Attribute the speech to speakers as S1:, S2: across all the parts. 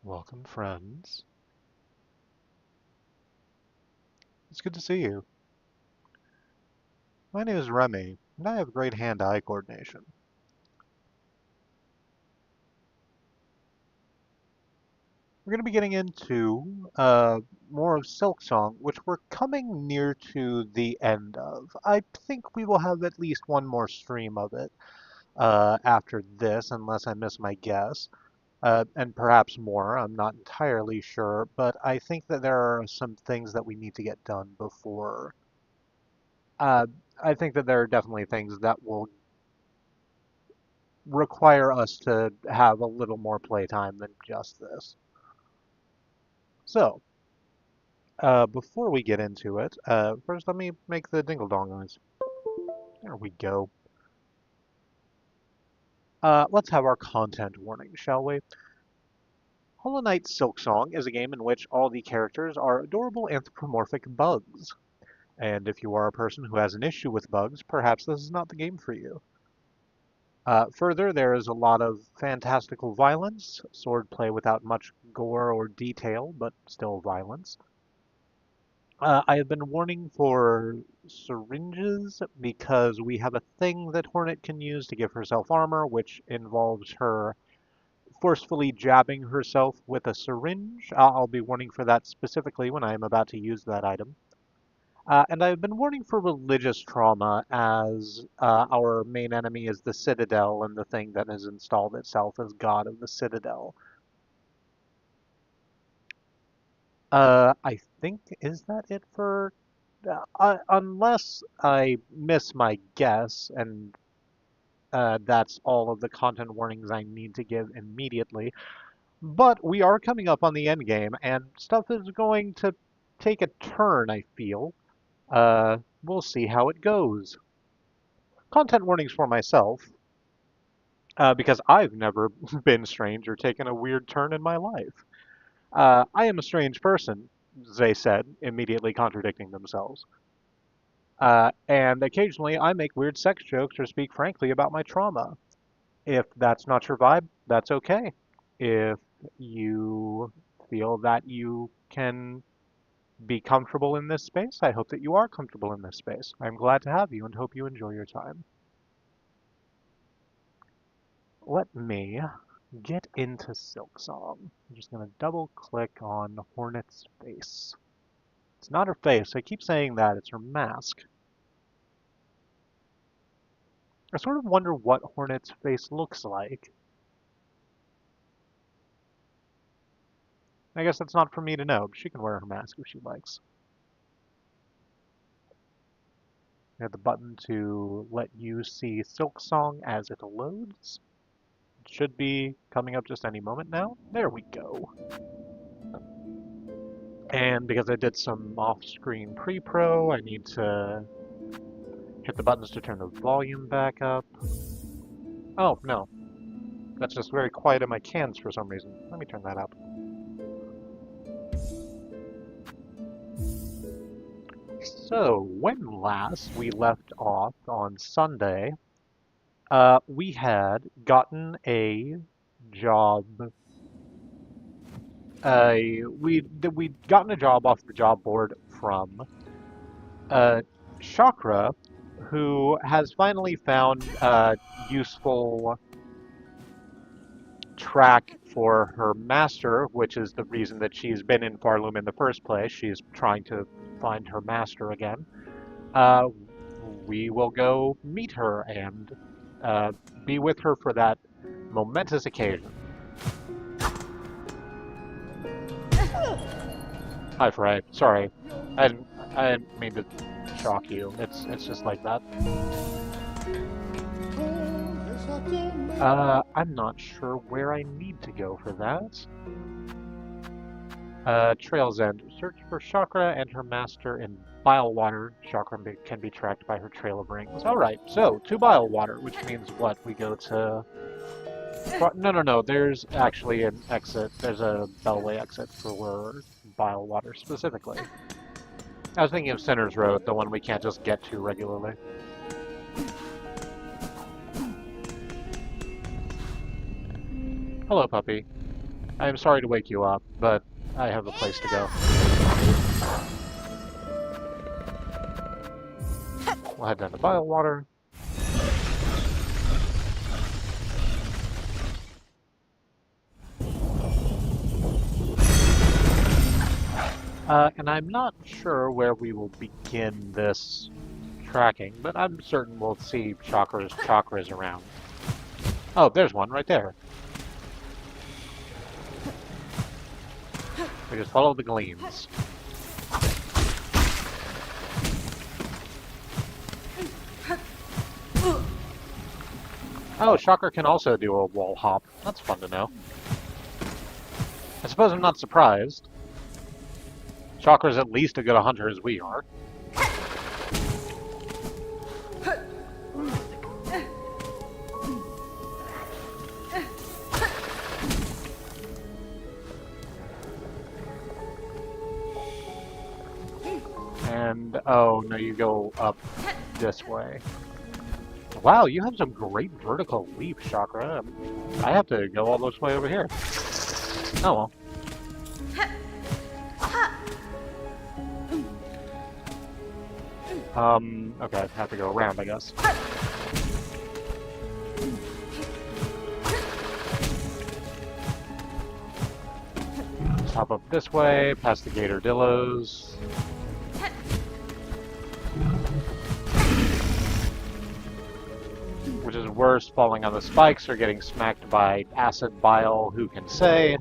S1: Welcome, friends. It's good to see you. My name is Remy, and I have great hand-eye coordination. We're going to be getting into more of Silksong, which we're coming near to the end of. I think we will have at least one more stream of it after this, unless I miss my guess. And perhaps more, I'm not entirely sure, but I think that there are some things that we need to get done before. Uh, I think that there are definitely things that will require us to have a little more playtime than just this. So, before we get into it, first let me make the dingle dong noise. There we go. Let's have our content warning, shall we? Hollow Knight Silksong is a game in which all the characters are adorable anthropomorphic bugs. And if you are a person who has an issue with bugs, perhaps this is not the game for you. Further, there is a lot of fantastical violence, swordplay without much gore or detail, but still violence. I have been warning for syringes because we have a thing that Hornet can use to give herself armor, which involves her forcefully jabbing herself with a syringe. I'll be warning for that specifically when I am about to use that item. And I've been warning for religious trauma as our main enemy is the Citadel and the thing that has installed itself as god of the Citadel. I think, is that it for... unless I miss my guess, and that's all of the content warnings I need to give immediately. But we are coming up on the end game, and stuff is going to take a turn, I feel. We'll see how it goes. Content warnings for myself, because I've never been strange or taken a weird turn in my life. I am a strange person, they said, immediately contradicting themselves. And occasionally I make weird sex jokes or speak frankly about my trauma. If that's not your vibe, that's okay. If you feel that you can be comfortable in this space, I hope that you are comfortable in this space. I'm glad to have you and hope you enjoy your time. Let me get into Silksong. I'm just going to double click on Hornet's face. It's not her face, I keep saying that, it's her mask. I sort of wonder what Hornet's face looks like. I guess that's not for me to know, but she can wear her mask if she likes. I have the button to let you see Silksong as it loads. It should be coming up just any moment now. There we go. And because I did some off-screen pre-pro, I need to hit the buttons to turn the volume back up. Oh, no. That's just very quiet in my cans for some reason. Let me turn that up. So, when last we left off on Sunday, we had gotten a job. We'd gotten a job off the job board from Chakra, who has finally found a useful track for her master, which is the reason that she's been in Farloom in the first place. She's trying to find her master again. We will go meet her and be with her for that momentous occasion. Hi, Frey. Sorry, I didn't mean to shock you. It's just like that. I'm not sure where I need to go for that. Trail's End. Search for Chakra and her master in Bile water chakra can be tracked by her trail of rings. Alright, so to bile water, which means what? We go to... No. There's actually an exit. There's a Bellway exit for bile water specifically. I was thinking of Sinner's Road, the one we can't just get to regularly. Hello, puppy. I am sorry to wake you up, but I have a place to go. We'll head down to bile water. And I'm not sure where we will begin this tracking, but I'm certain we'll see chakras around. Oh, there's one right there. We just follow the gleams. Oh, chakra can also do a wall hop. That's fun to know. I suppose I'm not surprised. Chakra's at least as good a hunter as we are. And, oh, no, you go up this way. Wow, you have some great vertical leap, Chakra. I have to go all this way over here. Oh, well. Okay, I have to go around, I guess. Let's hop up this way, past the Gatordillos. Which is worse, falling on the spikes or getting smacked by acid bile, who can say?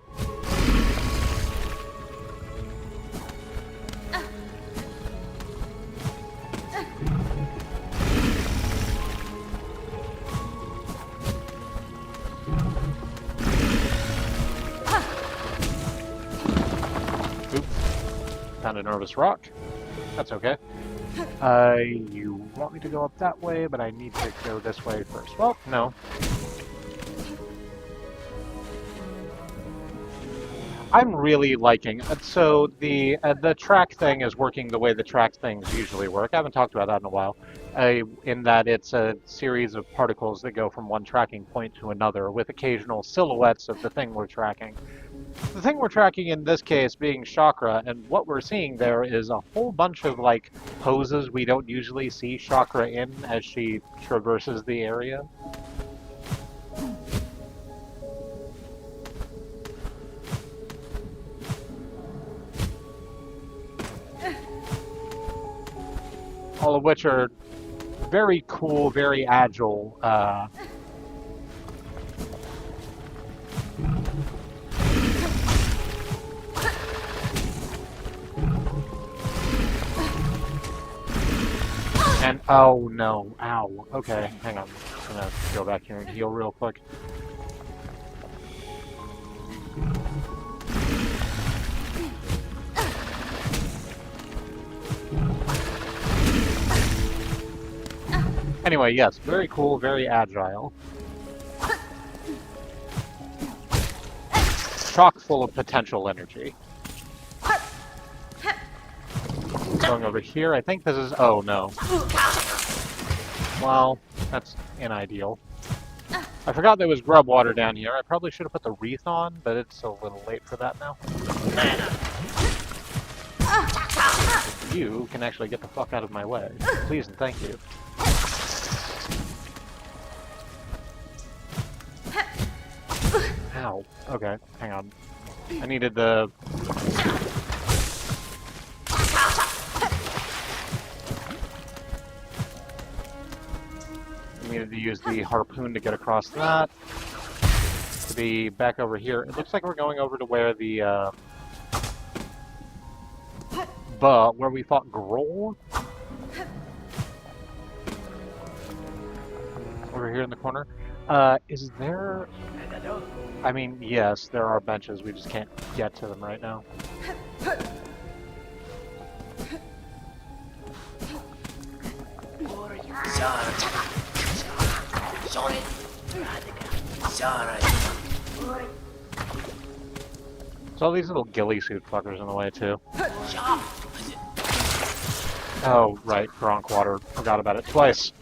S1: Oops. Found a nervous rock. That's okay. You want me to go up that way, but I need to go this way first. Well, no. I'm really liking it. So the track thing is working the way the track things usually work. I haven't talked about that in a while. In that it's a series of particles that go from one tracking point to another with occasional silhouettes of the thing we're tracking. The thing we're tracking in this case being Chakra, and what we're seeing there is a whole bunch of like poses we don't usually see Chakra in as she traverses the area. All of which are very cool, very agile. And, oh no, ow. Okay, hang on. I'm gonna go back here and heal real quick. Anyway, yes, very cool, very agile. Chock full of potential energy. Going over here, I think this is... oh, no. Well, that's unideal. I forgot there was grub water down here. I probably should have put the wreath on, but it's a little late for that now. You can actually get the fuck out of my way. Please and thank you. Ow. Okay, hang on. I needed the... needed to use the harpoon to get across that. To be back over here. It looks like we're going over to where the, where we fought Grohl? Over here in the corner. Is there... I mean, yes, there are benches. We just can't get to them right now. There's all these little ghillie suit fuckers in the way, too. Oh, right, Gronk water. Forgot about it twice.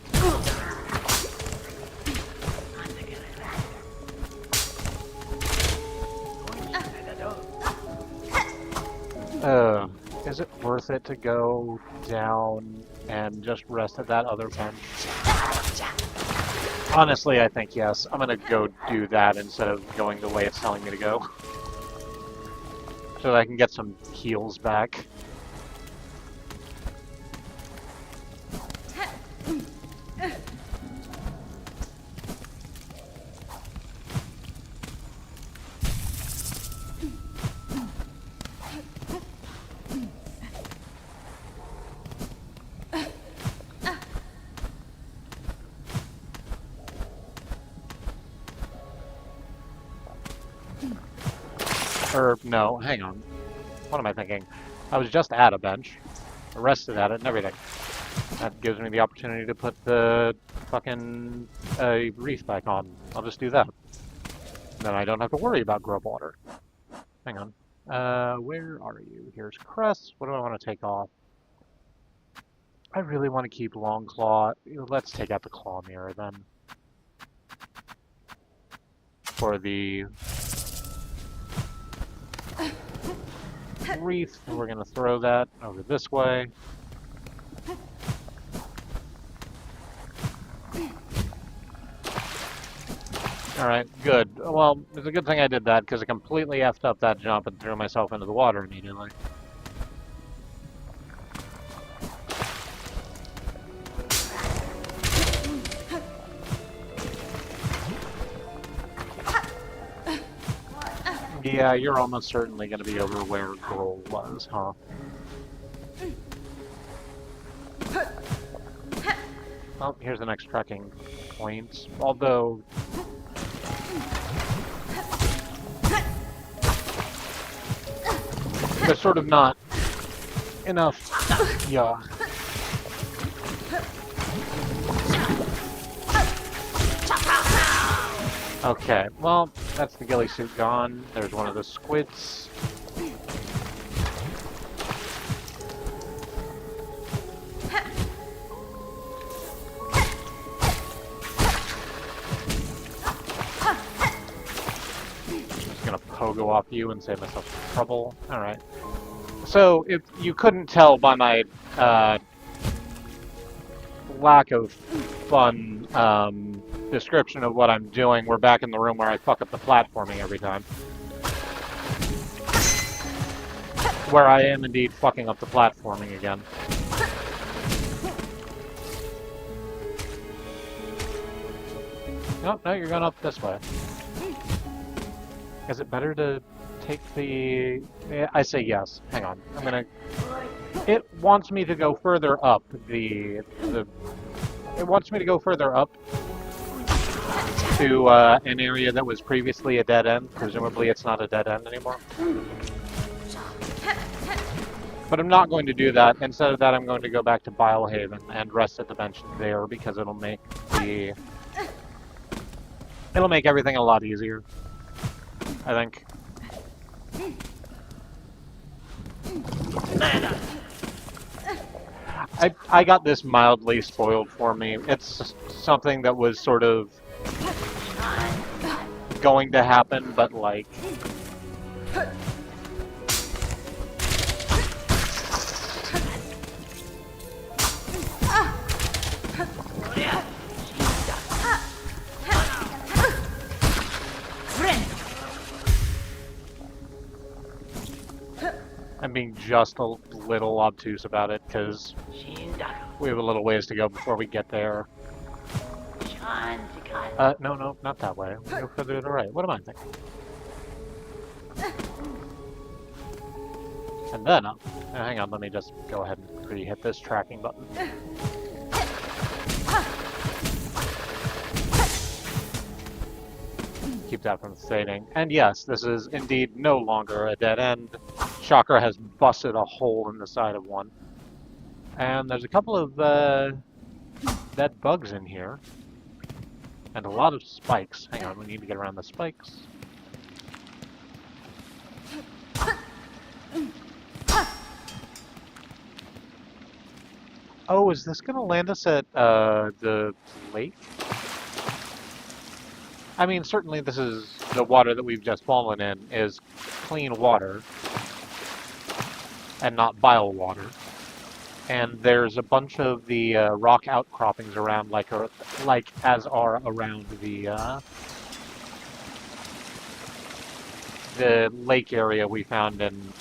S1: Is it worth it to go down and just rest at that other bench? Honestly, I think yes. I'm gonna go do that instead of going the way it's telling me to go. So that I can get some heals back. Or, no, hang on. What am I thinking? I was just at a bench, rested at it and everything. That gives me the opportunity to put the fucking wreath back on. I'll just do that. Then I don't have to worry about grub water. Hang on. Where are you? Here's Crest. What do I want to take off? I really want to keep Longclaw. Let's take out the Claw Mirror then. For the wreath, we're going to throw that over this way. Alright, good. Well, it's a good thing I did that, because I completely effed up that jump and threw myself into the water immediately. Yeah, you're almost certainly going to be over where Grohl was, huh? Well, here's the next trekking point. Although... there's sort of not enough... yeah. Okay, well, that's the ghillie suit gone. There's one of the squids. Just gonna pogo off you and save myself some trouble. Alright. So, if you couldn't tell by my lack of fun description of what I'm doing, we're back in the room where I fuck up the platforming every time. Where I am indeed fucking up the platforming again. Nope, no, you're going up this way. Is it better to take the... yeah, I say yes. Hang on. I'm gonna... it wants me to go further up It wants me to go further up to an area that was previously a dead end. Presumably it's not a dead end anymore. But I'm not going to do that. Instead of that, I'm going to go back to Bilehaven and rest at the bench there, because it'll make everything a lot easier, I think. I got this mildly spoiled for me. It's something that was sort of going to happen, but like... I'm being just a little obtuse about it, because we have a little ways to go before we get there. No, not that way. We'll go further to the right. What am I thinking? And then up. Hang on, let me just go ahead and pre-hit this tracking button. Keep that from fading. And yes, this is indeed no longer a dead end. Chakra has busted a hole in the side of one. And there's a couple of dead bugs in here. And a lot of spikes. Hang on, we need to get around the spikes. Oh, is this gonna land us at, the lake? I mean, certainly this is the water that we've just fallen in is clean water and not bile water. And there's a bunch of the rock outcroppings around, like as are around the lake area we found in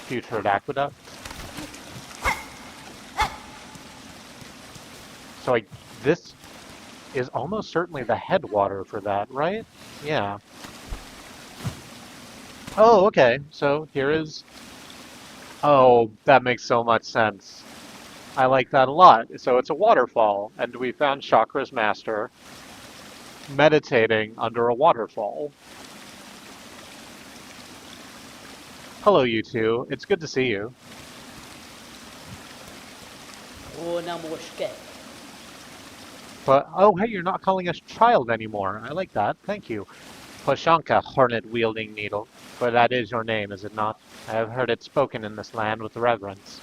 S1: Putrid Aqueduct. So this is almost certainly the headwater for that, right? Yeah. Oh, okay. So here is... Oh, that makes so much sense. I like that a lot. So it's a waterfall, and we found Chakra's master meditating under a waterfall. Hello, you two. It's good to see you. But, oh, hey, you're not calling us child anymore. I like that. Thank you. Poshanka, hornet-wielding needle. For that is your name, is it not? I have heard it spoken in this land with reverence.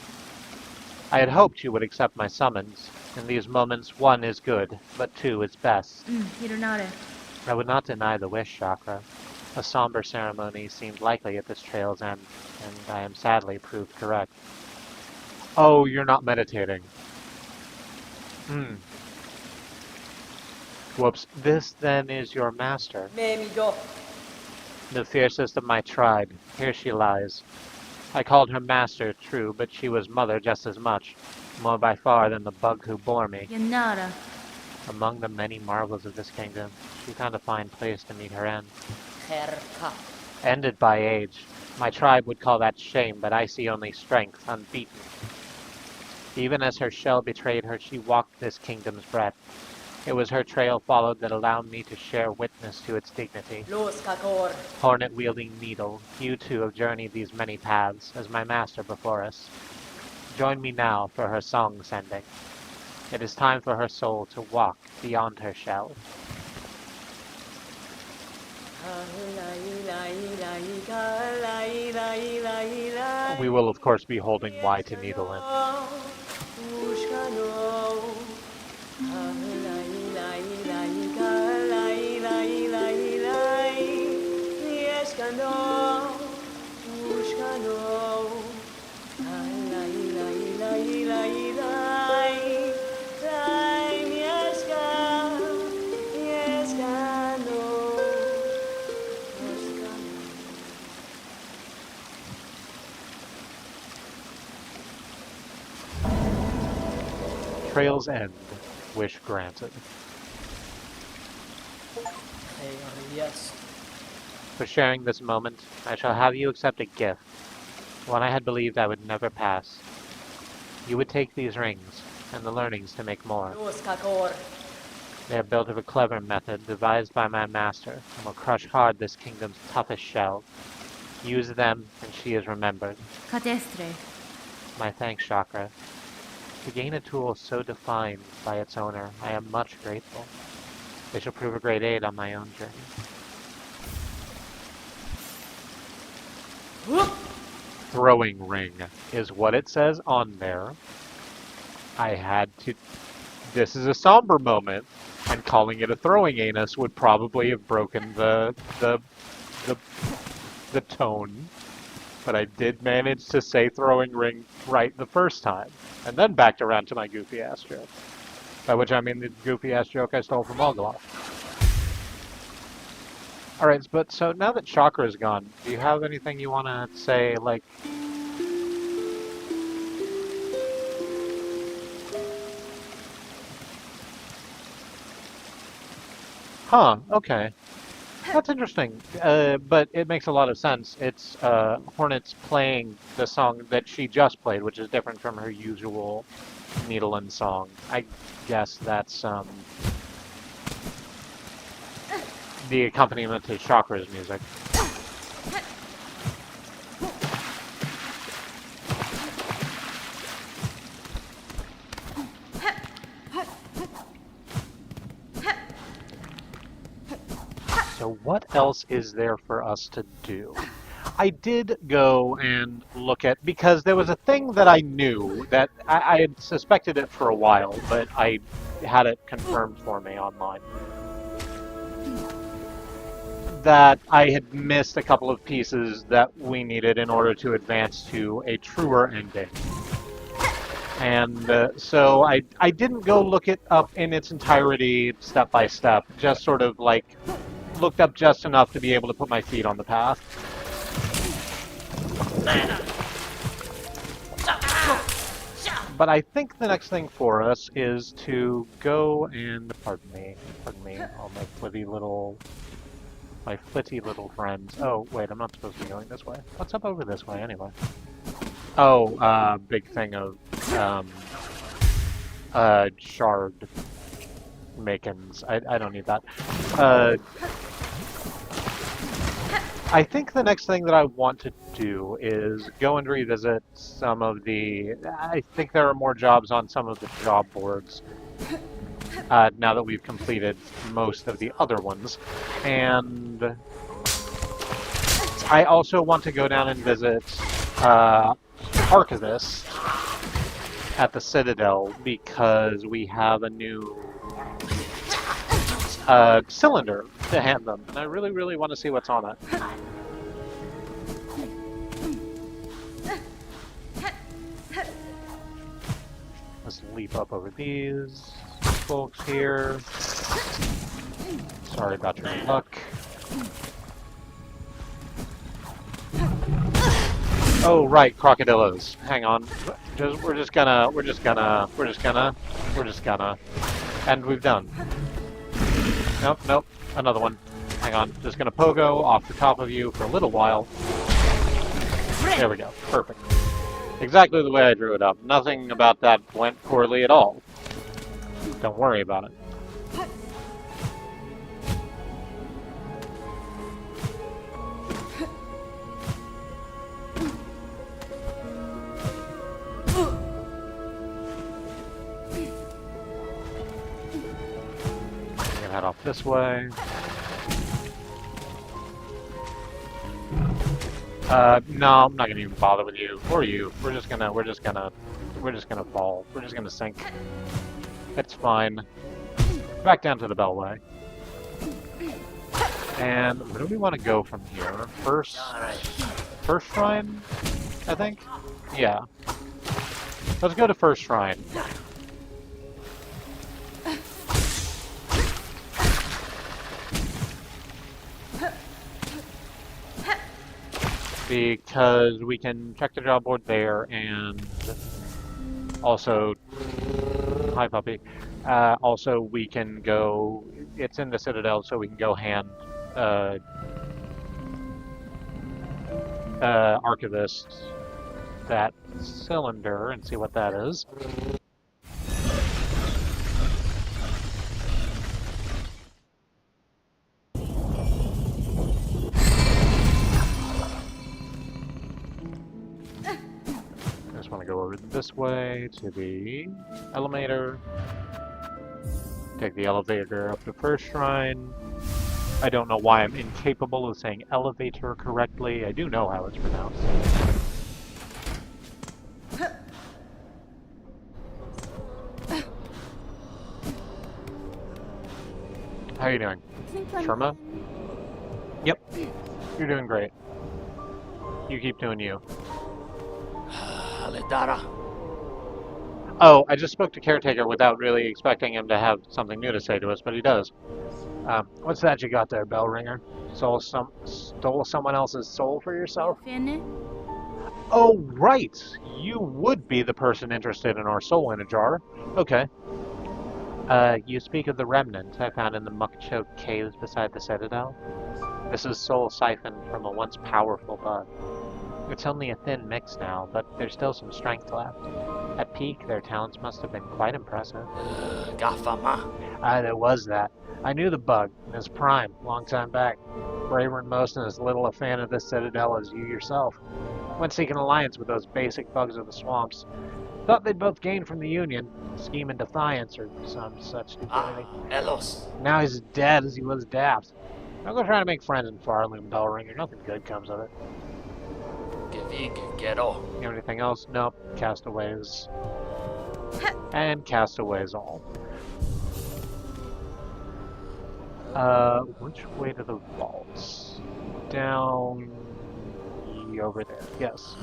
S1: I had hoped you would accept my summons. In these moments, one is good, but two is best. I would not deny the wish, Chakra. A somber ceremony seemed likely at this trail's end, and I am sadly proved correct. Oh, you're not meditating. Whoops. This, then, is your master. The fiercest of my tribe. Here she lies. I called her master, true, but she was mother just as much. More by far than the bug who bore me. Among the many marvels of this kingdom, she found a fine place to meet her end. Ended by age. My tribe would call that shame, but I see only strength, unbeaten. Even as her shell betrayed her, she walked this kingdom's breadth. It was her trail followed that allowed me to share witness to its dignity. Hornet-wielding needle, you too have journeyed these many paths, as my master before us. Join me now for her song sending. It is time for her soul to walk beyond her shell. We will, of course, be holding Y to needle in. Trail's end. Wish granted.
S2: Yes.
S1: For sharing this moment, I shall have you accept a gift, one I had believed I would never pass. You would take these rings, and the learnings to make more. They are built of a clever method devised by my master, and will crush hard this kingdom's toughest shell. Use them, and she is remembered. My thanks, Chakra. To gain a tool so defined by its owner, I am much grateful. They shall prove a great aid on my own journey. Throwing ring is what it says on there. I had to... This is a somber moment, and calling it a throwing anus would probably have broken the tone. But I did manage to say throwing ring right the first time, and then backed around to my goofy ass joke. By which I mean the goofy ass joke I stole from Ogloff. Alright, but so now that Chakra is gone, do you have anything you want to say, like... Huh, okay. That's interesting, but it makes a lot of sense. It's Hornets playing the song that she just played, which is different from her usual Needlein song. I guess that's the accompaniment to Chakra's music. So what else is there for us to do? I did go and look at, because there was a thing that I knew that I had suspected it for a while, but I had it confirmed for me online. That I had missed a couple of pieces that we needed in order to advance to a truer ending. And so I didn't go look it up in its entirety, step by step, just sort of like looked up just enough to be able to put my feet on the path. But I think the next thing for us is to go and, pardon me, all my flitty little friends. Oh, wait, I'm not supposed to be going this way. What's up over this way, anyway? Oh, big thing of, shard makins. I don't need that. I think the next thing that I want to do is go and revisit some of the... I think there are more jobs on some of the job boards now that we've completed most of the other ones. And I also want to go down and visit Archivist at the Citadel because we have a new cylinder to hand them, and I really, really want to see what's on it. Let's leap up over these folks here. Sorry about your luck. Oh right, crocodillos. Hang on. We're just gonna, and we've done. Nope, another one. Hang on, just gonna pogo off the top of you for a little while. There we go, perfect. Exactly the way I drew it up. Nothing about that went poorly at all. Don't worry about it. I'm gonna head off this way. No, I'm not gonna even bother with you or you. We're just gonna fall. We're just gonna sink. It's fine. Back down to the Beltway. And where do we want to go from here? First shrine, I think? Yeah. Let's go to first shrine. Because we can check the job board there, and also, hi puppy, also we can go, it's in the Citadel, so we can go hand Archivist that cylinder and see what that is. Want to go over this way to the elevator. Take the elevator up to first shrine. I don't know why I'm incapable of saying elevator correctly. I do know how it's pronounced. How are you doing? Sharma? Yep. You're doing great. You keep doing you. Oh, I just spoke to Caretaker without really expecting him to have something new to say to us, but he does. What's that you got there, bell ringer? Stole someone else's soul for yourself? Oh, right! You would be the person interested in our soul in a jar. Okay. You speak of the remnant I found in the muck-choked caves beside the Citadel? This is soul siphoned from a once powerful bug. It's only a thin mix now, but there's still some strength left. At peak, their talents must have been quite impressive. There was that. I knew the bug, in his prime, long time back. Braver and most and as little a fan of this Citadel as you yourself. Went seeking alliance with those basic bugs of the swamps. Thought they'd both gain from the Union, scheme in defiance or some such stupidity. Now he's as dead as he was daft. Don't go trying to make friends in Farloom, Bellringer. Nothing good comes of it. You have anything else? Nope. Castaways. And castaways all. Which way to the vaults? Down over there. Yes.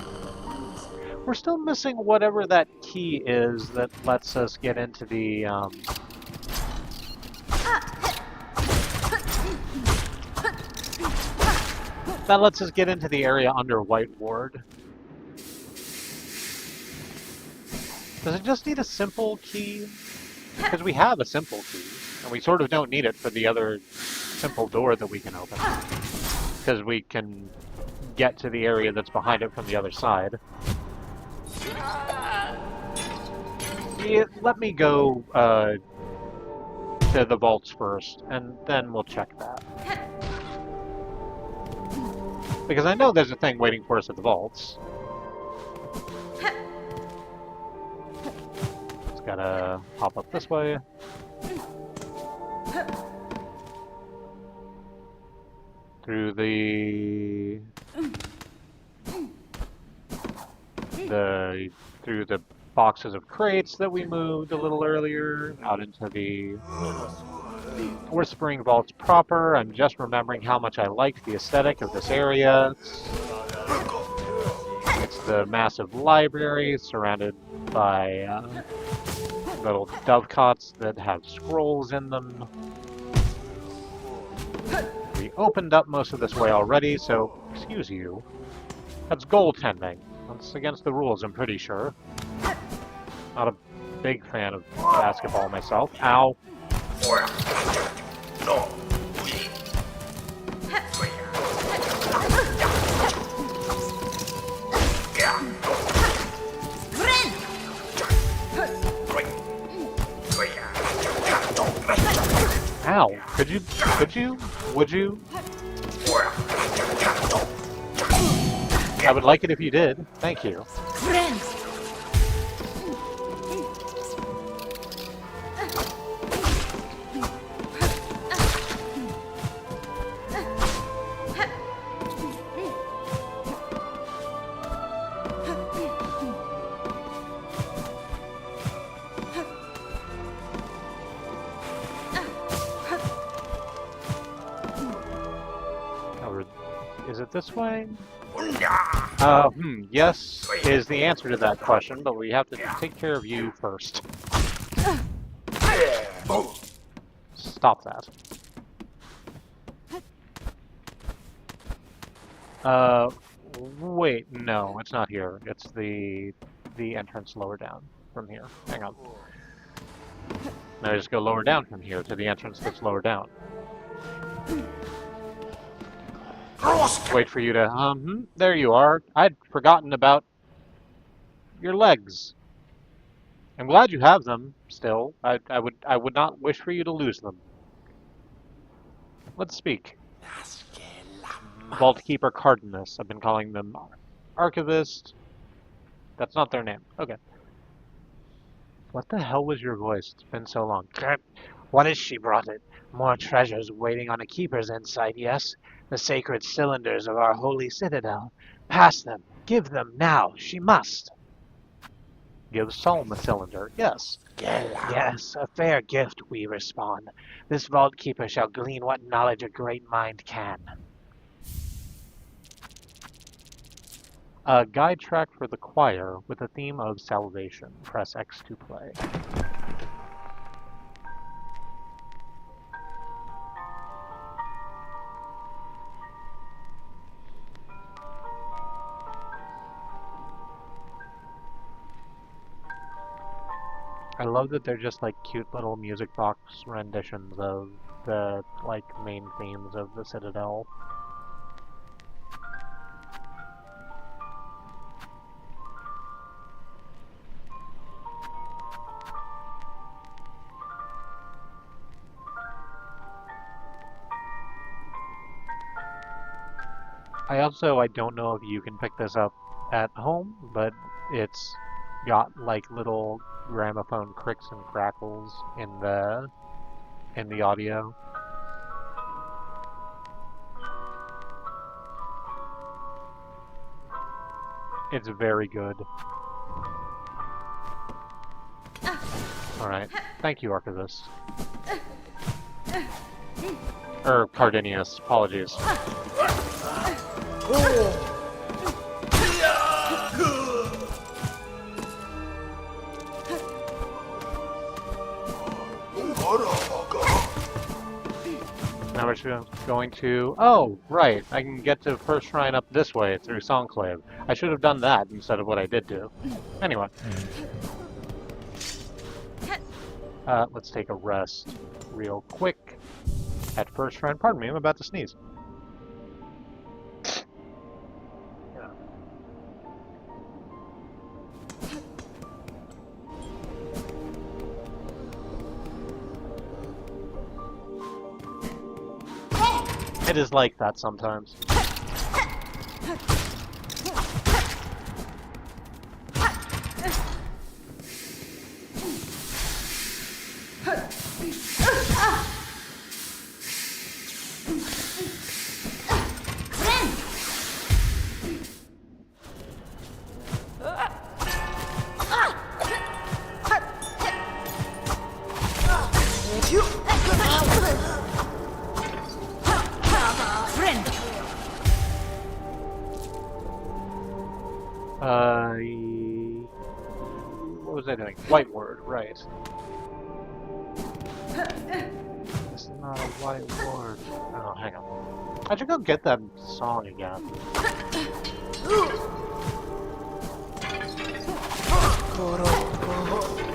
S1: We're still missing whatever that key is that lets us get into the, that lets us get into the area under White Ward. Does it just need a simple key? Because we have a simple key, and we sort of don't need it for the other simple door that we can open. Because we can get to the area that's behind it from the other side. Yeah, let me go to the vaults first, and then we'll check that. Because I know there's a thing waiting for us at the vaults. Just gotta hop up this way. Through through the boxes of crates that we moved a little earlier, out into the Whispering Vaults proper. I'm just remembering how much I liked the aesthetic of this area. It's the massive library surrounded by little dovecots that have scrolls in them. We opened up most of this way already, so excuse you. That's goaltending. That's against the rules, I'm pretty sure. Not a big fan of basketball myself. Ow. Ow. Would you? I would like it if you did. Thank you. Is it this way? Yes is the answer to that question, but we have to take care of you first. Stop that. Wait, no, it's not here. It's the entrance lower down from here. Hang on. Now just go lower down from here to the entrance that's lower down. Wait for you to, there you are. I'd forgotten about your legs. I'm glad you have them still. I would not wish for you to lose them. Let's speak. Vault Keeper Cardenas. I've been calling them Archivist. That's not their name. Okay. What the hell was your voice? It's been so long.
S3: What is she brought it? More treasures waiting on a keeper's insight, yes? The sacred cylinders of our holy citadel. Pass them. Give them now. She must.
S1: Give Solm a cylinder. Yes.
S3: Yes, a fair gift, we respond. This vault keeper shall glean what knowledge a great mind can.
S1: A guide track for the choir with a theme of salvation. Press X to play. I love that they're just like cute little music box renditions of the like main themes of the Citadel. I don't know if you can pick this up at home, but it's got like little gramophone cricks and crackles in the audio. It's very good. Alright. Thank you, Archivist. Cardinius. Apologies. Now we're just going to... Oh, right. I can get to first shrine up this way through Songclave. I should have done that instead of what I did do. Anyway. Let's take a rest real quick at first shrine. Pardon me, I'm about to sneeze. It is like that sometimes. What was I doing? White word, right. This is not a white word. Oh, hang on. I should go get that song again.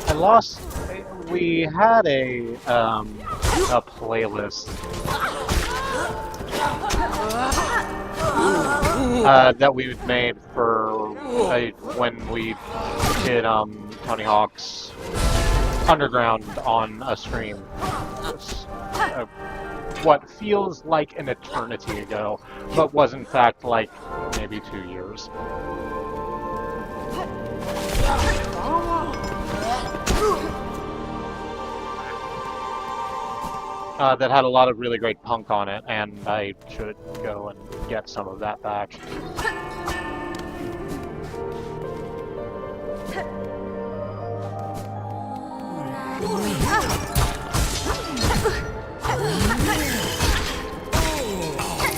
S1: I lost... We had a playlist that we made for when we did Tony Hawk's Underground on a stream. What feels like an eternity ago, but was in fact like maybe 2 years. That had a lot of really great punk on it, and I should go and get some of that back.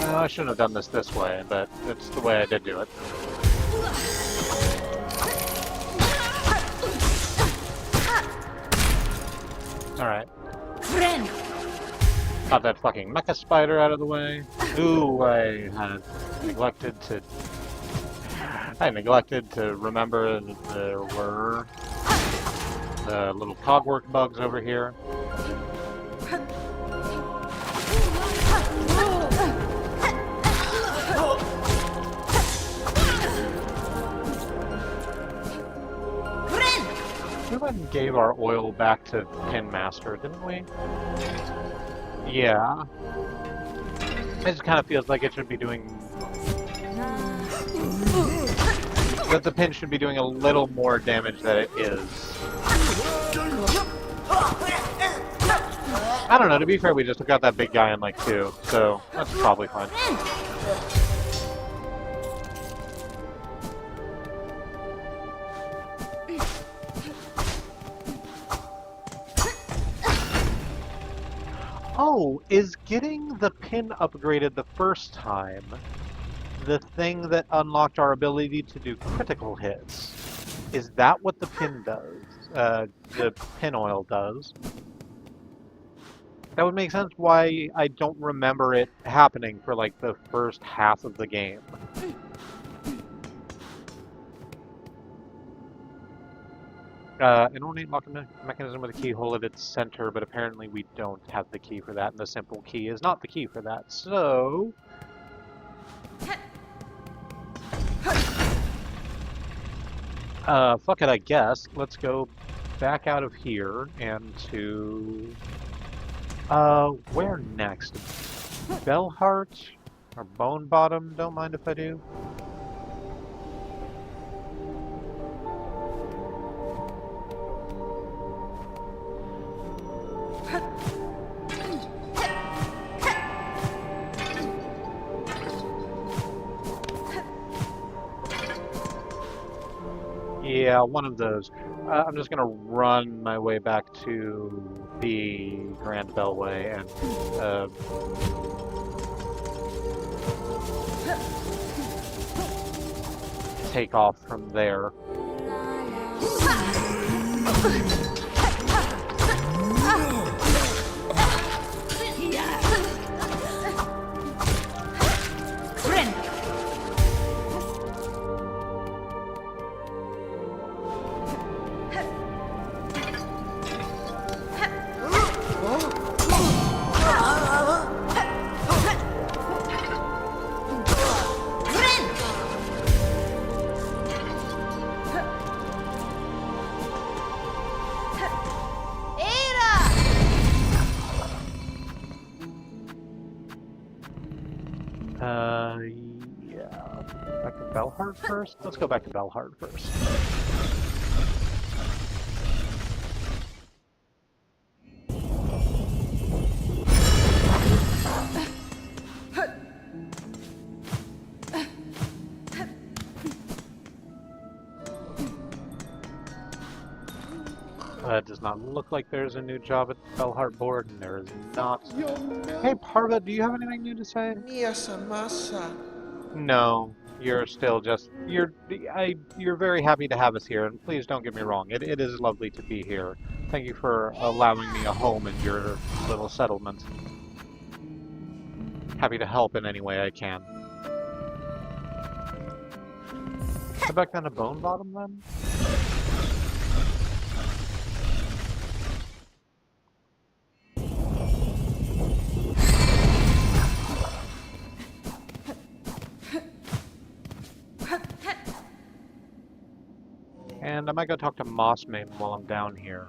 S1: I shouldn't have done this way, but it's the way I did do it. Alright. Got that fucking mecha spider out of the way. Ooh, I neglected to remember that there were the little cogwork bugs over here. We went and gave our oil back to Pin Master, didn't we? Yeah. It just kind of feels like it should be doing... that the pin should be doing a little more damage than it is. I don't know, to be fair, we just took out that big guy in like 2, so that's probably fine. Oh, is getting the pin upgraded the first time the thing that unlocked our ability to do critical hits? Is that what the pin does? The pin oil does? That would make sense why I don't remember it happening for like the first half of the game. An ornate lock mechanism with a keyhole at its center, but apparently we don't have the key for that, and the simple key is not the key for that, so... fuck it, I guess. Let's go back out of here and to... where next? Bellheart? Or Bone Bottom? Don't mind if I do. Yeah, one of those. I'm just gonna run my way back to the Grand Bellway and take off from there. Yeah. Back to Belhard first? Let's go back to Belhard first. It does not look like there's a new job at the Belhart board, and there is not. Hey, Parva, do you have anything new to say? No, you're still just you're very happy to have us here, and please don't get me wrong. It is lovely to be here. Thank you for allowing me a home in your little settlement. Happy to help in any way I can. Go back down to Bone Bottom then. And I might go talk to Mossmaiden while I'm down here.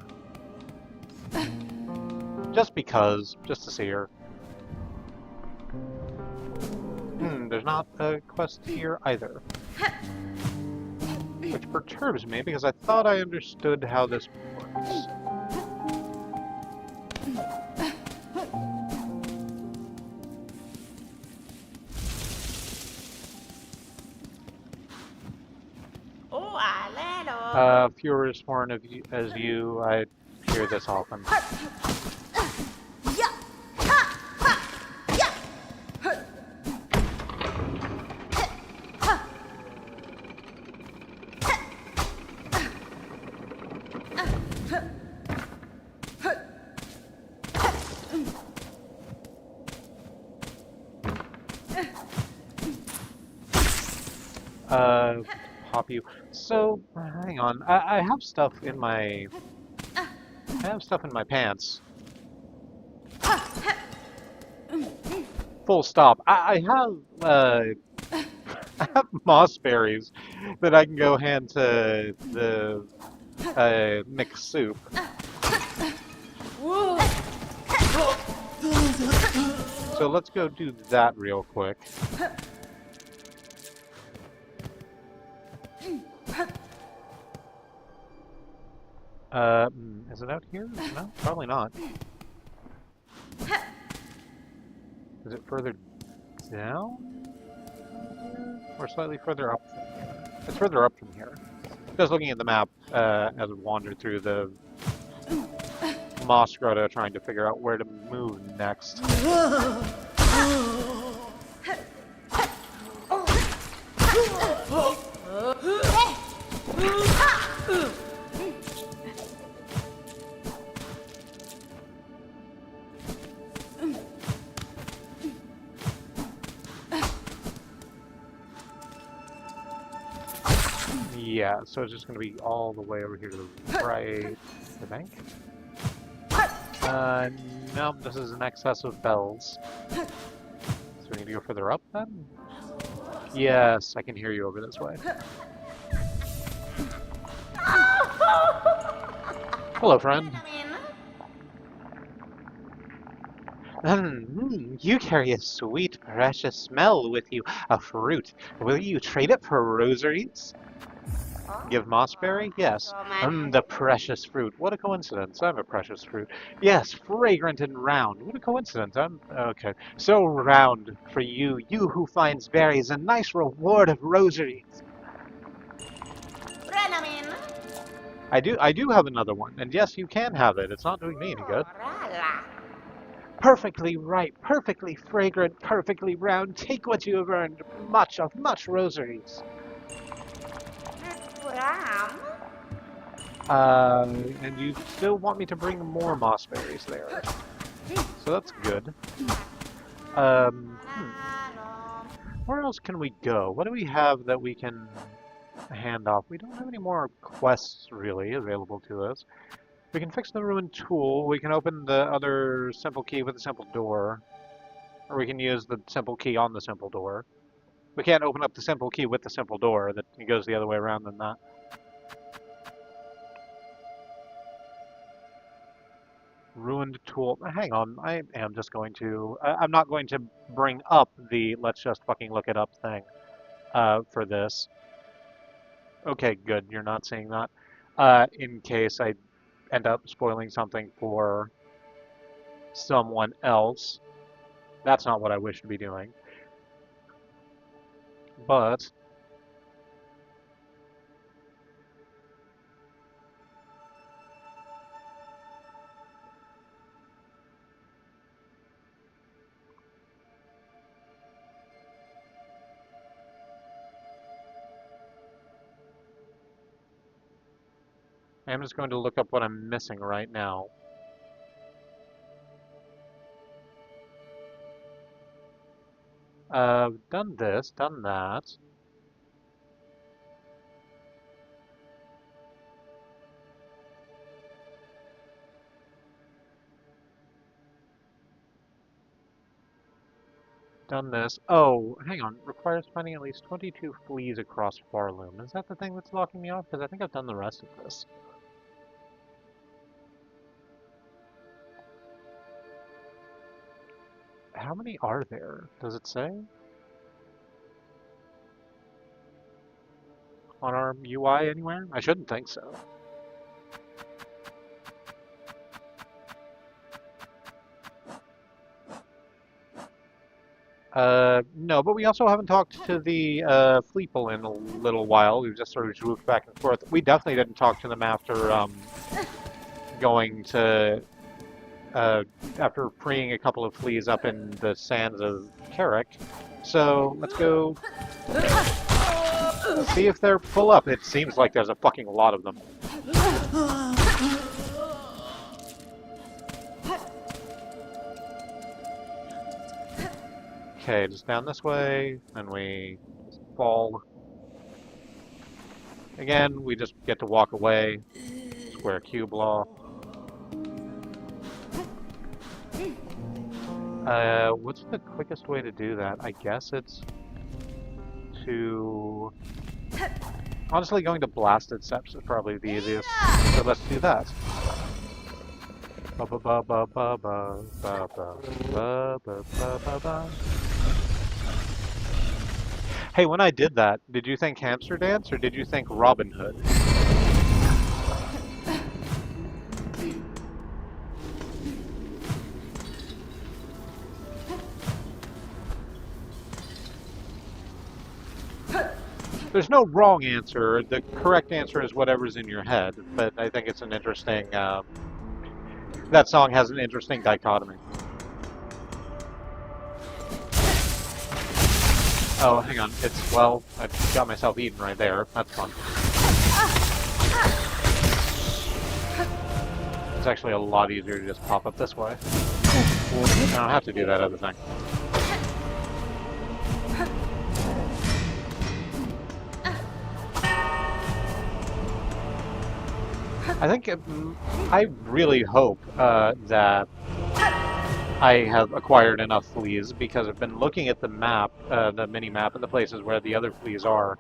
S1: Just because, just to see her. There's not a quest here either. Which perturbs me, because I thought I understood how this works. Furious Horn as you, I hear this often. Pop you. So, hang on. I have stuff in my... I have stuff in my pants. Full stop. I have moss berries that I can go hand to the mixed soup. So let's go do that real quick. Is it out here? No, probably not. Is it further down? Or slightly further up from here? It's further up from here. Just looking at the map as it wandered through the moss grotto trying to figure out where to move next. Yeah, so it's just going to be all the way over here to the right, the bank. Nope, this is in excess of bells. So we need to go further up then? Yes, I can hear you over this way. Hello, friend. You carry a sweet, precious smell with you. A fruit. Will you trade it for rosaries? Give mossberry? Yes. The precious fruit. What a coincidence. I'm a precious fruit. Yes, fragrant and round. What a coincidence. I'm... okay. So round for you. You who finds berries, a nice reward of rosaries. I do have another one, and yes, you can have it. It's not doing me any good. Perfectly ripe, perfectly fragrant, perfectly round. Take what you have earned. Much of much rosaries. And you still want me to bring more mossberries there. So that's good. Where else can we go? What do we have that we can hand off? We don't have any more quests, really, available to us. We can fix the ruined tool. We can open the other simple key with a simple door. Or we can use the simple key on the simple door. We can't open up the simple key with the simple door. That it goes the other way around than that. Ruined tool. Hang on, I am just going to... I'm not going to bring up the let's just fucking look it up thing for this. Okay, good, you're not seeing that. In case I end up spoiling something for someone else. That's not what I wish to be doing. But... I'm just going to look up what I'm missing right now. Done this, done that. Done this. Oh, hang on. Requires finding at least 22 fleas across Farloom. Is that the thing that's locking me off? Because I think I've done the rest of this. How many are there? Does it say? On our UI anywhere? I shouldn't think so. No, but we also haven't talked to the Fleeple in a little while. We've just sort of moved back and forth. We definitely didn't talk to them after going to after freeing a couple of fleas up in the sands of Carrick. So let's go see if they're full up. It seems like there's a fucking lot of them. Okay, just down this way, and we fall. Again, we just get to walk away. Square cube law. What's the quickest way to do that? I guess it's to... Honestly, going to blasted steps is probably the easiest. So let's do that. Ba ba ba ba ba ba ba ba ba ba ba ba. Hey, when I did that, did you think Hamster Dance or did you think Robin Hood? There's no wrong answer. The correct answer is whatever's in your head, but I think it's an interesting... that song has an interesting dichotomy. Oh, hang on. It's, well, I got myself eaten right there. That's fun. It's actually a lot easier to just pop up this way. I don't have to do that other thing. I think I really hope that I have acquired enough fleas because I've been looking at the map, the mini-map, and the places where the other fleas are.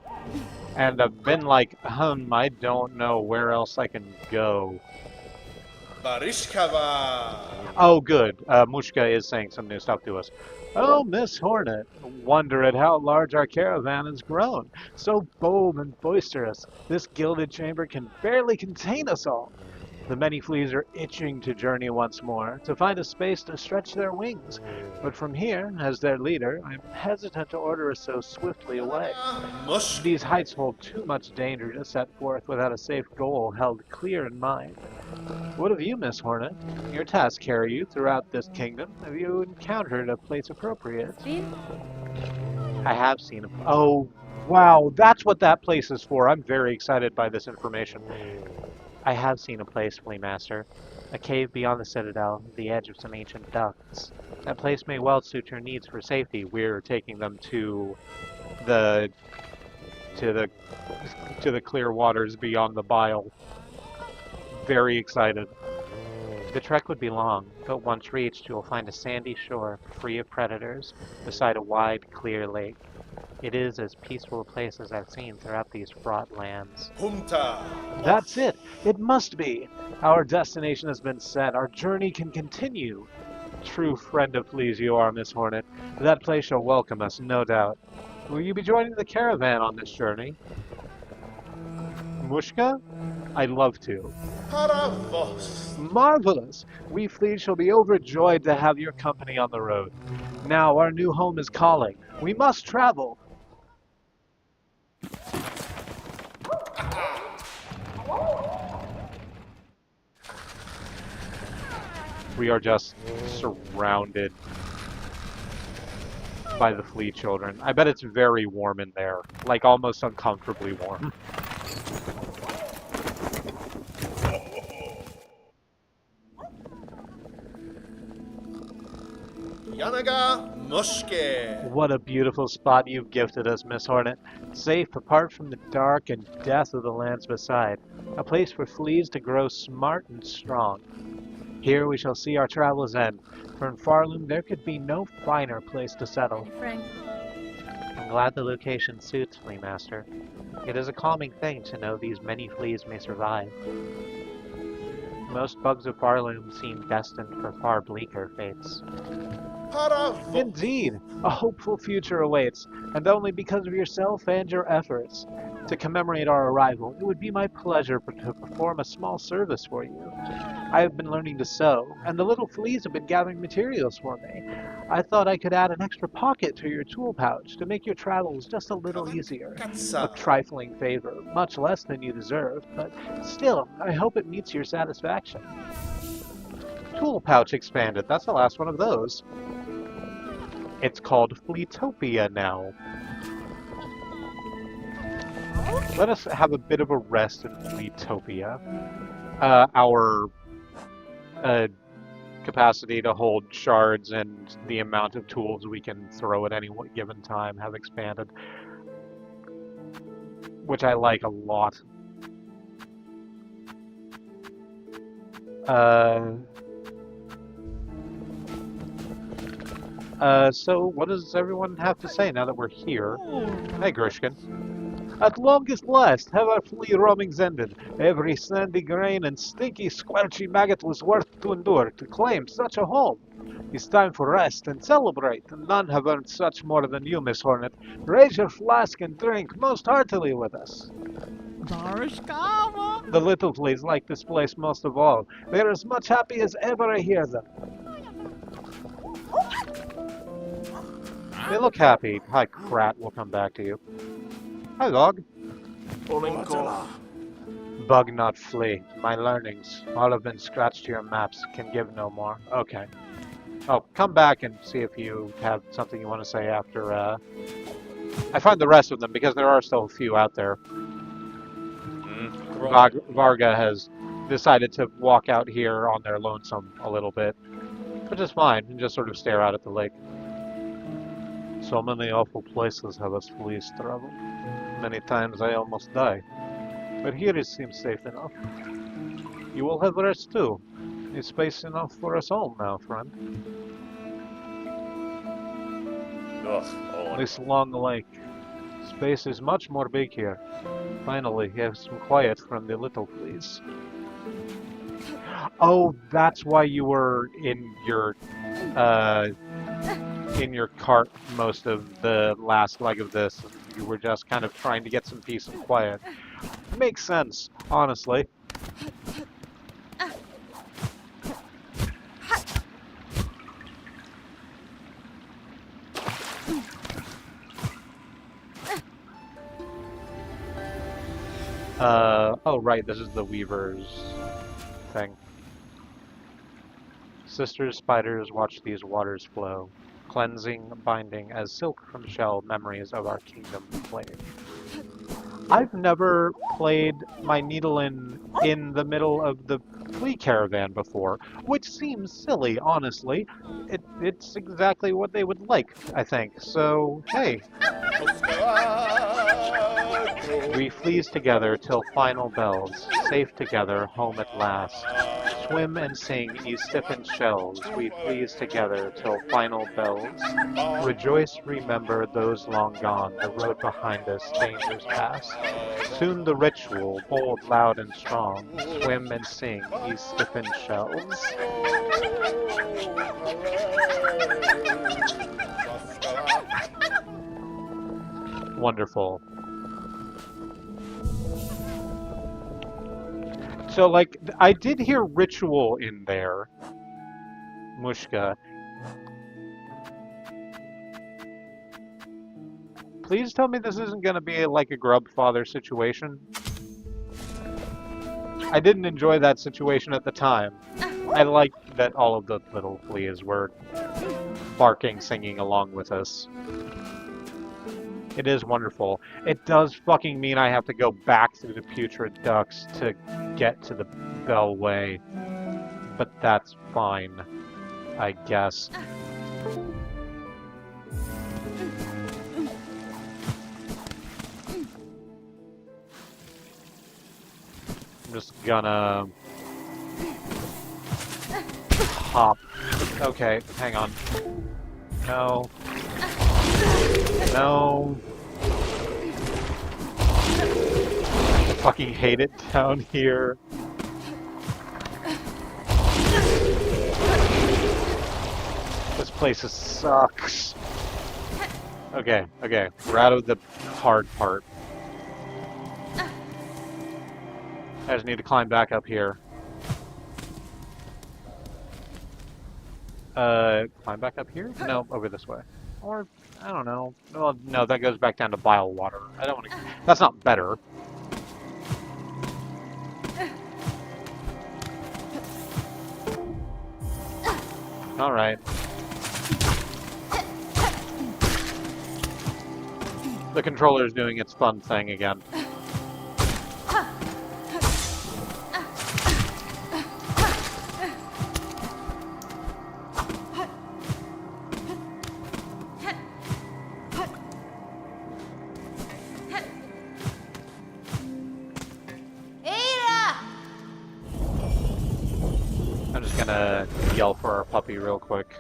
S1: And I've been like, I don't know where else I can go.
S4: Barishkava.
S1: Oh, good. Mushka is saying some new stuff to us. Oh, Miss Hornet, wonder at how large our caravan has grown. So bold and boisterous, this gilded chamber can barely contain us all. The many fleas are itching to journey once more, to find a space to stretch their wings. But from here, as their leader, I'm hesitant to order us so swiftly away. These heights hold too much danger to set forth without a safe goal held clear in mind. What of you, Miss Hornet? Your tasks carry you throughout this kingdom. Have you encountered a place appropriate? I have seen a... Oh, wow, that's what that place is for. I'm very excited by this information. I have seen a place, Flea Master. A cave beyond the citadel, the edge of some ancient ducts. That place may well suit your needs for safety. We're taking them to the clear waters beyond the bile. Very excited. The trek would be long, but once reached, you will find a sandy shore, free of predators, beside a wide, clear lake. It is as peaceful a place as I've seen throughout these fraught lands. That's it! It must be! Our destination has been set. Our journey can continue. True friend of fleas you are, Miss Hornet. That place shall welcome us, no doubt. Will you be joining the caravan on this journey? Mushka? I'd love to. Marvelous! We fleas shall be overjoyed to have your company on the road. Now our new home is calling. We must travel. We are just surrounded by the flea children. I bet it's very warm in there, like almost uncomfortably warm. What a beautiful spot you've gifted us, Miss Hornet. Safe apart from the dark and death of the lands beside. A place for fleas to grow smart and strong. Here we shall see our travels end, for in Farloom there could be no finer place to settle. I'm glad the location suits, Flea Master. It is a calming thing to know these many fleas may survive. Most bugs of Farloom seem destined for far bleaker fates. Indeed, a hopeful future awaits, and only because of yourself and your efforts. To commemorate our arrival, it would be my pleasure to perform a small service for you. I have been learning to sew, and the little fleas have been gathering materials for me. I thought I could add an extra pocket to your tool pouch to make your travels just a little easier. A trifling favor, much less than you deserve, but still, I hope it meets your satisfaction. Tool pouch expanded, that's the last one of those. It's called Fleetopia now. Let us have a bit of a rest in Fleetopia. Our capacity to hold shards and the amount of tools we can throw at any given time have expanded, which I like a lot. So what does everyone have to say now that we're here? Hey, Grishkin. At longest last have our flea roamings ended. Every sandy grain and stinky squelchy maggot was worth to endure to claim such a home. It's time for rest and celebrate, and none have earned such more than you, Miss Hornet. Raise your flask and drink most heartily with us. The little fleas like this place most of all. They're as much happy as ever I hear them. They look happy. Hi, Krat. We'll come back to you. Hi, Log. Bug, not flea. My learnings, all have been scratched to your maps, can give no more. Okay. Oh, come back and see if you have something you want to say after, I find the rest of them, because there are still a few out there. Varga has decided to walk out here on their lonesome a little bit, which is fine, and just sort of stare out at the lake. So many awful places have us fleas traveled. Many times I almost die. But here it seems safe enough. You will have rest too. It's space enough for us all now, friend. This long lake. Space is much more big here. Finally, you have some quiet from the little fleas. Oh, that's why you were in your cart most of the last leg of this. You were just kind of trying to get some peace and quiet. Makes sense, honestly. Oh right, this is the Weaver's thing. Sisters spiders watch these waters flow, cleansing, binding as silk from shell memories of our kingdom flame. I've never played my needle in the middle of the flea caravan before, which seems silly, honestly. It's exactly what they would like, I think. So, hey, we flees together till final bells, safe together, home at last. Swim and sing, ye stiffened shells, we flees together till final bells. Rejoice, remember those long gone, the road behind us, dangers past. Soon the ritual, bold, loud, and strong, swim and sing, ye stiffened shells. Wonderful. So, like, I did hear ritual in there, Mushka. Please tell me this isn't going to be like a grub father situation. I didn't enjoy that situation at the time. I liked that all of the little fleas were barking, singing along with us. It is wonderful. It does fucking mean I have to go back through the putrid ducts to get to the Bellway. But that's fine, I guess. I'm just gonna hop. Okay, hang on. No. No. I fucking hate it down here. This place sucks. Okay, we're out of the hard part. I just need to climb back up here. Climb back up here? No, over this way. Or, I don't know. Well, no, that goes back down to bile water. I don't want to... That's not better. Alright. The controller's doing its fun thing again. I'm just gonna yell for our puppy real quick.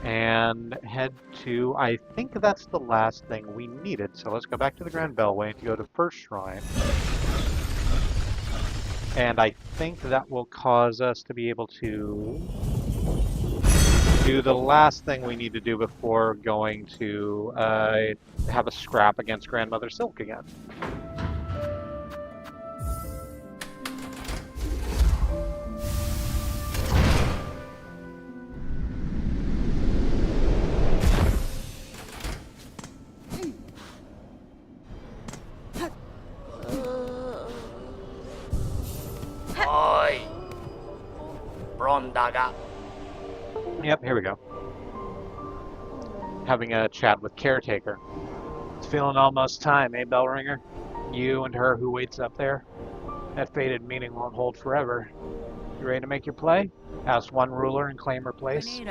S1: And head to, I think that's the last thing we needed. So let's go back to the Grand Bellway and go to First Shrine. And I think that will cause us to be able to do the last thing we need to do before going to have a scrap against Grandmother Silk again. Yep, here we go. Having a chat with Caretaker. It's feeling almost time, eh, Bellringer? You and her who waits up there? That fated meeting won't hold forever. You ready to make your play? Oust one ruler and claim her place?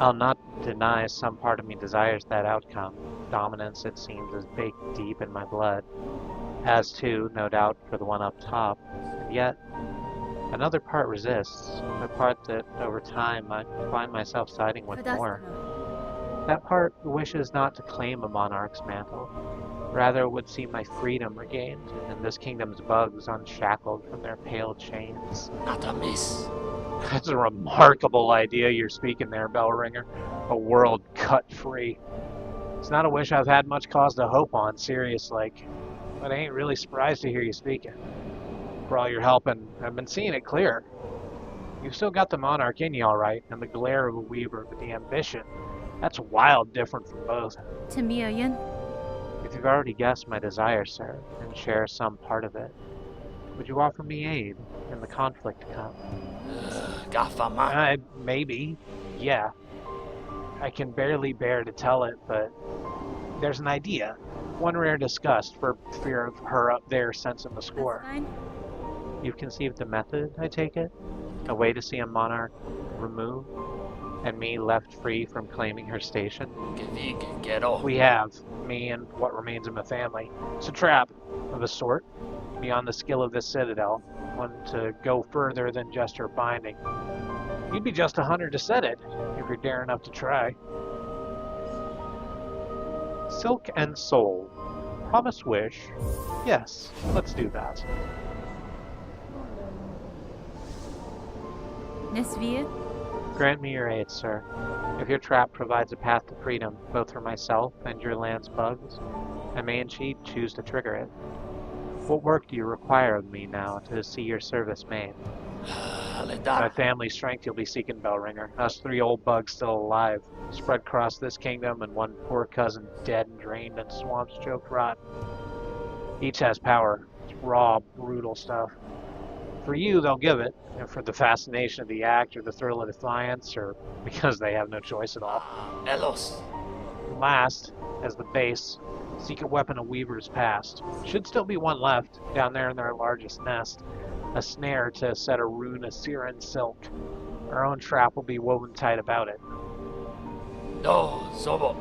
S1: I'll not deny some part of me desires that outcome. Dominance, it seems, is baked deep in my blood. As too, no doubt, for the one up top. And yet, another part resists, the part that, over time, I find myself siding with more. That part wishes not to claim a monarch's mantle, rather would see my freedom regained, and this kingdom's bugs unshackled from their pale chains.
S4: Not a miss.
S1: That's a remarkable idea you're speaking there, Bellringer. A world cut free. It's not a wish I've had much cause to hope on, serious like, but I ain't really surprised to hear you speaking. For all your help, and I've been seeing it clear. You've still got the monarch in you, all right, and the glare of a weaver, but the ambition, that's wild different from both. If You've already guessed my desire, sir, and share some part of it. Would you offer me aid in the conflict to come?
S3: Gafama. Maybe. Yeah. I can barely bear to tell it, but there's an idea. One rare disgust for fear of her up there sensing the score.
S4: That's fine.
S1: You've conceived the method, I take it? A way to see a monarch removed, and me left free from claiming her station? We have, me and what remains of my family. It's a trap, of a sort, beyond the skill of this citadel, one to go further than just her binding. You'd be just a hunter to set it, if you're dare enough to try. Silk and soul. Promise wish. Yes, let's do that.
S4: Nesvir?
S1: Grant me your aid, sir. If your trap provides a path to freedom, both for myself and your land's bugs, I may indeed choose to trigger it. What work do you require of me now to see your service made? My family's strength you'll be seeking, Bellringer. Us 3 old bugs still alive, spread across this kingdom, and one poor cousin dead and drained in swamps choked rotten. Each has power. It's raw, brutal stuff. For you, they'll give it, and for the fascination of the act, or the thrill of defiance, or because they have no choice at all.
S3: Elos.
S1: And last, as the base, secret weapon of Weaver's past. Should still be one left, down there in their largest nest. A snare to set a rune of Siren silk. Our own trap will be woven tight about it.
S3: No, Zobo.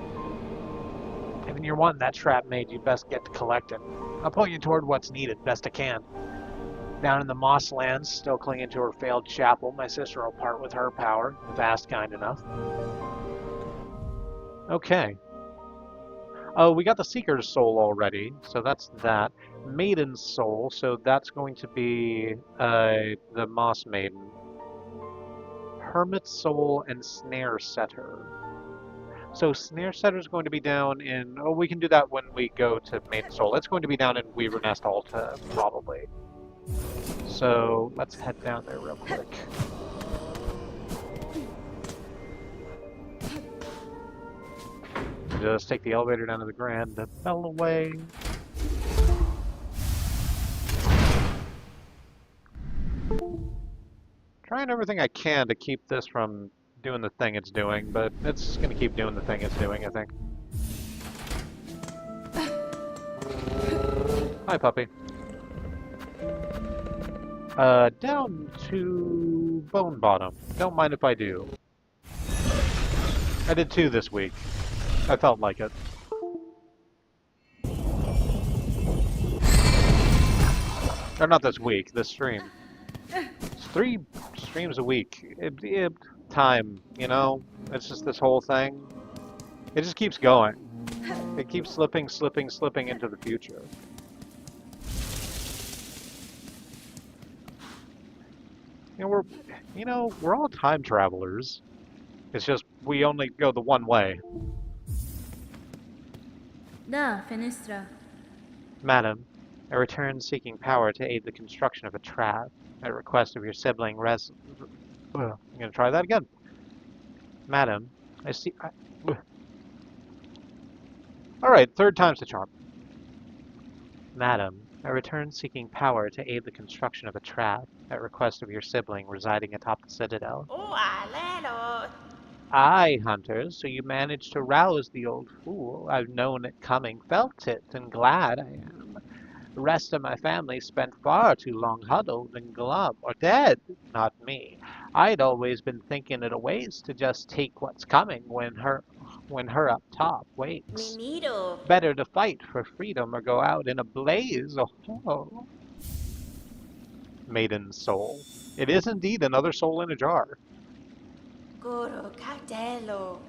S1: If you're wanting that trap made, you'd best get to collecting. I'll point you toward what's needed, best I can. Down in the Moss Lands, still clinging to her failed chapel, my sister will part with her power, if asked kind enough. Okay. Oh, we got the Seeker's Soul already, so that's that. Maiden's Soul, so that's going to be the Moss Maiden. Hermit's Soul and Snare Setter. So Snare Setter is going to be down in... Oh, we can do that when we go to Maiden's Soul. It's going to be down in Weaver Nest Alta, probably. So let's head down there real quick. Just take the elevator down to the Grand Bellaway. Trying everything I can to keep this from doing the thing it's doing, but it's going to keep doing the thing it's doing, I think. Hi, puppy. Down to Bone Bottom. Don't mind if I do. I did 2 this week. I felt like it. Or not this week, this stream. It's 3 streams a week. Time, you know? It's just this whole thing. It just keeps going. It keeps slipping into the future. We're all time travelers. It's just we only go the one way.
S4: Da, Fenestra.
S1: Madam, I return seeking power to aid the construction of a trap at request of your sibling I'm gonna try that again. Madam, I see... Alright, 3rd time's the charm. Madam, I return seeking power to aid the construction of a trap at request of your sibling residing atop the citadel. Aye, hunters, so you managed to rouse the old fool. I've known it coming, felt it, and glad I am. The rest of my family spent far too long huddled and glum, or dead, not me. I'd always been thinking it a ways to just take what's coming when her up top wakes. Better to fight for freedom or go out in a blaze. Oh. Maiden's soul. It is indeed another soul in a jar.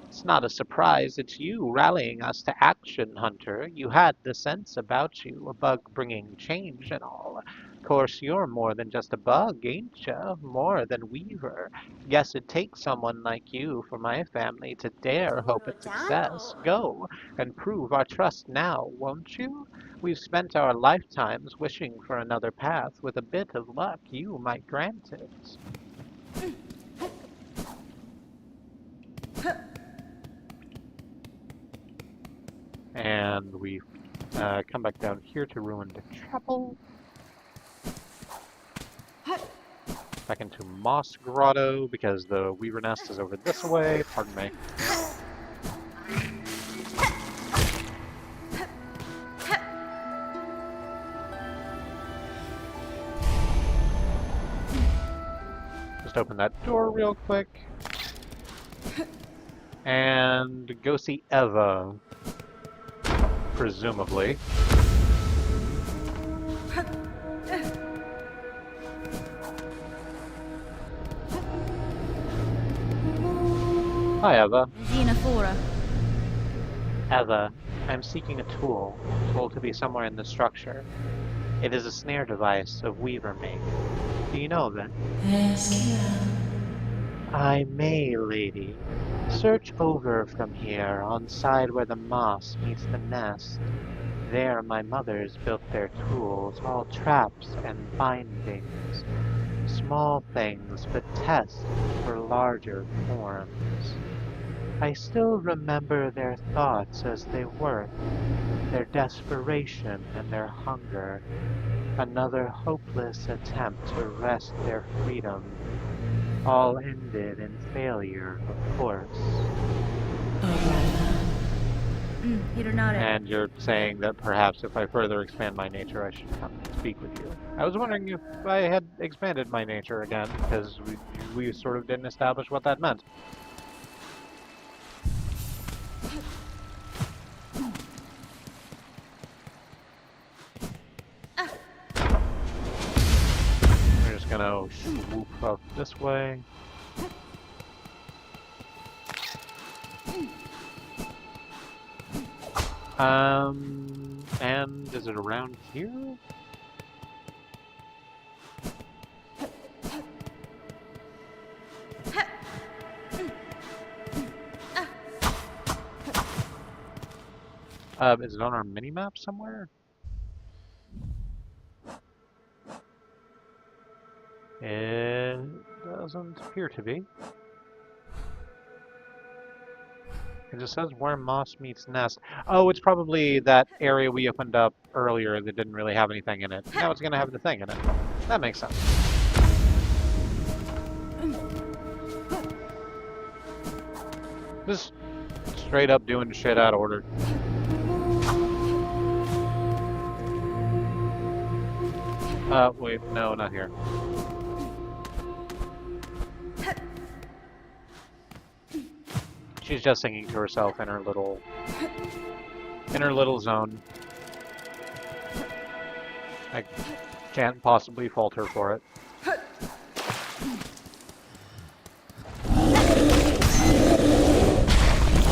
S1: It's not a surprise, it's you rallying us to action, Hunter. You had the sense about you, a bug bringing change and all. Of course, you're more than just a bug, ain't ya? More than Weaver. Guess it takes someone like you for my family to dare hope at success. Go and prove our trust now, won't you? We've spent our lifetimes wishing for another path. With a bit of luck, you might grant it. And we come back down here to Ruined Chapel. Back into Moss Grotto, because the Weaver Nest is over this way. Pardon me. Just open that door real quick. And go see Eva. Presumably. Hi, Eva.
S4: Xenophora.
S3: Eva, I'm seeking a tool, told to be somewhere in the structure. It is a snare device of Weaver make. Do you know of it? I may, lady. Search over from here, on side where the moss meets the nest. There my mothers built their tools, all traps and bindings. Small things, but tests for larger forms. I still remember their thoughts as they worked, their desperation and their hunger. Another hopeless attempt to wrest their freedom. All ended in failure, of course.
S4: Hironare.
S1: And you're saying that perhaps if I further expand my nature, I should come and speak with you. I was wondering if I had expanded my nature again, because we sort of didn't establish what that meant. We're just gonna swoop up this way. And is it around here? Is it on our mini-map somewhere? It doesn't appear to be. It just says where moss meets nest. Oh, it's probably that area we opened up earlier that didn't really have anything in it. Now it's going to have the thing in it. That makes sense. Just straight up doing shit out of order. Wait, no, not here. She's just singing to herself in her little zone. I can't possibly fault her for it.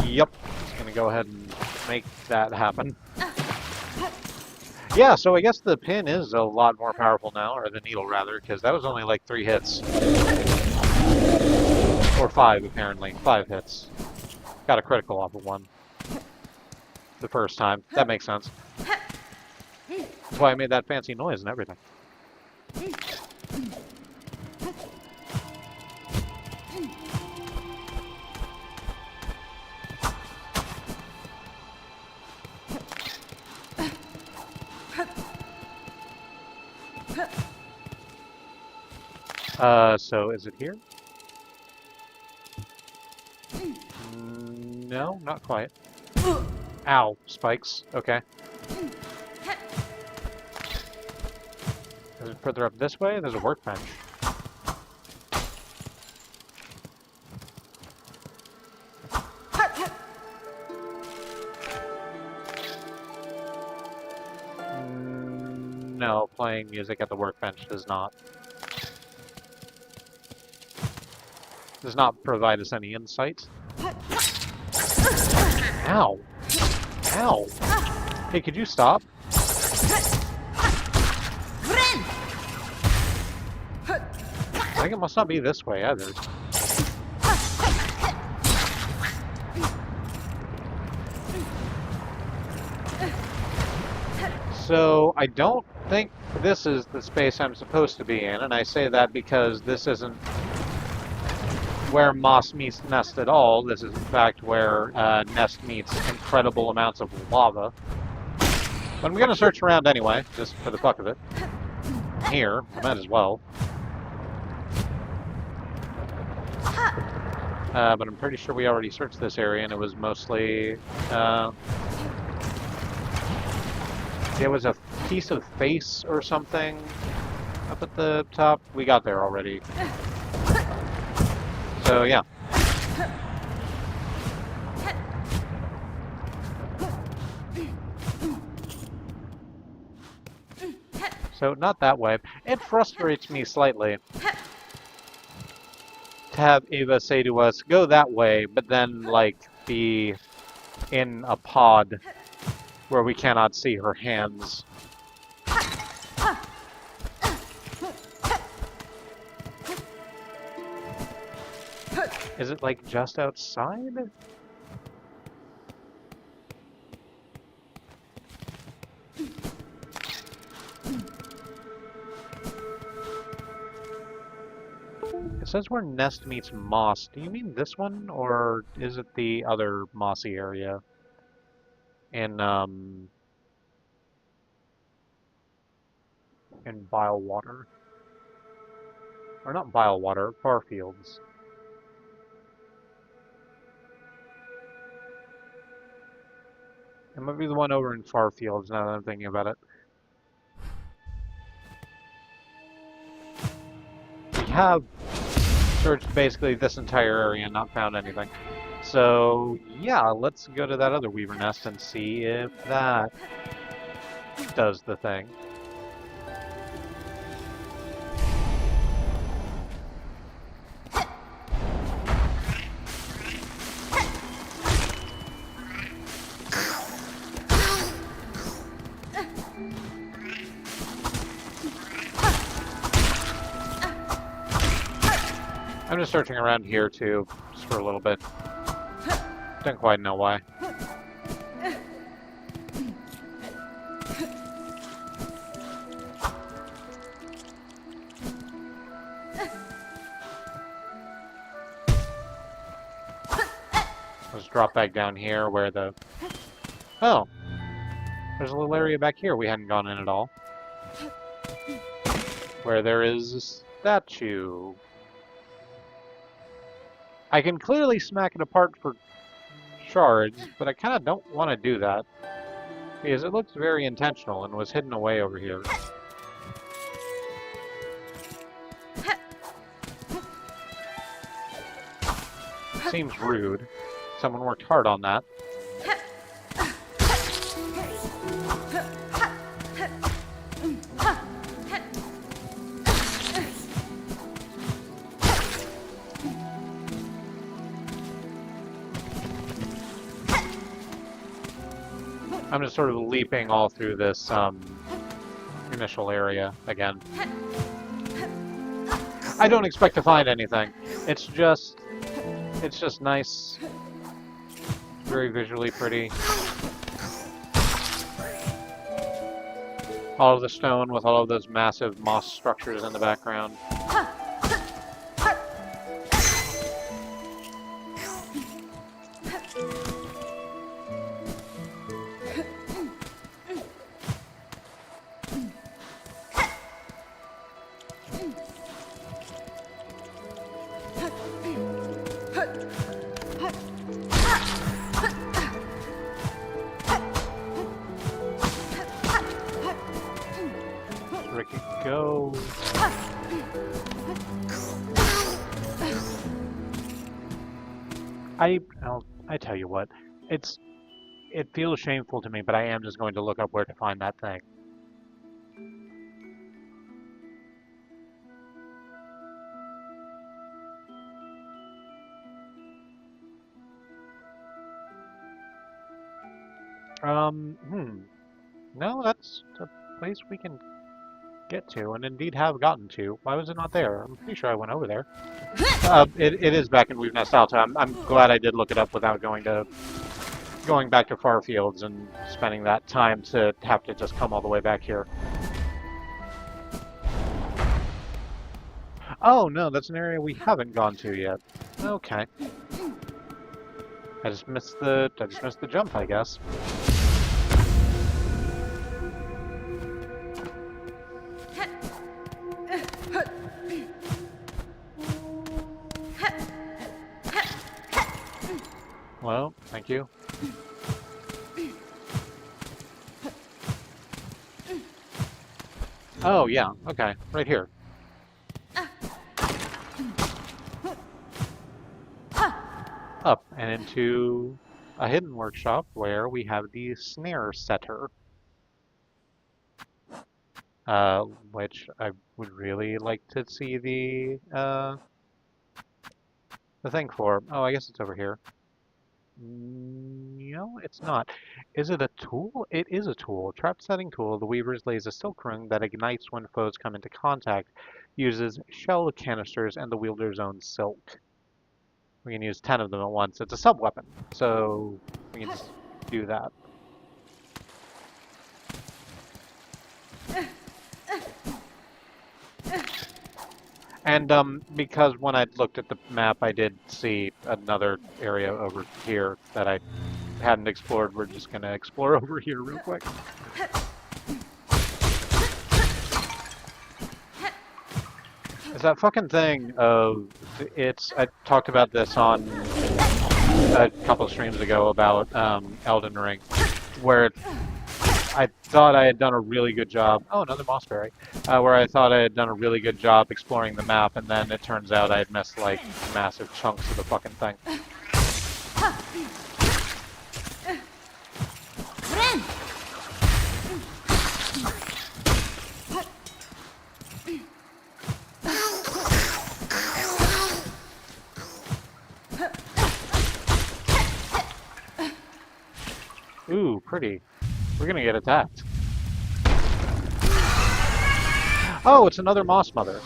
S1: Yep, just gonna go ahead and make that happen. Yeah, so I guess the pin is a lot more powerful now, or the needle rather, because that was only like 3 hits. Or 5 apparently, 5 hits. Got a critical off of 1. The first time. That makes sense. That's why I made that fancy noise and everything. So is it here? No, not quite. Ow, spikes. Okay. Is it further up this way? There's a workbench. No, playing music at the workbench does not provide us any insight. Ow! Ow! Hey, could you stop? I think it must not be this way either. So, I don't think this is the space I'm supposed to be in, and I say that because this isn't where moss meets nest at all. This is in fact where nest meets incredible amounts of lava. But I'm gonna search around anyway, just for the fuck of it. Here, I might as well. But I'm pretty sure we already searched this area, and it was mostly... there was a piece of face or something up at the top. We got there already. So, yeah. So, not that way. It frustrates me slightly to have Ava say to us, go that way, but then, like, be in a pod where we cannot see her hands. Is it, like, just outside? It says where nest meets moss. Do you mean this one, or is it the other mossy area? In Bilewater? Or not Bilewater, Farfields. It might be the one over in Farfields, now that I'm thinking about it. We have searched basically this entire area and not found anything. So, yeah, let's go to that other weaver nest and see if that does the thing. I'm just searching around here too, just for a little bit. Don't quite know why. Let's drop back down here where the... Oh! There's a little area back here we hadn't gone in at all. Where there is a statue. I can clearly smack it apart for shards, but I kind of don't want to do that. Because it looks very intentional and was hidden away over here. Seems rude. Someone worked hard on that. I'm just sort of leaping all through this initial area again. I don't expect to find anything. It's just nice. Very visually pretty. All of the stone with all of those massive moss structures in the background. Go. I tell you what, it feels shameful to me, but I am just going to look up where to find that thing. No, that's a place we can get to, and indeed have gotten to. Why was it not there? I'm pretty sure I went over there. It is back in Weave Nest Alta. I'm glad I did look it up without going back to Farfields and spending that time to have to just come all the way back here. Oh no, that's an area we haven't gone to yet. Okay. I just missed the jump, I guess. Well, thank you. Oh, yeah, okay, right here. Up and into a hidden workshop where we have the snare setter, which I would really like to see the thing for. Oh, I guess it's over here. No, it's not. Is it a tool? It is a tool. Trap setting tool. The Weavers lays a silk ring that ignites when foes come into contact. Uses shell canisters and the wielder's own silk. We can use 10 of them at once. It's a sub-weapon, so we can just do that. And because when I looked at the map, I did see another area over here that I hadn't explored. We're just going to explore over here real quick. It's that fucking thing of, I talked about this on a couple of streams ago about Elden Ring, where I thought I had done a really good job. Oh, another mossberry. Where I thought I had done a really good job exploring the map, and then it turns out I had missed like massive chunks of the fucking thing. Ooh, pretty. We're gonna get attacked. Oh, it's another moss mother.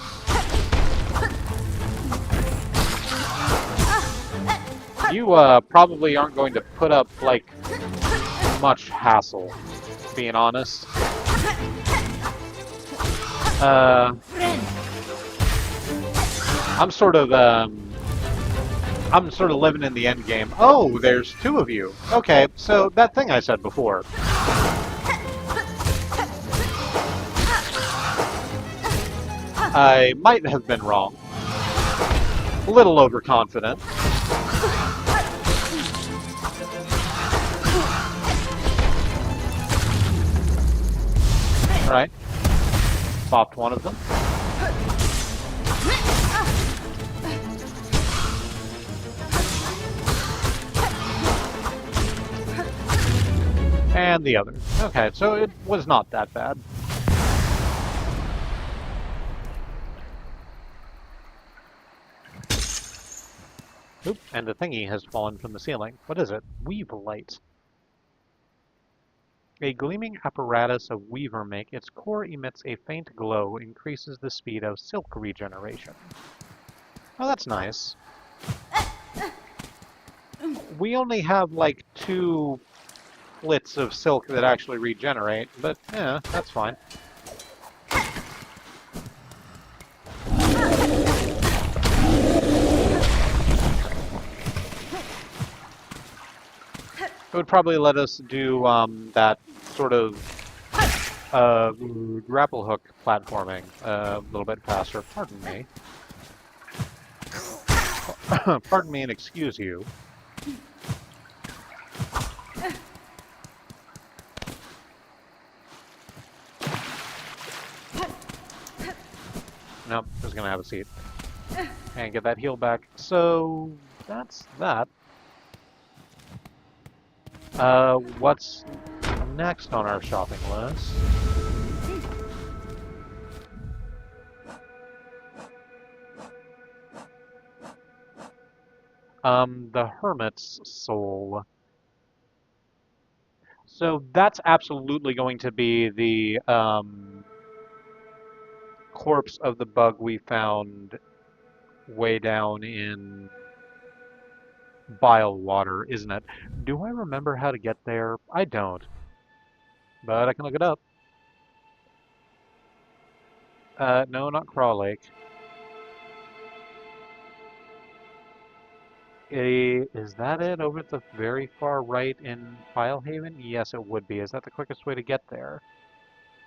S1: You probably aren't going to put up like much hassle, being honest. I'm sort of living in the end game. Oh, there's two of you. Okay, so that thing I said before. I might have been wrong. A little overconfident. Right. Bopped one of them. And the other. Okay, so it was not that bad. Oop, and the thingy has fallen from the ceiling. What is it? Weave light. A gleaming apparatus of weaver make. Its core emits a faint glow, increases the speed of silk regeneration. Oh, that's nice. We only have like 2 flits of silk that actually regenerate, but yeah, that's fine. It would probably let us do that sort of grapple hook platforming a little bit faster. Pardon me. Pardon me and excuse you. Nope, just gonna have a seat. And get that heal back. So, that's that. What's next on our shopping list? The Hermit's Soul. So that's absolutely going to be the corpse of the bug we found way down in Bile Water, isn't it? Do I remember how to get there? I don't, but I can look it up. No, not Craw Lake. Is that it over at the very far right in Filehaven? Yes, it would be. Is that the quickest way to get there?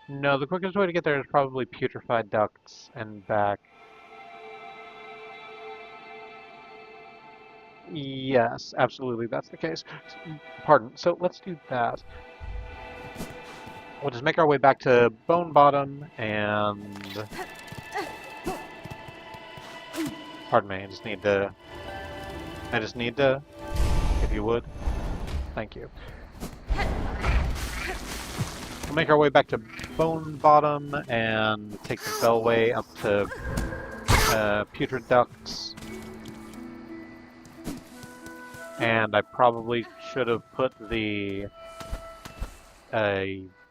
S1: No, the quickest way to get there is probably Putrefied Ducts and back. Yes, absolutely, that's the case. Pardon. So let's do that. We'll just make our way back to Bone Bottom and... Pardon me, I just need to... If you would. Thank you. We'll make our way back to Bone Bottom and take the Bellway up to Putrid Ducks. And I probably should have put the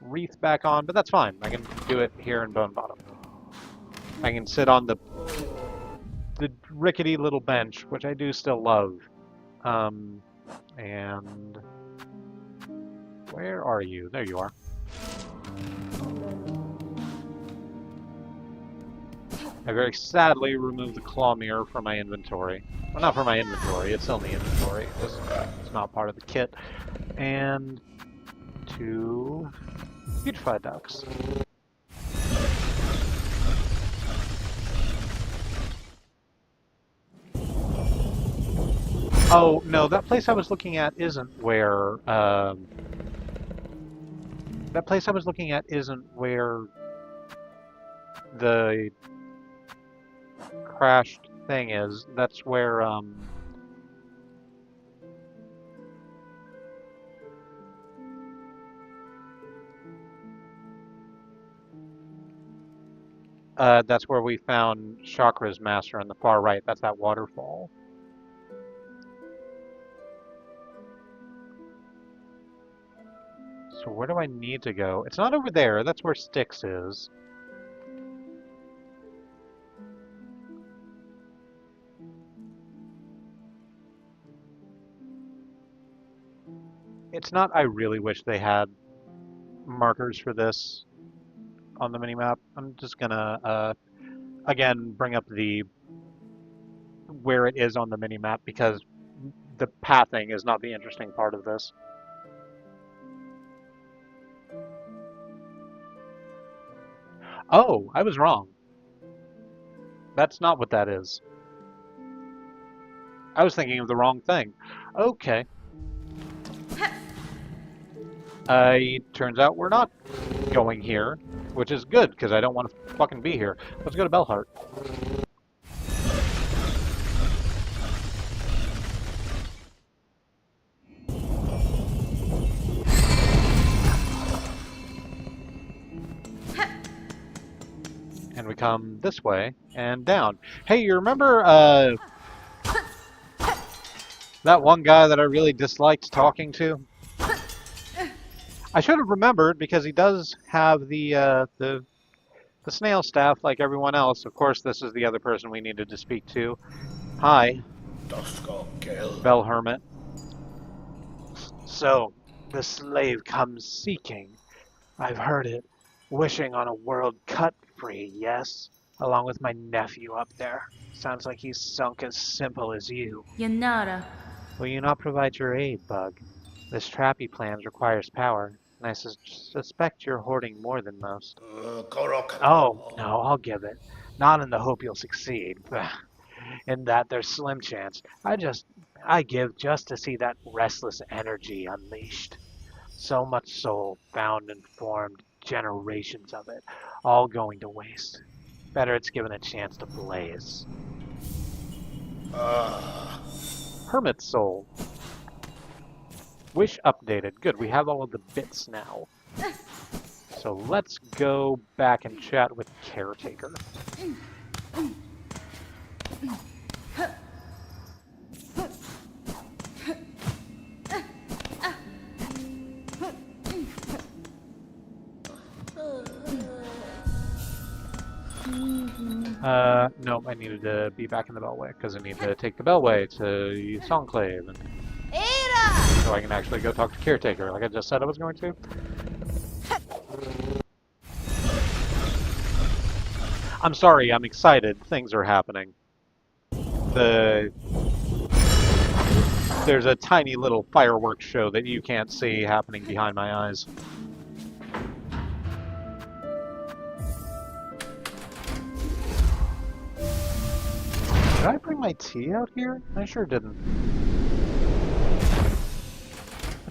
S1: wreath back on, but that's fine. I can do it here in Bone Bottom. I can sit on the rickety little bench, which I do still love. And where are you? There you are. I very sadly removed the claw mirror from my inventory. Well, not from my inventory, it's still in the inventory. It's not part of the kit. And 2 putrefied ducks. Oh, no, that place I was looking at isn't where, that place I was looking at isn't where the crashed thing is. That's where, that's where we found Chakra's master on the far right. That's that waterfall. So where do I need to go? It's not over there. That's where Styx is. It's not. I really wish they had markers for this on the minimap. I'm just gonna, again, bring up the where it is on the minimap because the pathing is not the interesting part of this. Oh, I was wrong. That's not what that is. I was thinking of the wrong thing. Okay. Turns out we're not going here, which is good, because I don't want to fucking be here. Let's go to Bellheart. And we come this way and down. Hey, you remember, that one guy that I really disliked talking to? I should have remembered because he does have the snail staff like everyone else. Of course, this is the other person we needed to speak to. Hi, Bell Hermit. So, the slave comes seeking. I've heard it. Wishing on a world cut free, yes? Along with my nephew up there. Sounds like he's sunk as simple as you.
S4: Yanara.
S3: Will you not provide your aid, Bug? This trap he plans requires power, and I suspect you're hoarding more than most. Oh, no, I'll give it. Not in the hope you'll succeed. In that there's slim chance. I give just to see that restless energy unleashed. So much soul found and formed, generations of it, all going to waste. Better it's given a chance to blaze. Hermit soul. Wish updated. Good, we have all of the bits now. So let's go back and chat with Caretaker. No, I needed to be back in the Bellway, because I need to take the Bellway to Songclave, and so I can actually go talk to Caretaker, like I just said I was going to. I'm sorry, I'm excited. Things are happening. There's a tiny little fireworks show that you can't see happening behind my eyes. Did I bring my tea out here? I sure didn't.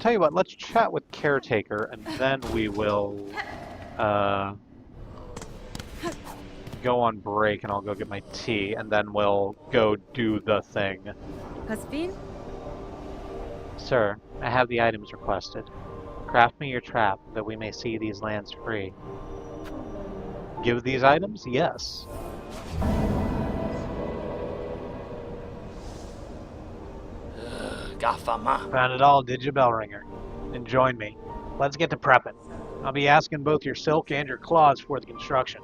S1: tell you what, let's chat with Caretaker, and then we will go on break, and I'll go get my tea, and then we'll go do the thing.
S4: Caspin?
S3: Sir, I have the items requested. Craft me your trap, that we may see these lands free.
S1: Give these items? Yes. Found it all, did you, Bellringer? And join me. Let's get to prepping. I'll be asking both your silk and your claws for the construction.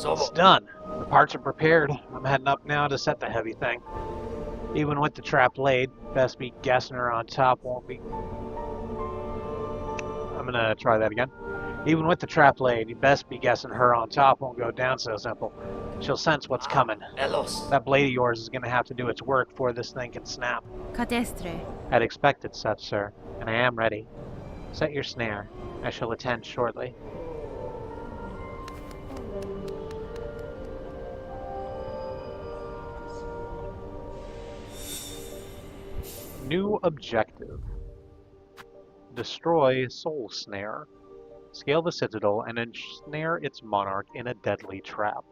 S1: It's done. The parts are prepared. I'm heading up now to set the heavy thing. Even with the trap laid, best be guessing her on top won't be... I'm gonna try that again. Even with the trap laid, you best be guessing her on top won't go down so simple. She'll sense what's coming. That blade of yours is gonna have to do its work before this thing can snap.
S4: Catestre.
S3: I'd expected such, sir, and I am ready. Set your snare. I shall attend shortly.
S1: New objective. Destroy Soul Snare. Scale the Citadel and ensnare its monarch in a deadly trap.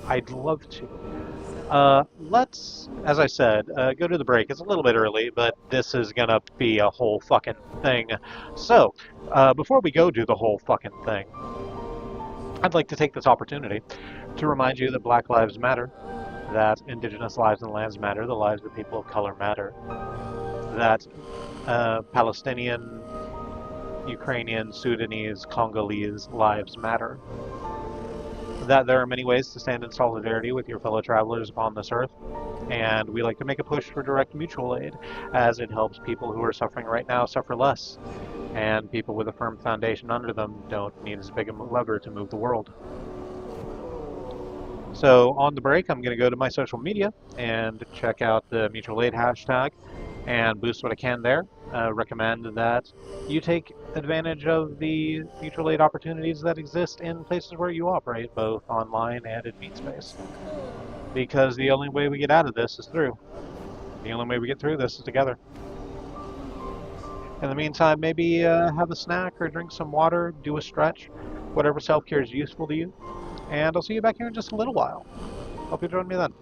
S1: I'd love to. Let's, as I said, go to the break. It's a little bit early, but this is gonna be a whole fucking thing. So, before we go do the whole fucking thing, I'd like to take this opportunity to remind you that Black Lives Matter, that Indigenous lives and lands matter, the lives of people of color matter, that Palestinian, Ukrainian, Sudanese, Congolese lives matter, that there are many ways to stand in solidarity with your fellow travelers upon this earth, and we like to make a push for direct mutual aid, as it helps people who are suffering right now suffer less, and people with a firm foundation under them don't need as big a lever to move the world. So on the break, I'm going to go to my social media and check out the mutual aid hashtag and boost what I can there. Recommend that you take advantage of the mutual aid opportunities that exist in places where you operate, both online and in meat space. Because the only way we get out of this is through. The only way we get through this is together. In the meantime, maybe have a snack or drink some water, do a stretch, whatever self-care is useful to you. And I'll see you back here in just a little while. Hope you join me then.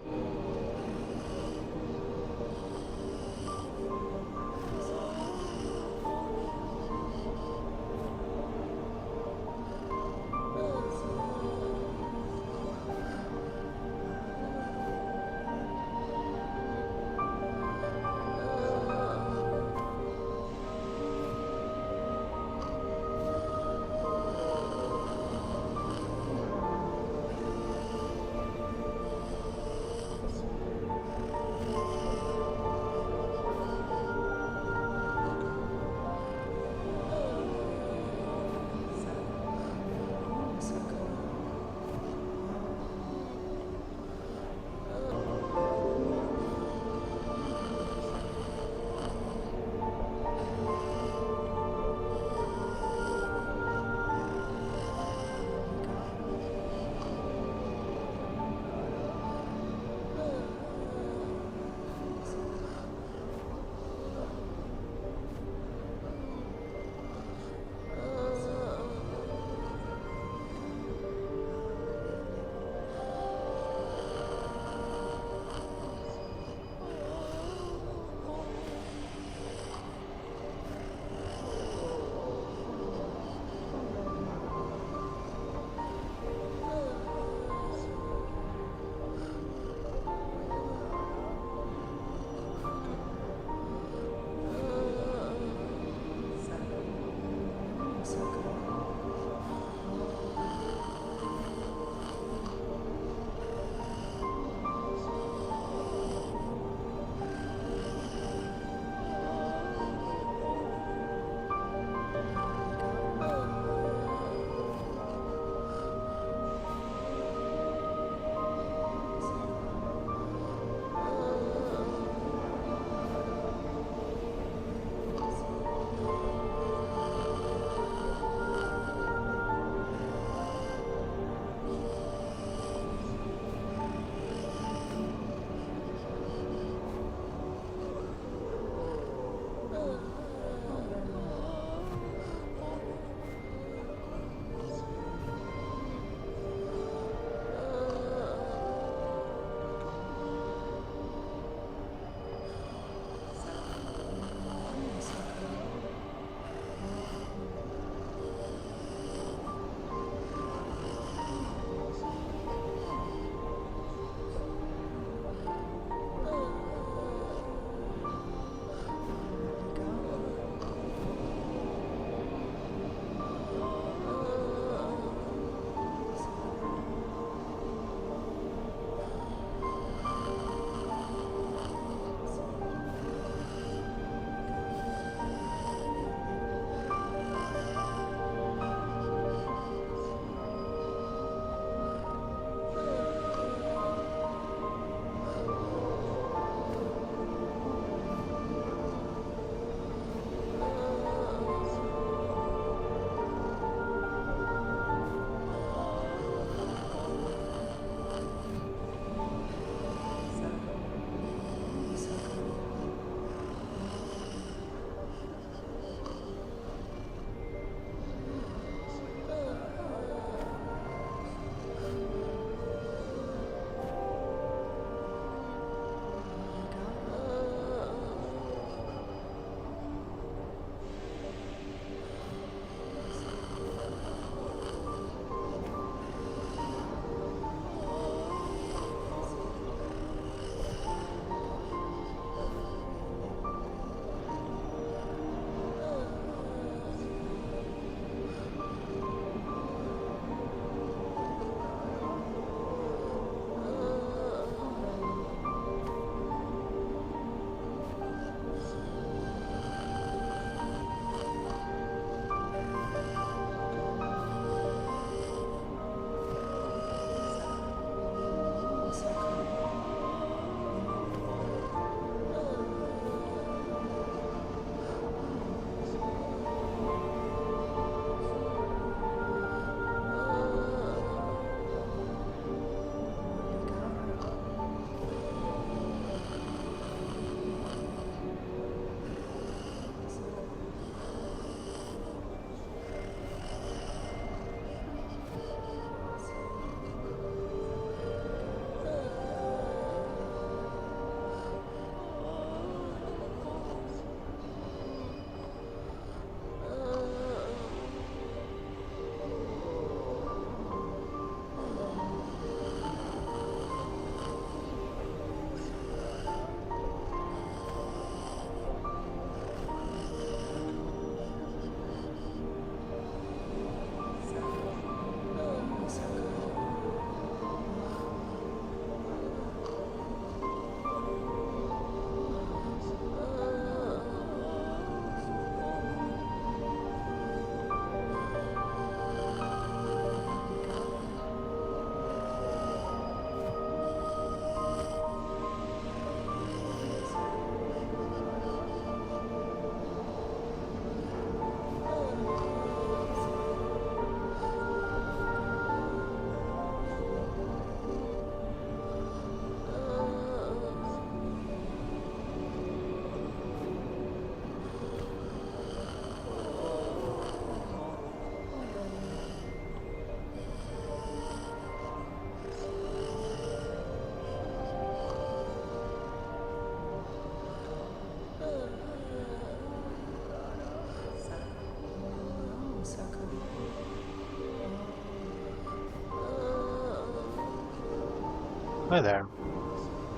S1: Hi there.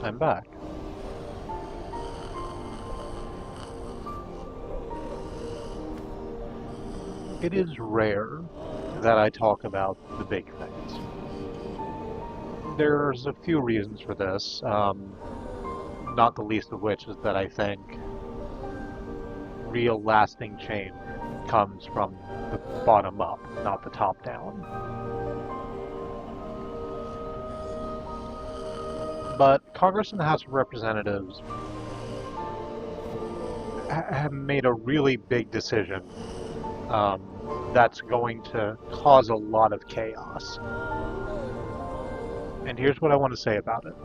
S1: I'm back. It is rare that I talk about the big things. There's a few reasons for this, not the least of which is that I think real lasting change comes from the bottom up, not the top down. But Congress and the House of Representatives have made a really big decision that's going to cause a lot of chaos. And here's what I want to say about it.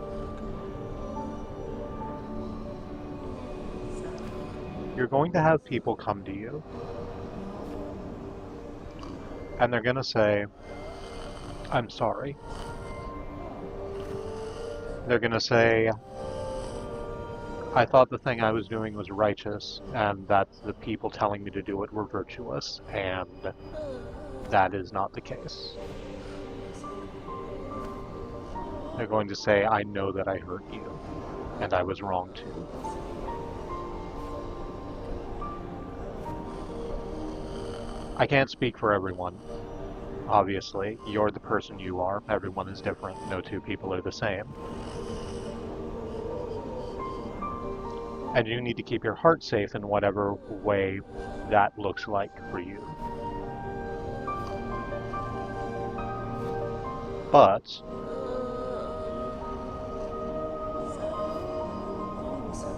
S1: You're going to have people come to you, and they're going to say, I'm sorry. They're going to say, I thought the thing I was doing was righteous, and that the people telling me to do it were virtuous, and that is not the case. They're going to say, I know that I hurt you, and I was wrong too. I can't speak for everyone, obviously. You're the person you are. Everyone is different. No two people are the same. And you need to keep your heart safe in whatever way that looks like for you. But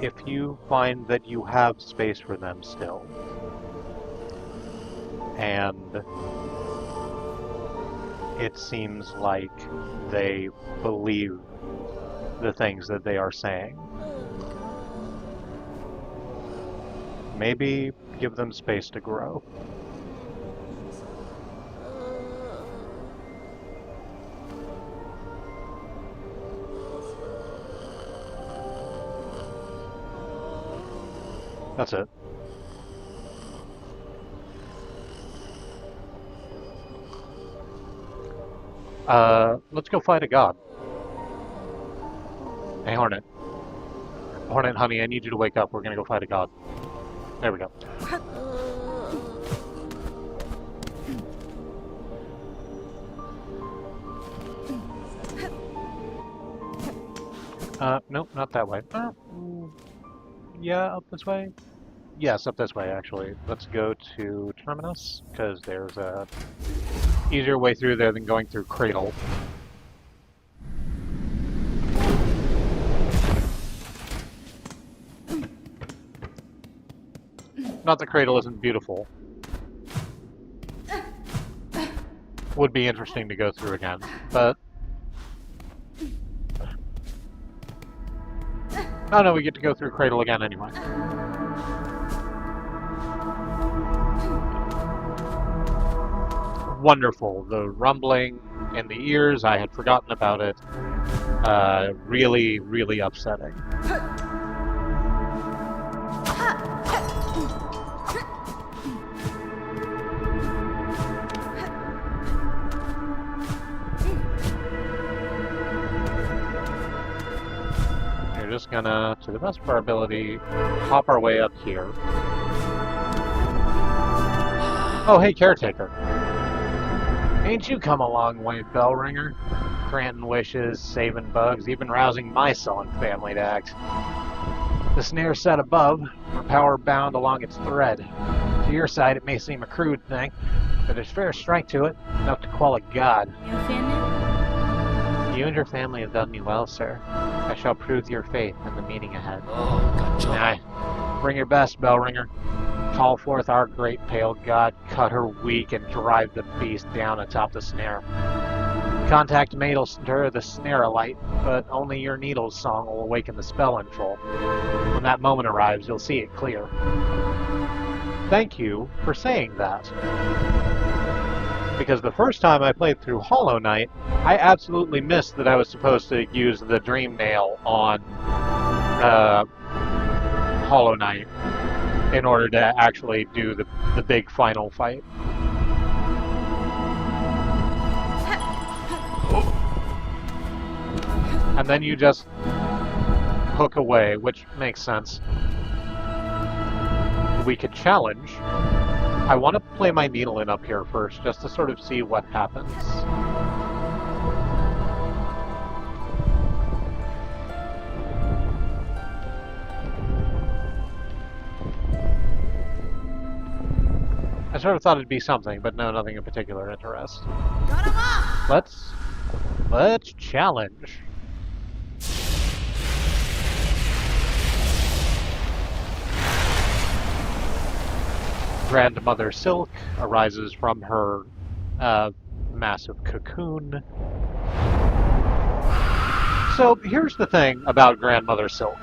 S1: if you find that you have space for them still, and it seems like they believe the things that they are saying, maybe give them space to grow. That's it. Let's go fight a god. Hey, Hornet. Hornet, honey, I need you to wake up. We're gonna go fight a god. There we go. Nope, not that way. Yeah, up this way? Yes, up this way, actually. Let's go to Terminus, because there's a easier way through there than going through Cradle. Not that Cradle isn't beautiful. Would be interesting to go through again, but... Oh no, we get to go through Cradle again anyway. Wonderful. The rumbling in the ears, I had forgotten about it. Really, really upsetting. We're just gonna, to the best of our ability, hop our way up here. Oh, hey, Caretaker. Ain't you come a long way, bell ringer? Granting wishes, saving bugs, even rousing my sullen family to act. The snare set above, or power bound along its thread. To your side, it may seem a crude thing, but there's fair strength to it, enough to quell a god.
S4: Your family?
S3: You and your family have done me well, sir. I shall prove your faith in the meeting ahead.
S2: Oh, gotcha.
S3: Aye. Bring your best, bell ringer. Call forth our great pale god, cut her weak, and drive the beast down atop the snare. Contact mate will stir the snare alight, but only your needle's song will awaken the spell in full. When that moment arrives, you'll see it clear. Thank you for saying that. Because the first time I played through Hollow Knight, I absolutely missed that I was supposed to use the Dream Nail on Hollow Knight in order to actually do the big final fight.
S1: And then you just hook away, which makes sense. We could challenge. I want to play my needle in up here first, just to sort of see what happens. I sort of thought it'd be something, but no, nothing in particular interest. Let's challenge. Grandmother Silk arises from her massive cocoon. So here's the thing about Grandmother Silk.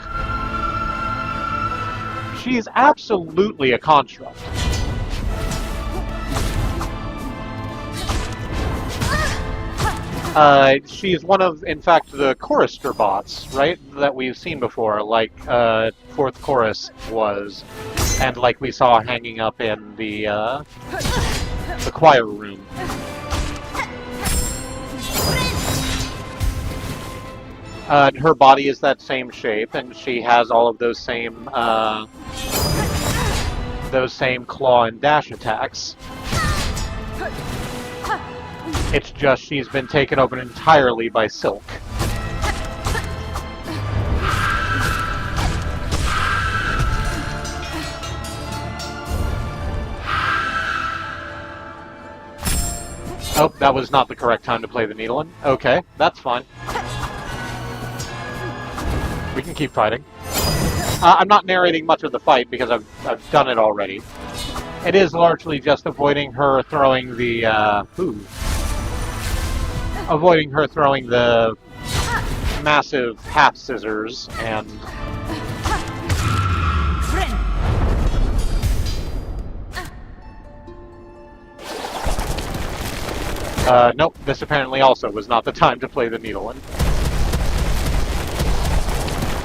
S1: She's absolutely a construct. She's one of, in fact, the chorister bots, right? That we've seen before, like Fourth Chorus was, and like we saw hanging up in the choir room. Her body is that same shape, and she has all of those same claw and dash attacks. It's just she's been taken over entirely by Silk. Oh, that was not the correct time to play the needle in. Okay, that's fine. We can keep fighting. I'm not narrating much of the fight because I've done it already. It is largely just avoiding her throwing the massive half scissors and nope, this apparently also was not the time to play the needle in.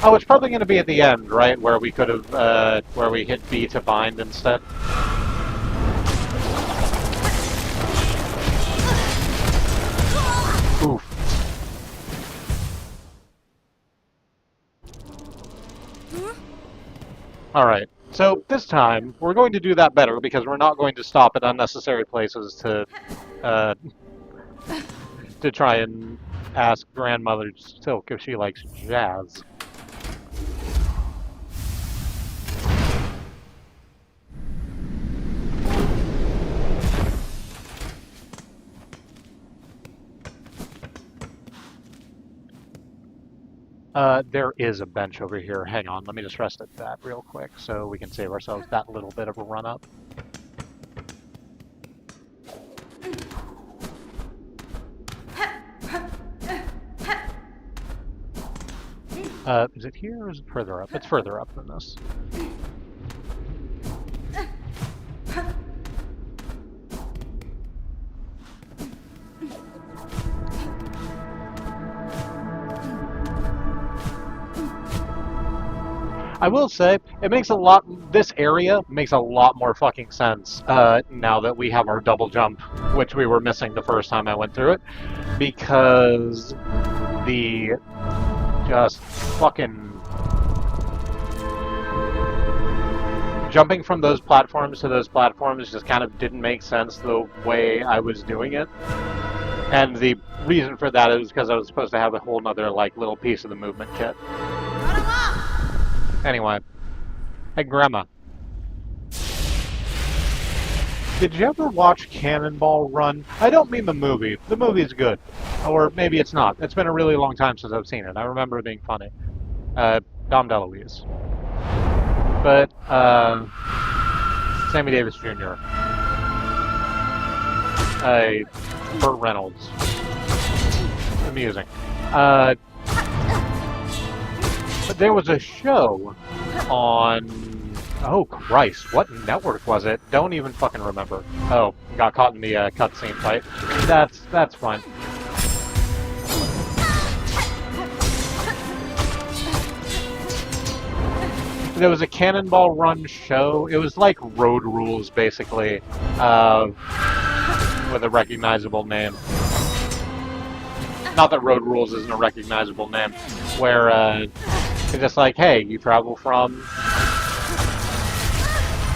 S1: Oh, it's probably going to be at the end, right? Where we could have, where we hit B to bind instead. Oof. Alright, so this time, we're going to do that better because we're not going to stop at unnecessary places to try and ask Grandmother Silk if she likes jazz. There is a bench over here. Hang on, let me just rest at that real quick so we can save ourselves that little bit of a run-up. Is it here or is it further up? It's further up than this. I will say, this area makes a lot more fucking sense now that we have our double jump, which we were missing the first time I went through it, because the just fucking jumping from those platforms to those platforms just kind of didn't make sense the way I was doing it. And the reason for that is because I was supposed to have a whole nother, like, little piece of the movement kit. Anyway. Hey, Grandma. Did you ever watch Cannonball Run? I don't mean the movie. The movie's good. Or maybe it's not. It's been a really long time since I've seen it. I remember it being funny. Dom DeLuise. But, Sammy Davis Jr. Burt Reynolds. Amusing. But there was a show on... Oh, Christ. What network was it? Don't even fucking remember. Oh, got caught in the cutscene fight. That's fine. There was a Cannonball Run show. It was like Road Rules, basically, with a recognizable name. not that Road Rules isn't a recognizable name, where it's just like, hey, you travel from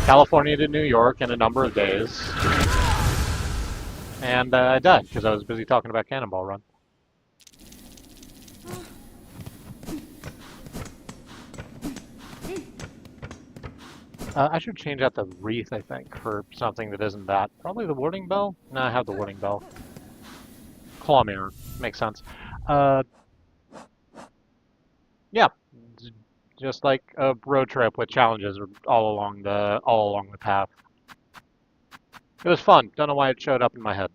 S1: California to New York in a number of days, and I died because I was busy talking about Cannonball Run. I should change out the wreath, I think, for something that isn't that. Probably the warning bell? No, I have the warning bell. Claw mirror. Makes sense. Yeah. Just like a road trip with challenges all along the path. It was fun. Don't know why it showed up in my head.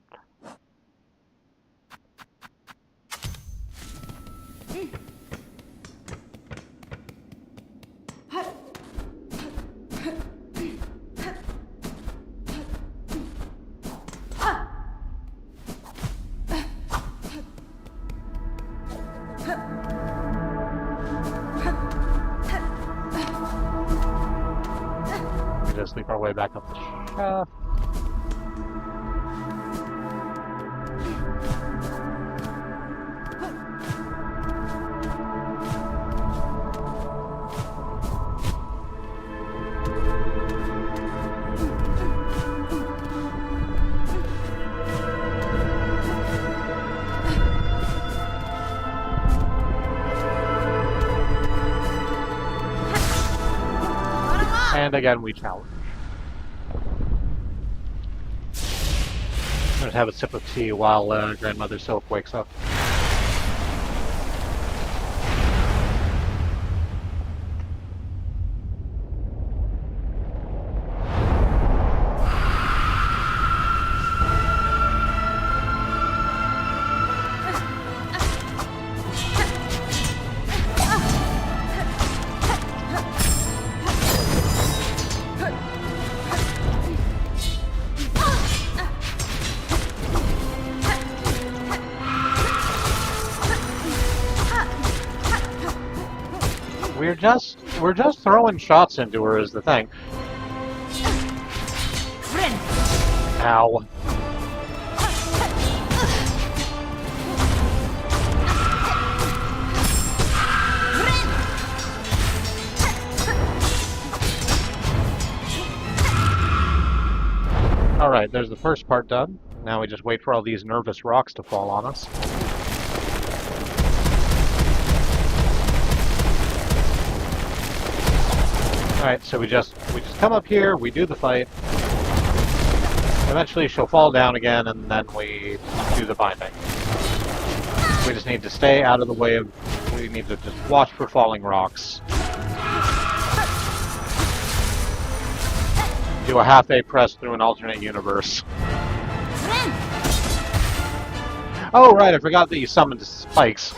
S1: We just leap our way back up the shaft. And again, we challenge. I'm gonna have a sip of tea while Grandmother Silk wakes up. We're just throwing shots into her is the thing. Ow. Alright, there's the first part done. Now we just wait for all these nervous rocks to fall on us. Alright, so we just come up here, we do the fight. Eventually she'll fall down again, and then we do the binding. We just need to stay out of the way of... We need to just watch for falling rocks. Do a half-A press through an alternate universe. Oh, right, I forgot that you summoned the spikes.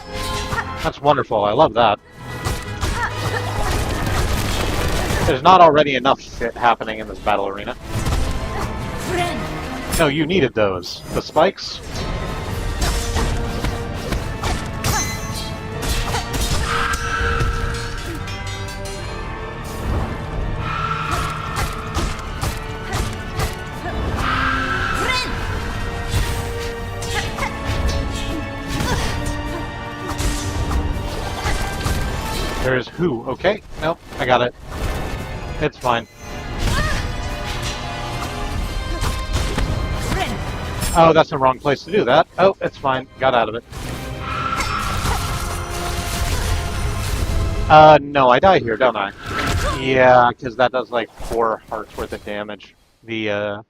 S1: That's wonderful, I love that. There's not already enough shit happening in this battle arena. No, you needed those. The spikes? There's who? Okay, nope, I got it. It's fine. Oh, that's the wrong place to do that. Oh, it's fine. Got out of it. No, I die here, don't I? Yeah, because that does like 4 hearts worth of damage. The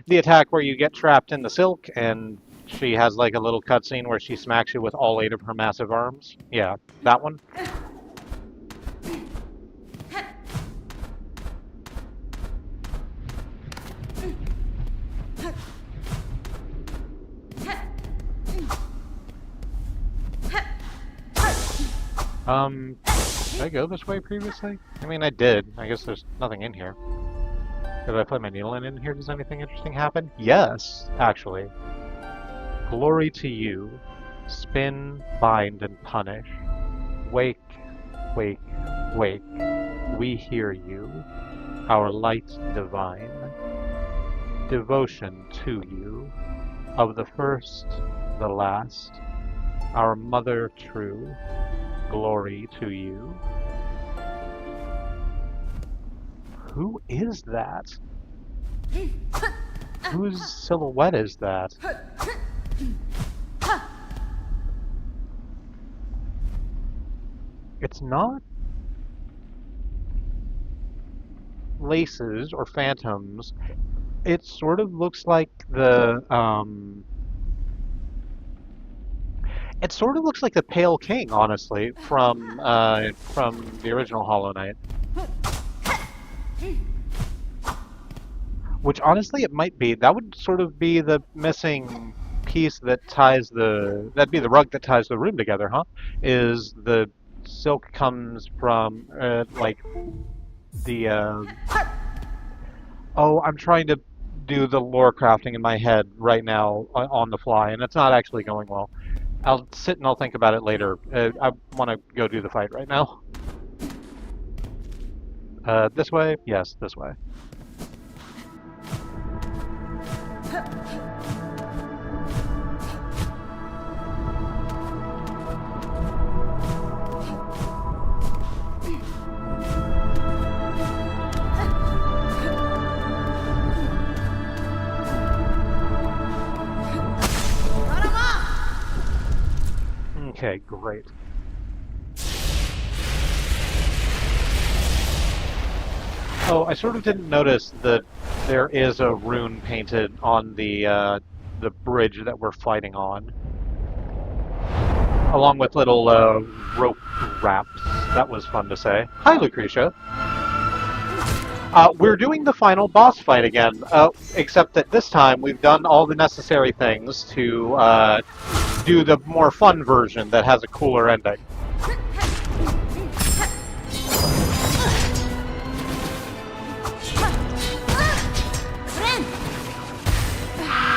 S1: attack where you get trapped in the silk and she has like a little cutscene where she smacks you with all 8 of her massive arms. Yeah, that one. Did I go this way previously? I mean, I did. I guess there's nothing in here. Did I put my needle in here? Does anything interesting happen? Yes, actually. Glory to you. Spin, bind, and punish. Wake, wake, wake. We hear you. Our light divine. Devotion to you. Of the first, the last. Our mother true, glory to you. Who is that? Whose silhouette is that? It's not laces or phantoms. It sort of looks like it sort of looks like the Pale King, honestly, from the original Hollow Knight. Which honestly it might be. That would sort of be the missing piece that ties that'd be the rug that ties the room together, huh? Is the silk comes from like the oh, I'm trying to do the lore crafting in my head right now on the fly, and it's not actually going well. I'll sit and I'll think about it later. I want to go do the fight right now. This way? Yes, this way. Okay, great. Oh, I sort of didn't notice that there is a rune painted on the bridge that we're fighting on, along with little rope wraps. That was fun to say. Hi, Lucretia. We're doing the final boss fight again, except that this time we've done all the necessary things to do the more fun version that has a cooler ending.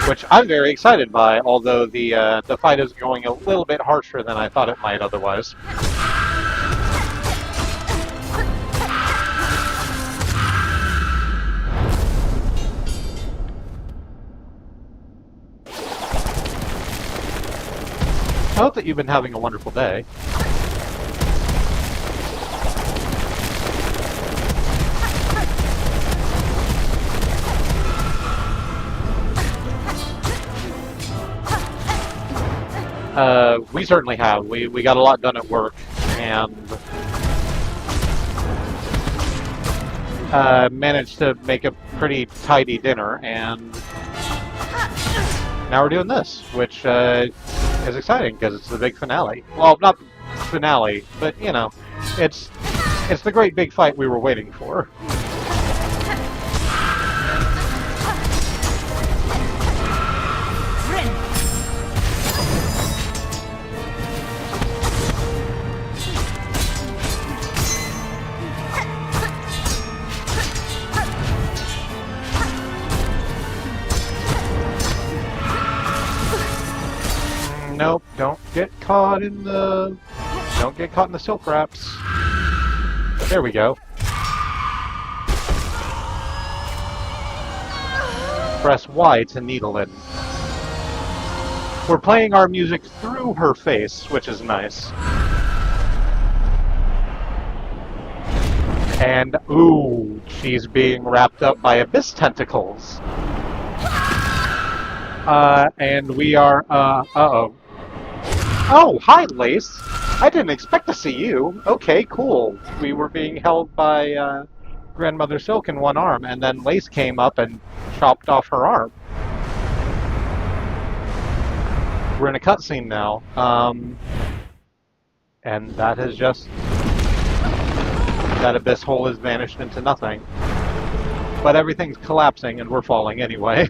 S1: Which I'm very excited by, although the fight is going a little bit harsher than I thought it might otherwise. I hope that you've been having a wonderful day. We certainly have. We got a lot done at work, and managed to make a pretty tidy dinner, and now we're doing this, which is exciting because it's the big finale. Well, not finale, but you know, it's the great big fight we were waiting for. Nope, don't get caught in the silk wraps. There we go. Press Y to needle in. We're playing our music through her face, which is nice. And ooh, she's being wrapped up by abyss tentacles. And we are, uh-oh. Oh, hi, Lace. I didn't expect to see you. Okay, cool. We were being held by Grandmother Silk in one arm, and then Lace came up and chopped off her arm. We're in a cutscene now, and that has just... that abyss hole has vanished into nothing. But everything's collapsing, and we're falling anyway.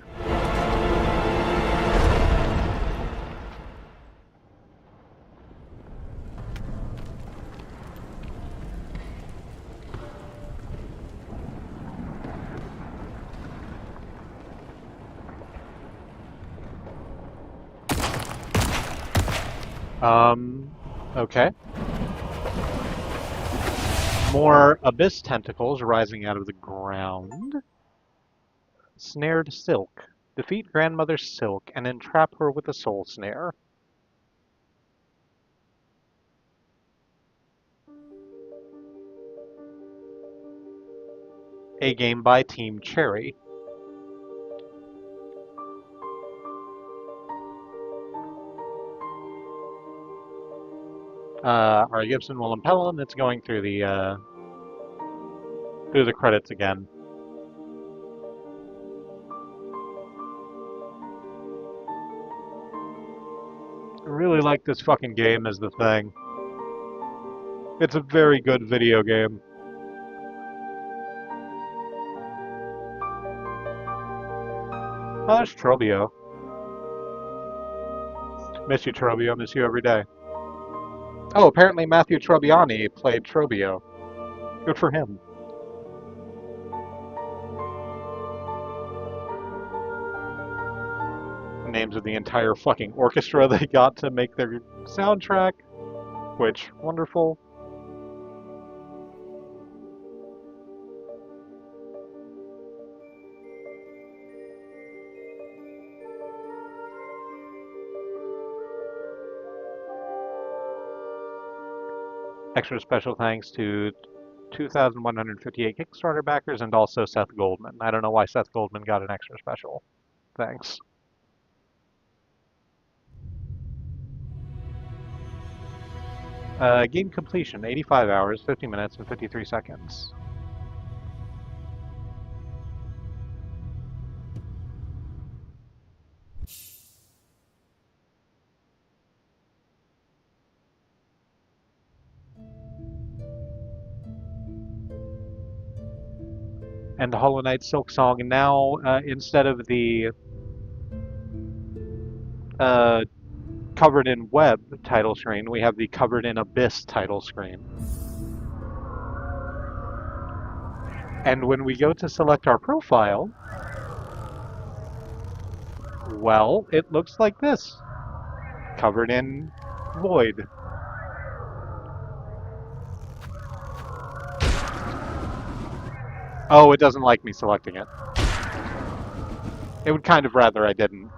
S1: Okay. More abyss tentacles rising out of the ground. Snared Silk. Defeat Grandmother Silk and entrap her with a soul snare. a game by Team Cherry. Ari Gibson will impel him. It's going through the credits again. I really like this fucking game is the thing. It's a very good video game. Oh, there's Trobio. Miss you, Trobio. Miss you every day. Oh, apparently Matthew Trobiani played Trobio. Good for him. Names of the entire fucking orchestra they got to make their soundtrack, which, wonderful. Extra special thanks to 2,158 Kickstarter backers and also Seth Goldman. I don't know why Seth Goldman got an extra special. Thanks. Game completion, 85 hours, 50 minutes, and 53 seconds. And Hollow Knight Silksong, and now instead of the covered in web title screen, we have the covered in abyss title screen. And when we go to select our profile, well, it looks like this. Covered in void. Oh, it doesn't like me selecting it. It would kind of rather I didn't.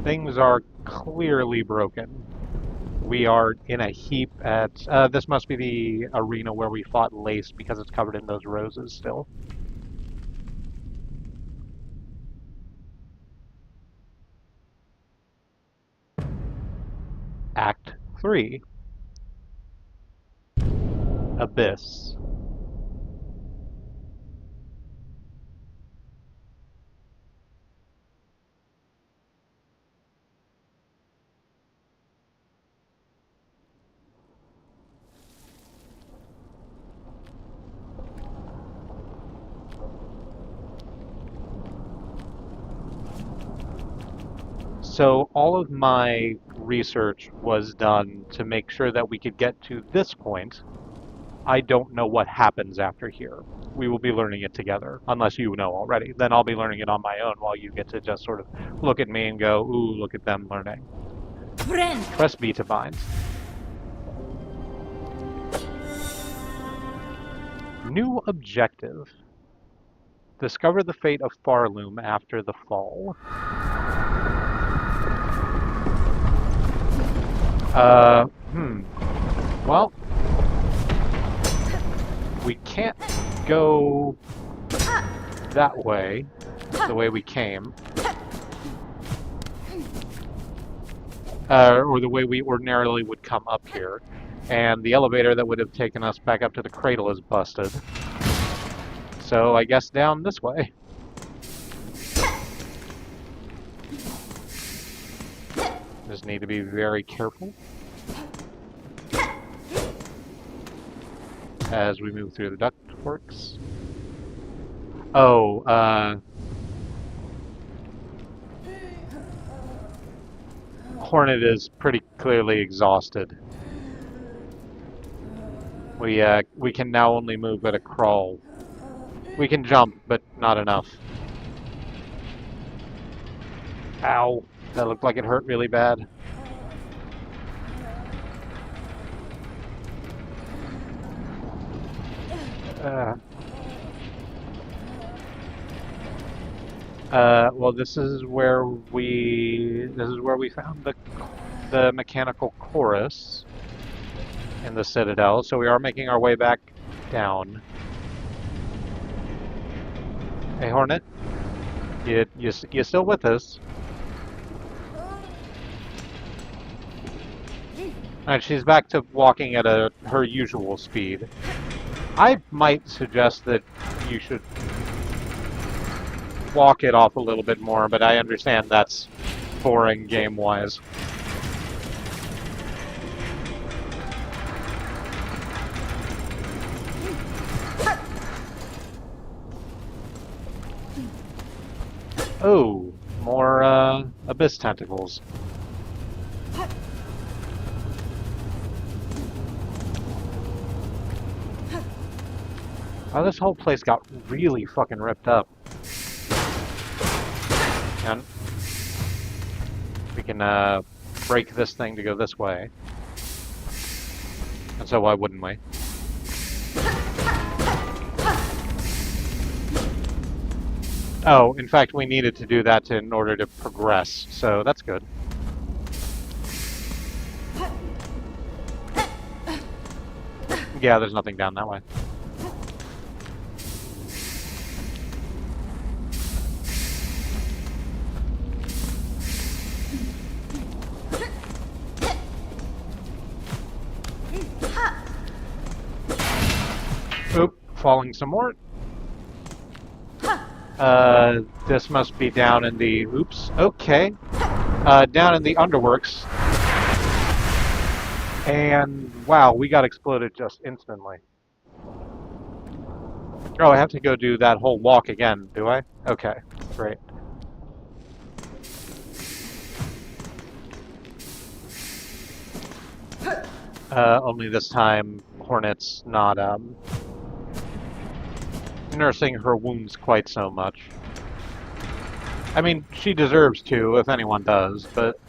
S1: Things are clearly broken. We are in a heap at... this must be the arena where we fought Lace because it's covered in those roses still. Act 3. Abyss. So all of my research was done to make sure that we could get to this point. I don't know what happens after here. We will be learning it together, unless you know already. Then I'll be learning it on my own while you get to just sort of look at me and go, ooh, look at them learning.
S4: Friend.
S1: Press B to bind. New objective. Discover the fate of Farloom after the fall. Well, we can't go that way, the way we came. Or the way we ordinarily would come up here. And the elevator that would have taken us back up to the cradle is busted. So I guess down this way. Just need to be very careful as we move through the ductworks. Oh, Hornet is pretty clearly exhausted. We can now only move at a crawl. We can jump, but not enough. Ow, that looked like it hurt really bad. Well, this is where we found the mechanical chorus in the Citadel, so we are making our way back down. Hey, Hornet, you still with us? Alright, she's back to walking at her usual speed. I might suggest that you should walk it off a little bit more, but I understand that's boring game-wise. Oh, more abyss tentacles. Oh, this whole place got really fucking ripped up. And we can break this thing to go this way. And so why wouldn't we? Oh, in fact, we needed to do that in order to progress, so that's good. Yeah, there's nothing down that way. Oop, falling some more. This must be down in the... Oops, okay. Down in the underworks. And, wow, we got exploded just instantly. Oh, I have to go do that whole walk again, do I? Okay, great. Only this time, Hornet's not, nursing her wounds quite so much. I mean, she deserves to, if anyone does, but...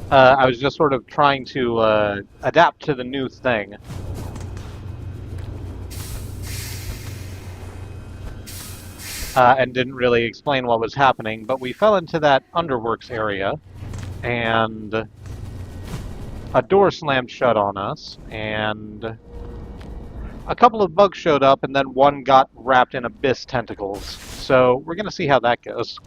S1: I was just sort of trying to adapt to the new thing. And didn't really explain what was happening, but we fell into that underworks area, and a door slammed shut on us, and a couple of bugs showed up, and then one got wrapped in abyss tentacles. So we're gonna see how that goes.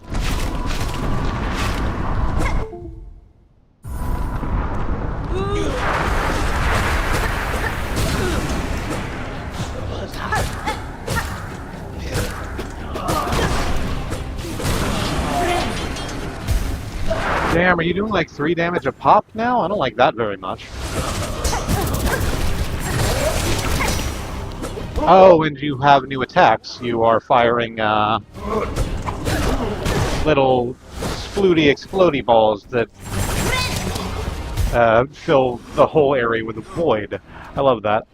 S1: Damn, are you doing like 3 damage a pop now? I don't like that very much. Oh, and you have new attacks. You are firing little splooty explodey balls that fill the whole area with a void. I love that.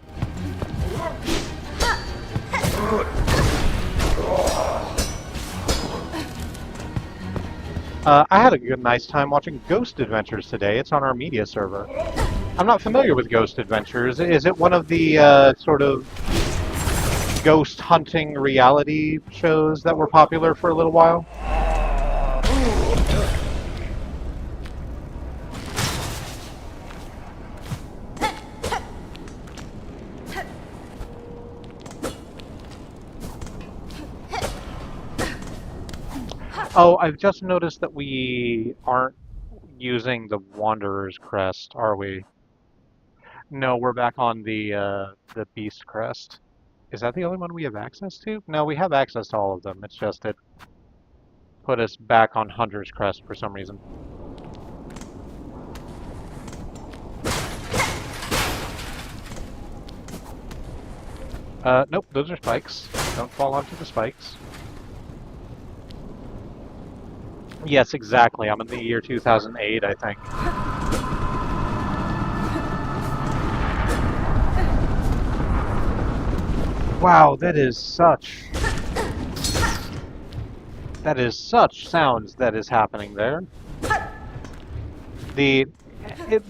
S1: I had a nice time watching Ghost Adventures today. It's on our media server. I'm not familiar with Ghost Adventures. Is it one of the sort of ghost hunting reality shows that were popular for a little while? Oh, I've just noticed that we aren't using the Wanderer's Crest, are we? No, we're back on the Beast Crest. Is that the only one we have access to? No, we have access to all of them. It's just it put us back on Hunter's Crest for some reason. Nope, those are spikes. Don't fall onto the spikes. Yes, exactly. I'm in the year 2008, I think. Wow, that is such That is such sounds that is happening there.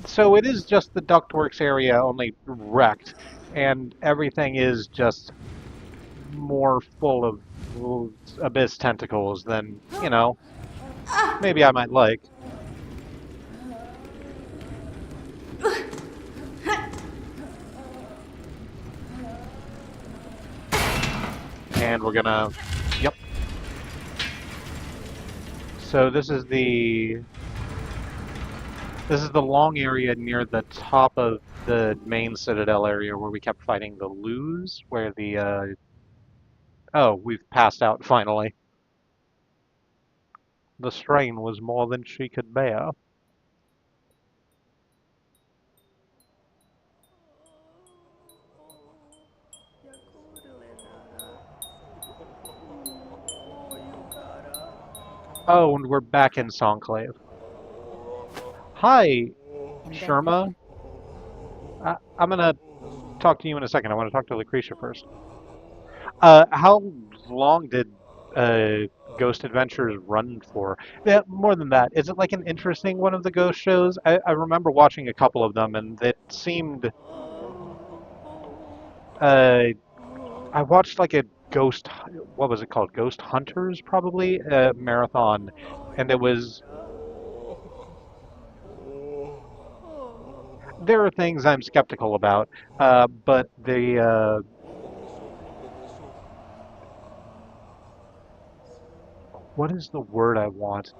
S1: So it is just the ductworks area, only wrecked, and everything is just more full of abyss tentacles than, maybe I might like. And we're gonna, yep. So this is the long area near the top of the main citadel area where we kept fighting the Luz, where the, oh, we've passed out finally. The strain was more than she could bear. Oh, and we're back in Songclave. Hi, Sherma. I'm gonna talk to you in a second. I want to talk to Lucretia first. How long did Ghost Adventures run for? Yeah, more than that. Is it like an interesting one of the ghost shows? I remember watching a couple of them, and it seemed. I watched like a ghost. What was it called? Ghost Hunters, probably marathon, and it was. There are things I'm skeptical about, but what is the word I want?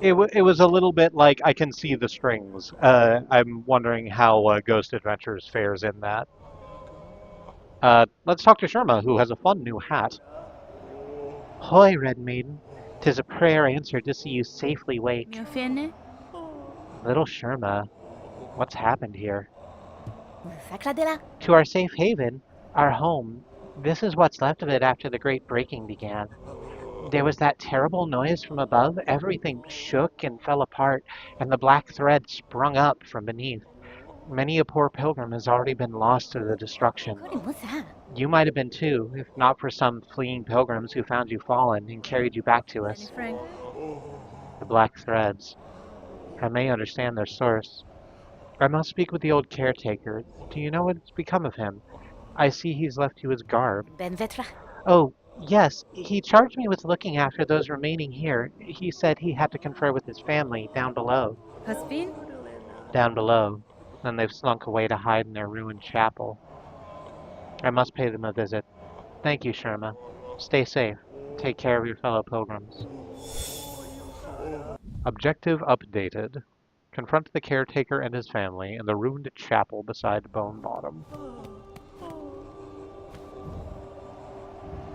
S1: It was a little bit like I can see the strings. I'm wondering how Ghost Adventures fares in that. Let's talk to Sherma, who has a fun new hat.
S3: Hoy, Red Maiden. 'Tis a prayer answered to see you safely wake.
S4: Miofene?
S3: Little Sherma, what's happened here?
S4: Sacradela?
S3: To our safe haven, our home. This is what's left of it after the great breaking began. There was that terrible noise from above. Everything shook and fell apart, and the black thread sprung up from beneath. Many a poor pilgrim has already been lost to the destruction.
S4: What's that?
S3: You might have been too, if not for some fleeing pilgrims who found you fallen and carried you back to us.
S4: Frank.
S3: The black threads. I may understand their source. I must speak with the old caretaker. Do you know what's become of him? I see he's left you his garb.
S4: Ben Vetra?
S3: Oh, yes, he charged me with looking after those remaining here. He said he had to confer with his family down below.
S4: Haspin?
S3: Down below. Then they've slunk away to hide in their ruined chapel. I must pay them a visit. Thank you, Sherma. Stay safe. Take care of your fellow pilgrims.
S1: Objective updated. Confront the caretaker and his family in the ruined chapel beside Bone Bottom.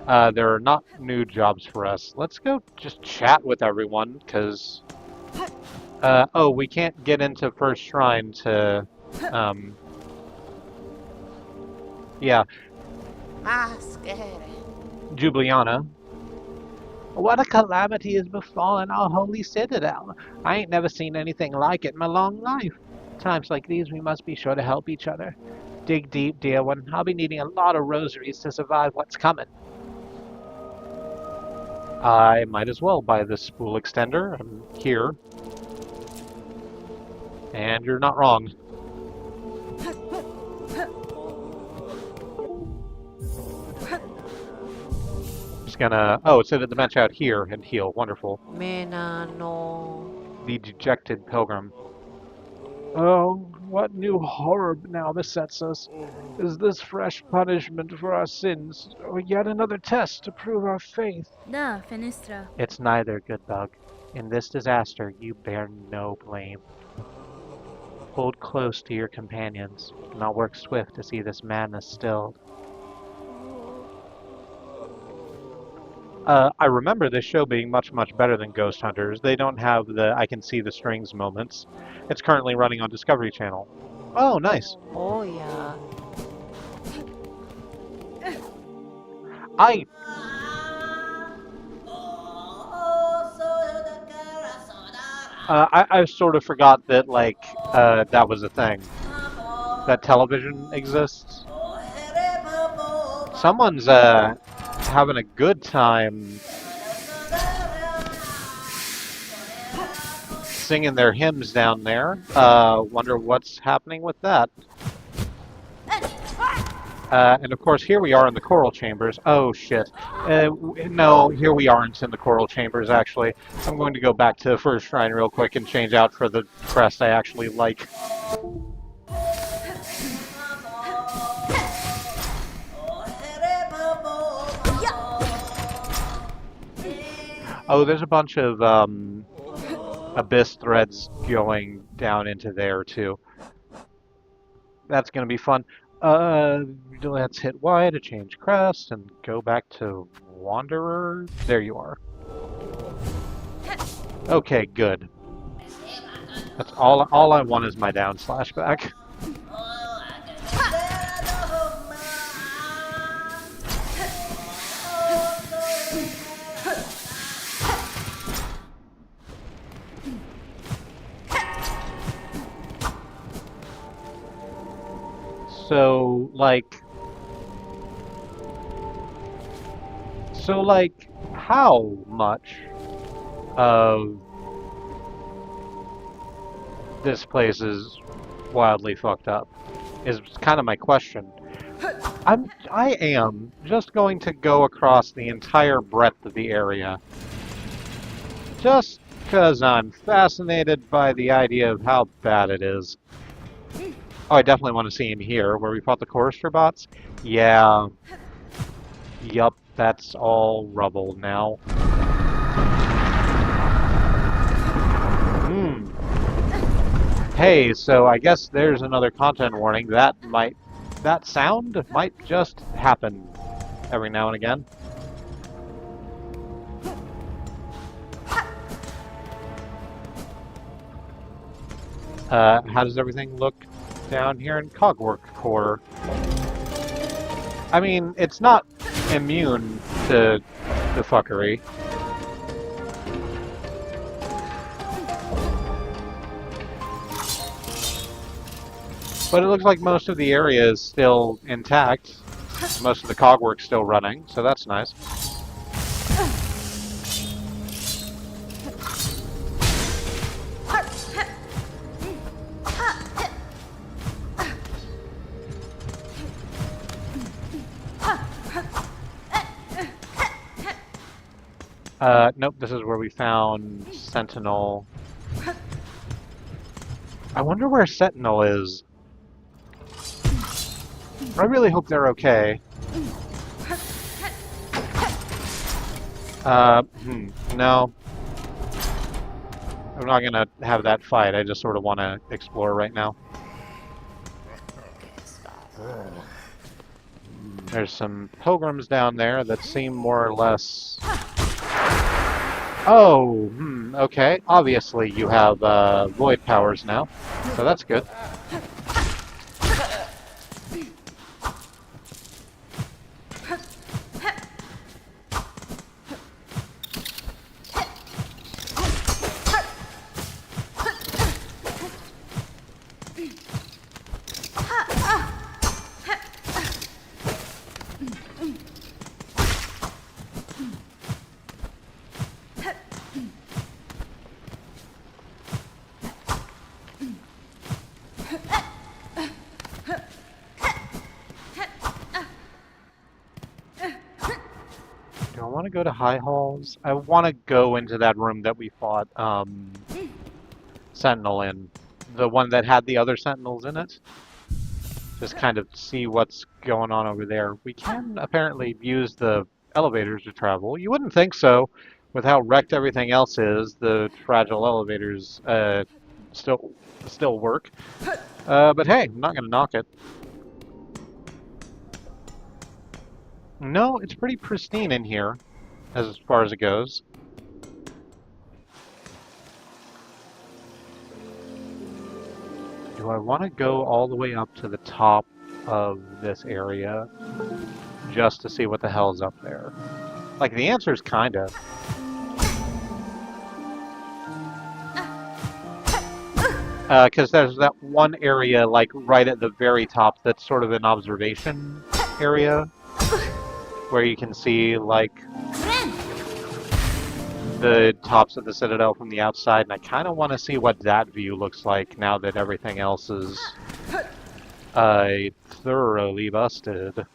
S1: There are not new jobs for us. Let's go just chat with everyone, because... oh, we can't get into First Shrine to... yeah. Jubiliana. What a calamity has befallen our holy citadel. I ain't never seen anything like it in my long life. Times like these, we must be sure to help each other. Dig deep, dear one. I'll be needing a lot of rosaries to survive what's coming. I might as well buy this spool extender. I'm here. And you're not wrong. Just gonna... Oh, it said to match out here and heal. Wonderful.
S5: Menano.
S1: The dejected pilgrim. Oh, what new horror now besets us? Is this fresh punishment for our sins, or yet another test to prove our faith?
S4: Da, Fenestra.
S3: It's neither, good bug. In this disaster, you bear no blame. Hold close to your companions, and I'll work swift to see this madness stilled.
S1: I remember this show being much, much better than Ghost Hunters. They don't have the I can see the strings moments. It's currently running on Discovery Channel. Oh, nice.
S5: Oh yeah.
S1: I I sort of forgot that, like, that was a thing. that television exists. Someone's having a good time singing their hymns down there. Wonder what's happening with that. And of course, here we are in the coral chambers. Oh shit. No, here we aren't in the coral chambers, actually. I'm going to go back to the first shrine real quick and change out for the crest I actually like. Oh, there's a bunch of abyss threads going down into there, too. That's going to be fun. Let's hit Y to change crest and go back to Wanderer. There you are. Okay, good. That's all I want is my down slash back. So, how much of this place is wildly fucked up is kind of my question. I am just going to go across the entire breadth of the area. Just because I'm fascinated by the idea of how bad it is. Oh, I definitely want to see in here, where we fought the chorister bots. Yeah. Yup, that's all rubble now. Hey, so I guess there's another content warning. That sound might just happen every now and again. How does everything look down here in Cogwork Core? I mean, it's not immune to the fuckery. But it looks like most of the area is still intact. Most of the cogwork's still running, so that's nice. Nope, this is where we found Sentinel. I wonder where Sentinel is. I really hope they're okay. No. I'm not gonna have that fight, I just sort of want to explore right now. There's some pilgrims down there that seem more or less... Oh, okay. Obviously you have void powers now, so that's good. Do I want to go to High Halls? I want to go into that room that we fought Sentinel in. The one that had the other Sentinels in it. Just kind of see what's going on over there. We can apparently use the elevators to travel. You wouldn't think so. With how wrecked everything else is, the fragile elevators still work. But hey, I'm not going to knock it. No, it's pretty pristine in here, as far as it goes. Do I want to go all the way up to the top of this area just to see what the hell's up there? Like, the answer is kind of. Because there's that one area, like, right at the very top that's sort of an observation area, where you can see, like, the tops of the Citadel from the outside, and I kind of want to see what that view looks like now that everything else is thoroughly busted.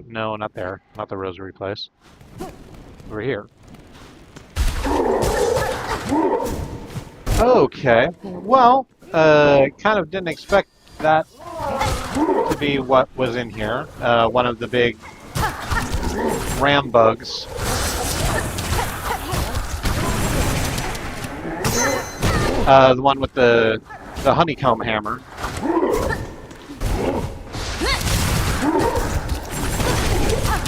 S1: No, not there. Not the rosary place. Over here. Okay, well, kind of didn't expect that to be what was in here. One of the big ram bugs. The one with the honeycomb hammer.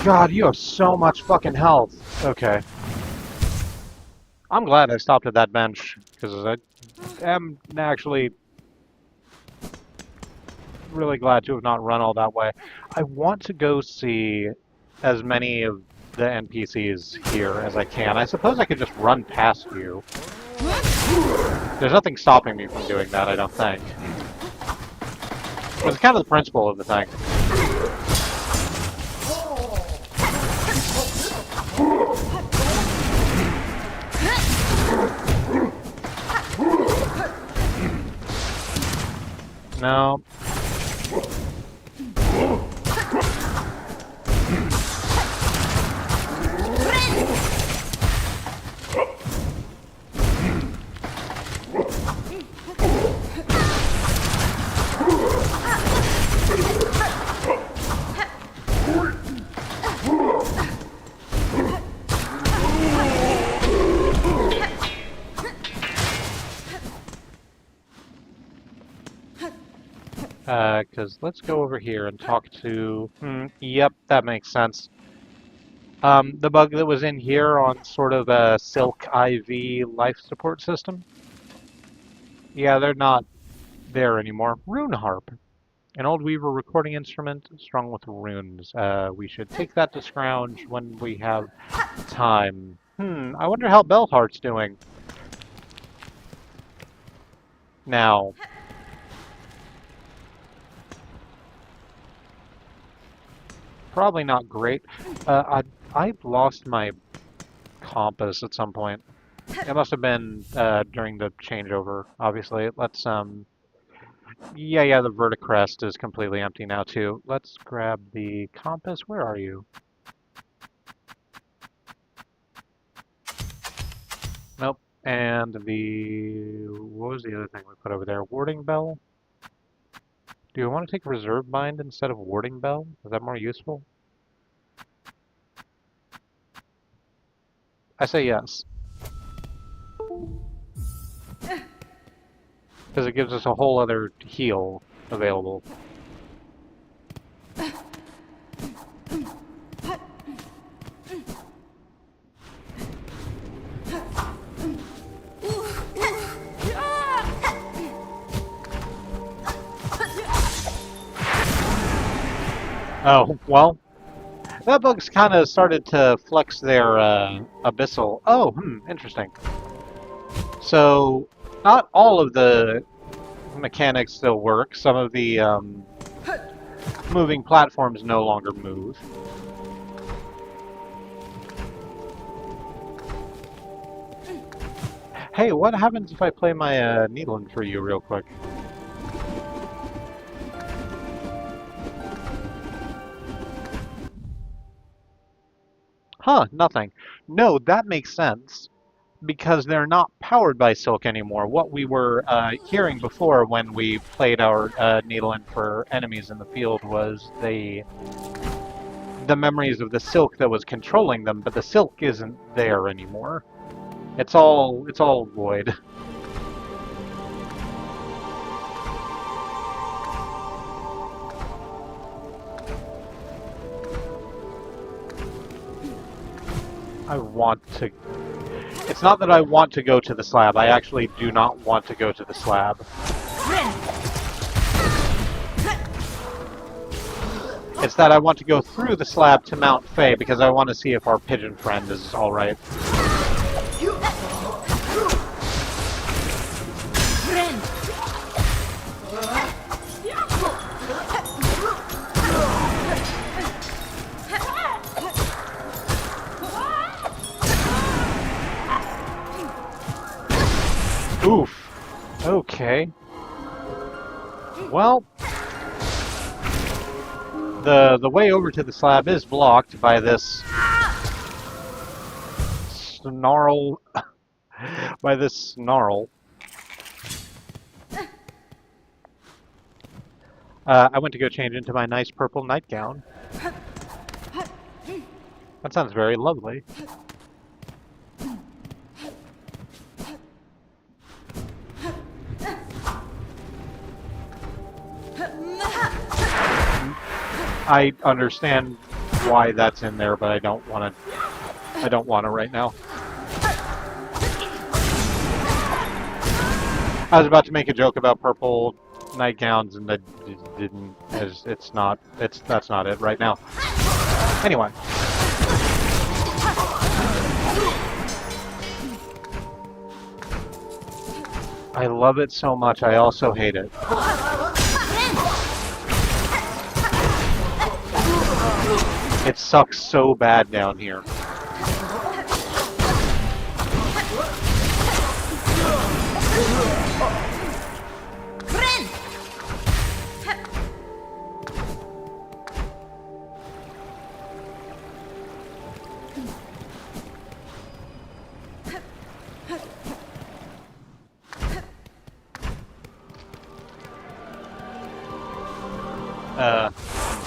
S1: God, you have so much fucking health. Okay. I'm glad I stopped at that bench, because I am actually really glad to have not run all that way. I want to go see as many of the NPCs here as I can. I suppose I could just run past you. There's nothing stopping me from doing that, I don't think. But it's kind of the principle of the thing. No. Because let's go over here and talk to... yep, that makes sense. The bug that was in here on sort of a Silk IV life support system. Yeah, they're not there anymore. Rune harp. An old weaver recording instrument strung with runes. We should take that to Scrounge when we have time. I wonder how Beltheart's doing. Now... probably not great. I lost my compass at some point. It must have been during the changeover, obviously. Let's, yeah, the verticrest is completely empty now, too. Let's grab the compass. Where are you? Nope. And the... what was the other thing we put over there? Warding bell? Do you want to take reserve bind instead of warding bell? Is that more useful? I say yes. Because it gives us a whole other heal available. Oh, well, that bug's kind of started to flex their abyssal. Oh, interesting. So, not all of the mechanics still work. Some of the moving platforms no longer move. Hey, what happens if I play my needling for you real quick? Huh, nothing. No, that makes sense. Because they're not powered by Silk anymore. What we were hearing before when we played our needling for enemies in the field was the memories of the Silk that was controlling them, but the Silk isn't there anymore. It's all void. I want to... It's not that I want to go to the slab. I actually do not want to go to the slab. It's that I want to go through the slab to Mount Faye because I want to see if our pigeon friend is alright. Oof. Okay. Well, the way over to the slab is blocked by this snarl. By this snarl. I went to go change into my nice purple nightgown. That sounds very lovely. I understand why that's in there, but I don't want to. I don't want to right now. I was about to make a joke about purple nightgowns, and I didn't. It's not. That's not it right now. Anyway. I love it so much. I also hate it. It sucks so bad down here.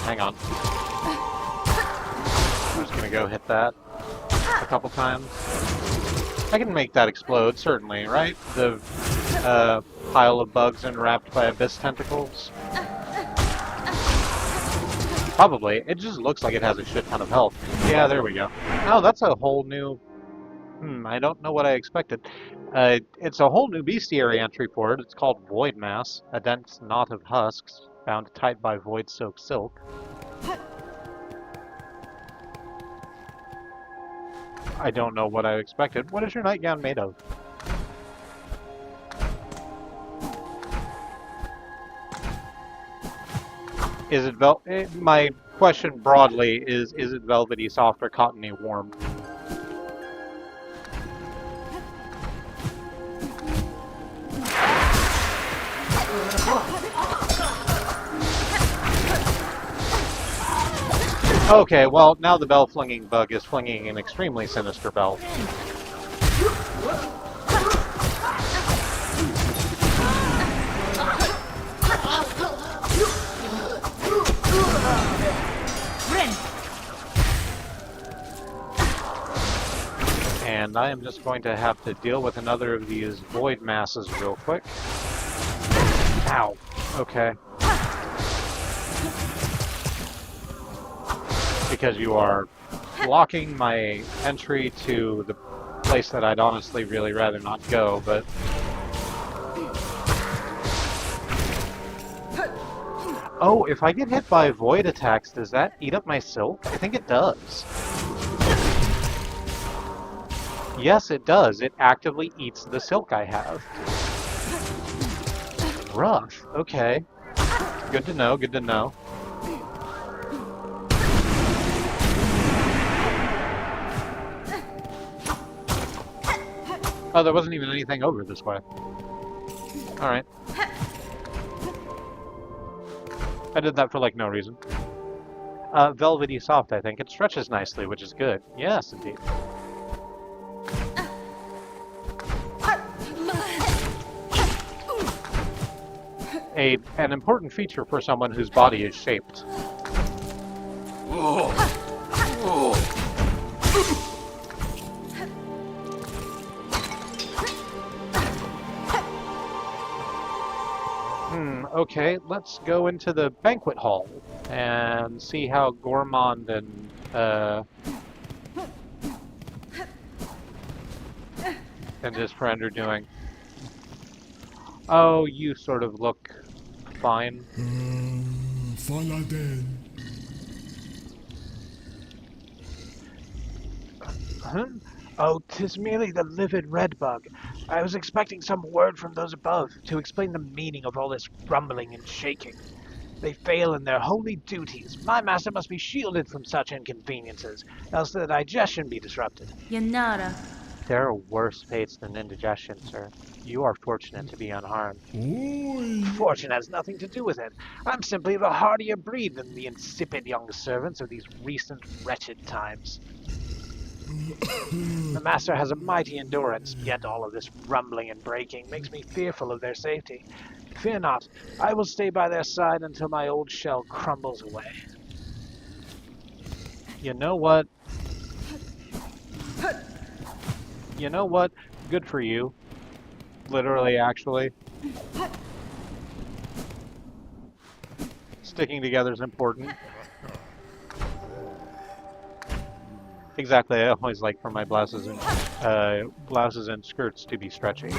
S1: Hang on. I'm just gonna go hit that a couple times. I can make that explode, certainly, right? The pile of bugs enwrapped by abyss tentacles. Probably. It just looks like it has a shit ton of health. Yeah, there we go. Oh, that's a whole new... I don't know what I expected. It's a whole new bestiary entry port. It's called Void Mass, a dense knot of husks bound tight by void-soaked silk. I don't know what I expected. What is your nightgown made of? Is it my question broadly is it velvety, soft, or cottony warm? Okay, well, now the bell-flinging bug is flinging an extremely sinister bell. And I am just going to have to deal with another of these void masses real quick. Ow. Okay. Because you are blocking my entry to the place that I'd honestly really rather not go, but... Oh, if I get hit by void attacks, does that eat up my silk? I think it does. Yes, it does. It actively eats the silk I have. Rough. Okay. Good to know, good to know. Oh, there wasn't even anything over this way. Alright. I did that for, like, no reason. Velvety soft, I think. It stretches nicely, which is good. Yes, indeed. An important feature for someone whose body is shaped. Okay, let's go into the banquet hall and see how Gourmand and his friend are doing. Oh, you sort of look fine.
S6: Fala then.
S1: Huh? Oh, 'tis merely the livid red bug. I was expecting some word from those above to explain the meaning of all this rumbling and shaking. They fail in their holy duties. My master must be shielded from such inconveniences, else the digestion be disrupted.
S4: Yanara.
S3: There are worse fates than indigestion, sir. You are fortunate to be unharmed.
S1: Fortune has nothing to do with it. I'm simply the hardier breed than the insipid young servants of these recent wretched times. The master has a mighty endurance, yet all of this rumbling and breaking makes me fearful of their safety. Fear not, I will stay by their side until my old shell crumbles away.
S3: You know what? You know what? Good for you. Literally, actually. Sticking together is important. Exactly, I always like for my blouses and skirts to be stretchy.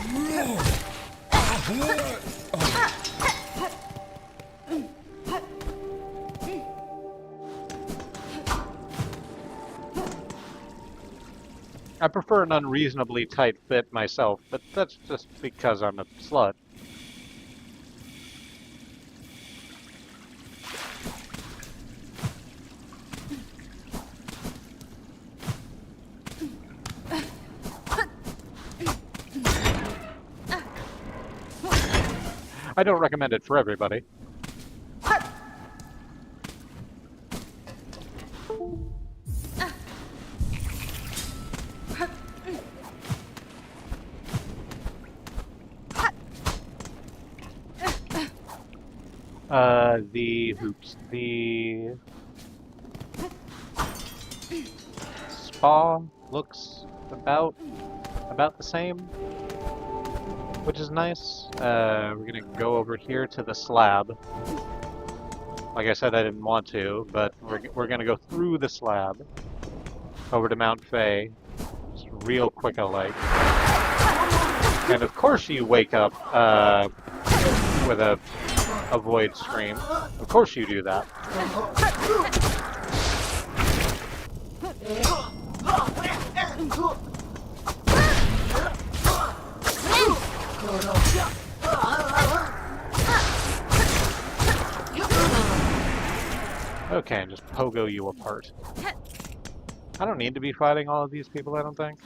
S3: I prefer an unreasonably tight fit myself, but that's just because I'm a slut. I don't recommend it for everybody. The spa looks about the same, which is nice. We're gonna go over here to the slab. Like I said, I didn't want to, but we're gonna go through the slab over to Mount Faye, just real quick alike. And of course you wake up with a void scream. Of course you do that. Okay, and just pogo you apart. I don't need to be fighting all of these people, I don't think.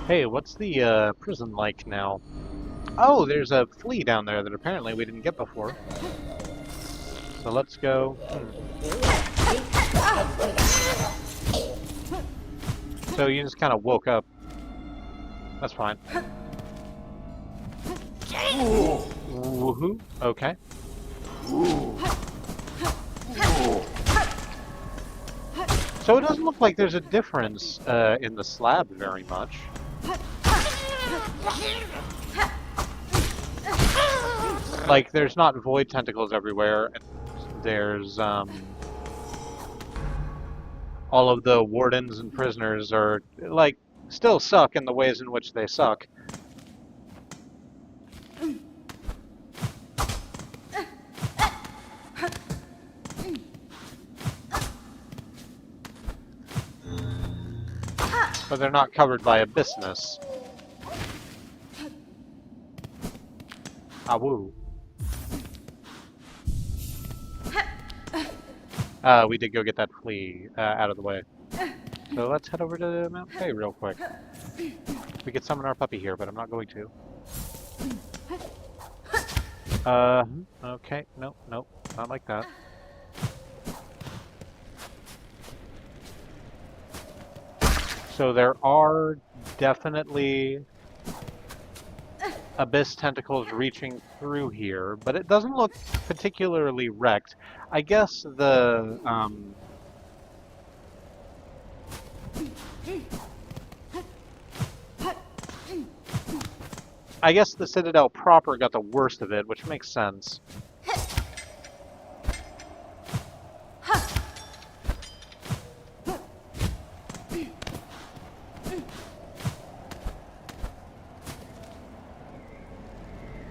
S3: Hey, what's the prison like now? Oh, there's a flea down there that apparently we didn't get before. So let's go. So you just kind of woke up. That's fine. Woohoo. Okay. So it doesn't look like there's a difference in the slab very much. Like, there's not void tentacles everywhere, and there's, all of the wardens and prisoners are, like, still suck in the ways in which they suck. But they're not covered by abyssness. Ah, woo. We did go get that flea out of the way. So let's head over to Mount Faye real quick. We could summon our puppy here, but I'm not going to. Okay, nope, not like that. So there are definitely abyss tentacles reaching through here, but it doesn't look particularly wrecked. I guess the Citadel proper got the worst of it, which makes sense.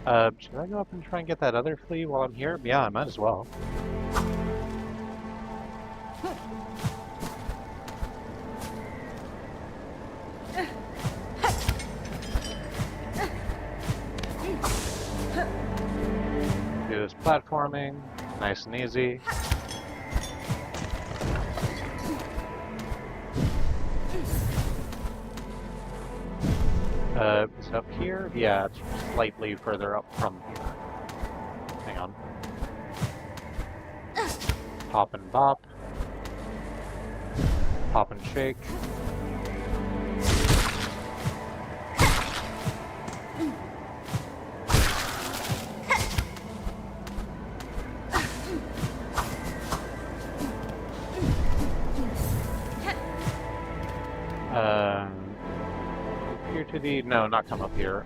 S1: Should I go up and try and get that other flea while I'm here? Yeah, I might as well. Do this platforming, nice and easy. Is it up here? Yeah, it's slightly further up from here. Hang on. Pop and bop. Pop and shake. Here to the... No, not come up here.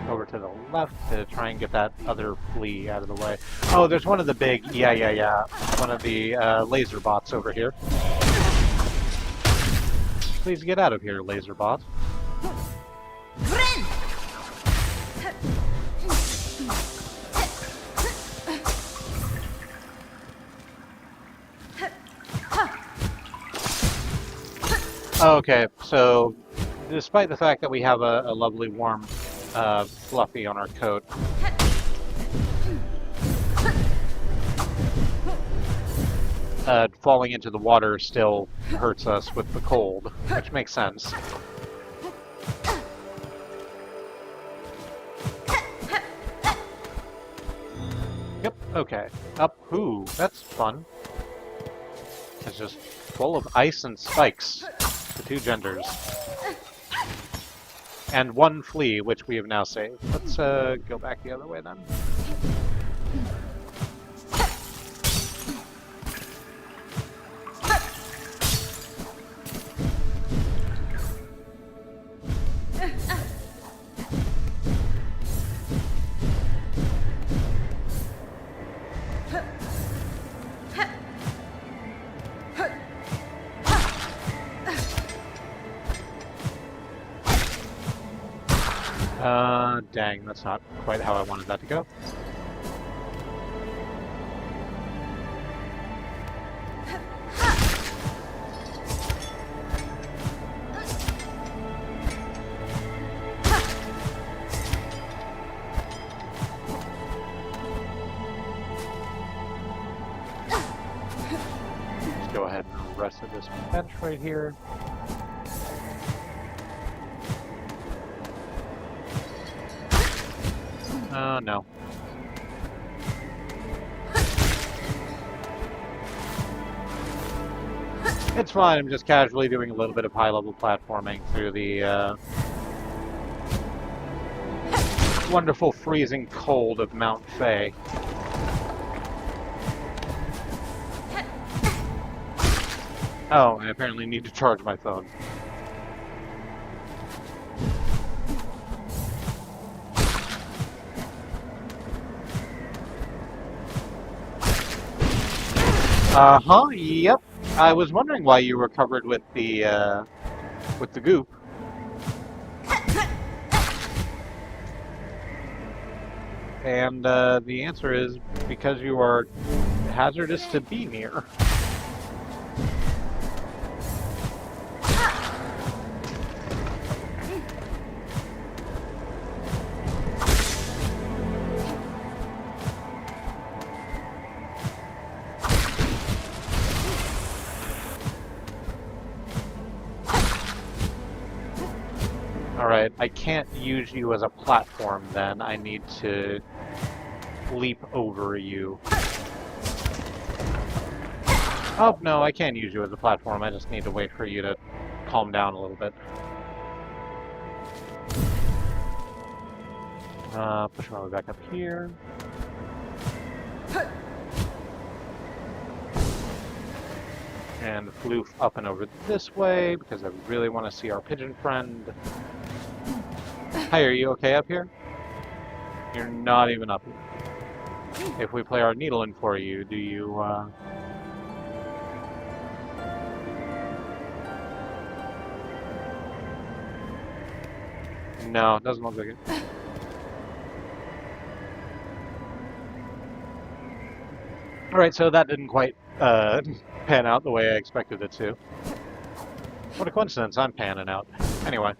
S1: Over to the left to try and get that other flea out of the way. Oh, there's one of the big... Yeah. One of the laser bots over here. Please get out of here, laser bot. Okay, so despite the fact that we have a lovely warm fluffy on our coat, falling into the water still hurts us with the cold, which makes sense. Yep, okay. Up, ooh, that's fun. It's just full of ice and spikes. The two genders. And one flea, which we have now saved. Let's go back the other way then. Dang, that's not quite how I wanted that to go. Let's go ahead and rest of this bench right here. No. It's fine, I'm just casually doing a little bit of high-level platforming through the wonderful freezing cold of Mount Fay. Oh, I apparently need to charge my phone. Uh-huh, yep. I was wondering why you were covered with the goop. And the answer is because you are hazardous to be near. Alright, I can't use you as a platform then. I need to leap over you. Oh, no, I can use you as a platform. I just need to wait for you to calm down a little bit. Push my way back up here. And floof up and over this way, because I really want to see our pigeon friend. Hi, are you okay up here? You're not even up here. If we play our needle in for you, do you, No, it doesn't look like it. Alright, so that didn't quite pan out the way I expected it to. What a coincidence, I'm panning out. Anyway.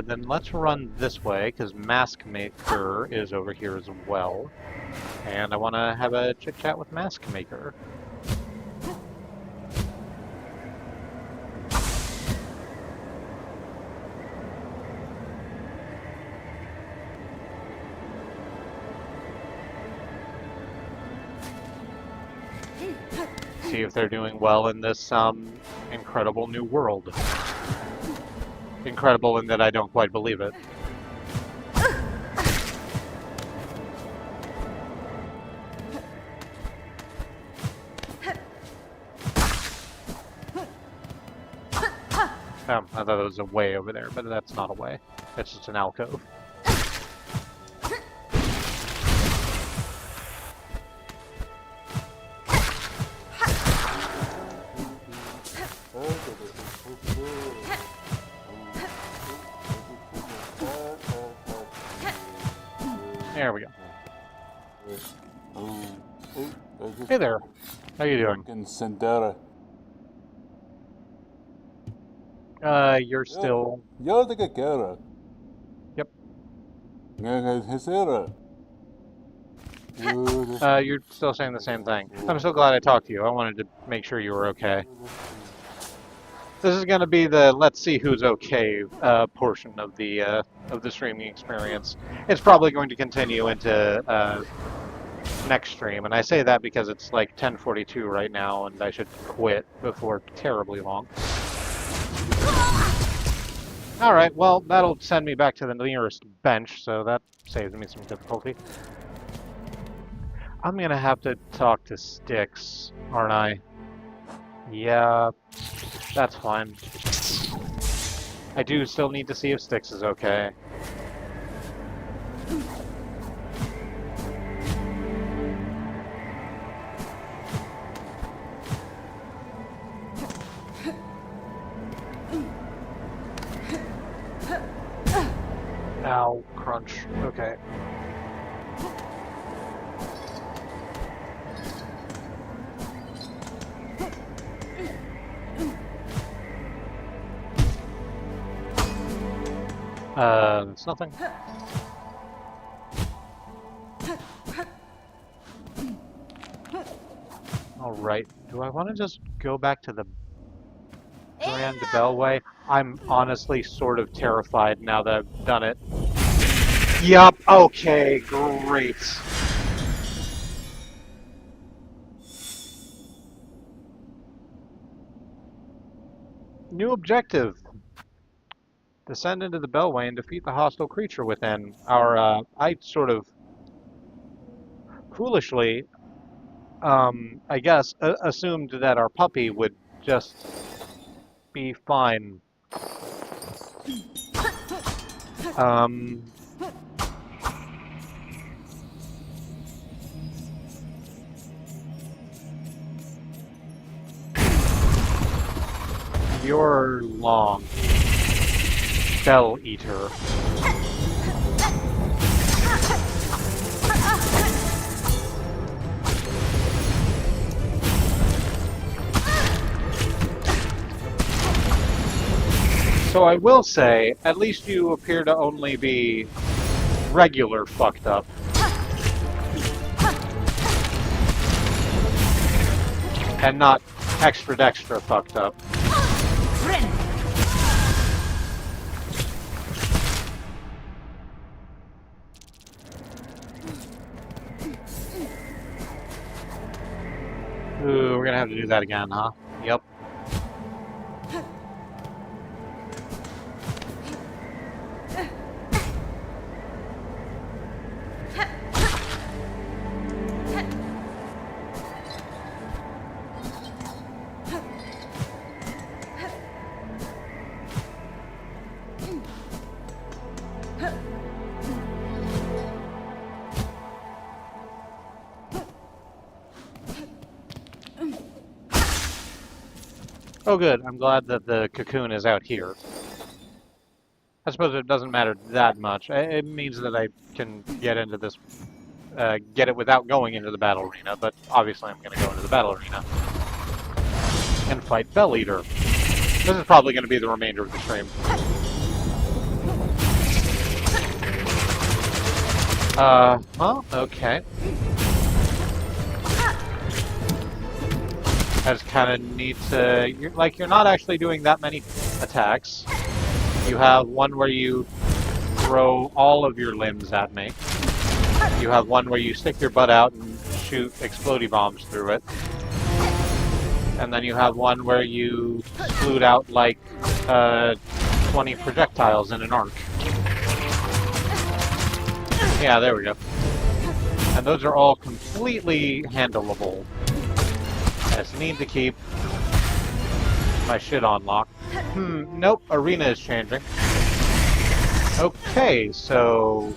S1: Then let's run this way, because Mask Maker is over here as well. And I want to have a chit-chat with Mask Maker. See if they're doing well in this incredible new world. Incredible in that I don't quite believe it. I thought it was a way over there, but that's not a way. It's just an alcove. There we go. Hey there. How you doing?
S6: Sendera.
S1: You're still...
S6: Yo de que quiera.
S1: Yep.
S6: Hesera.
S1: You're still saying the same thing. I'm so glad I talked to you. I wanted to make sure you were okay. This is going to be the let's see who's okay portion of the streaming experience. It's probably going to continue into next stream, and I say that because it's like 10:42 right now, and I should quit before terribly long. All right, well that'll send me back to the nearest bench, so that saves me some difficulty. I'm gonna have to talk to Styx, aren't I? Yeah. That's fine. I do still need to see if Styx is okay. Ow, crunch. Okay. It's nothing. Alright, do I want to just go back to the Grand Bellway? I'm honestly sort of terrified now that I've done it. Yup, okay, great. New objective. Descend into the Bellway and defeat the hostile creature within. I sort of foolishly, I guess, assumed that our puppy would just be fine. You're long. Bell Eater. So I will say, at least you appear to only be regular fucked up. And not extra dextra fucked up. Ooh, we're gonna have to do that again, huh? Yep. Oh, good. I'm glad that the cocoon is out here. I suppose it doesn't matter that much. It means that I can get into this, get it without going into the battle arena, but obviously I'm going to go into the battle arena and fight Bell Eater. This is probably going to be the remainder of the stream. Well, okay. I just kind of need to, you're not actually doing that many attacks. You have one where you throw all of your limbs at me. You have one where you stick your butt out and shoot explodey bombs through it. And then you have one where you sploot out like 20 projectiles in an arc. Yeah, there we go. And those are all completely handleable. I just need to keep my shit on lock. Nope, arena is changing. Okay, so...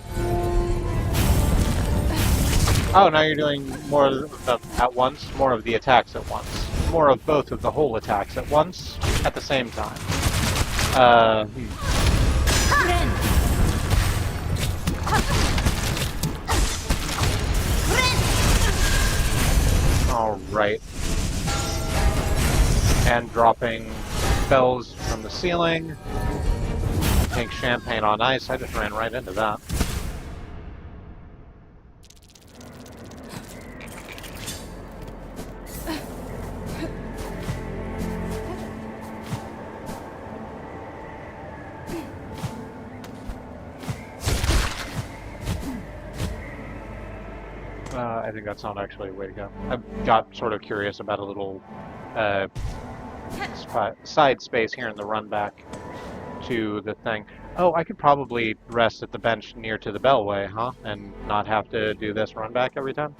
S1: Oh, now you're doing more of the at once, more of the attacks at once. More of both of the whole attacks at once, at the same time. Alright. And dropping bells from the ceiling. Pink champagne on ice. I just ran right into that. I think that's not actually a way to go. I got sort of curious about a little side space here in the run back to the thing. Oh, I could probably rest at the bench near to the bellway, huh? And not have to do this run back every time?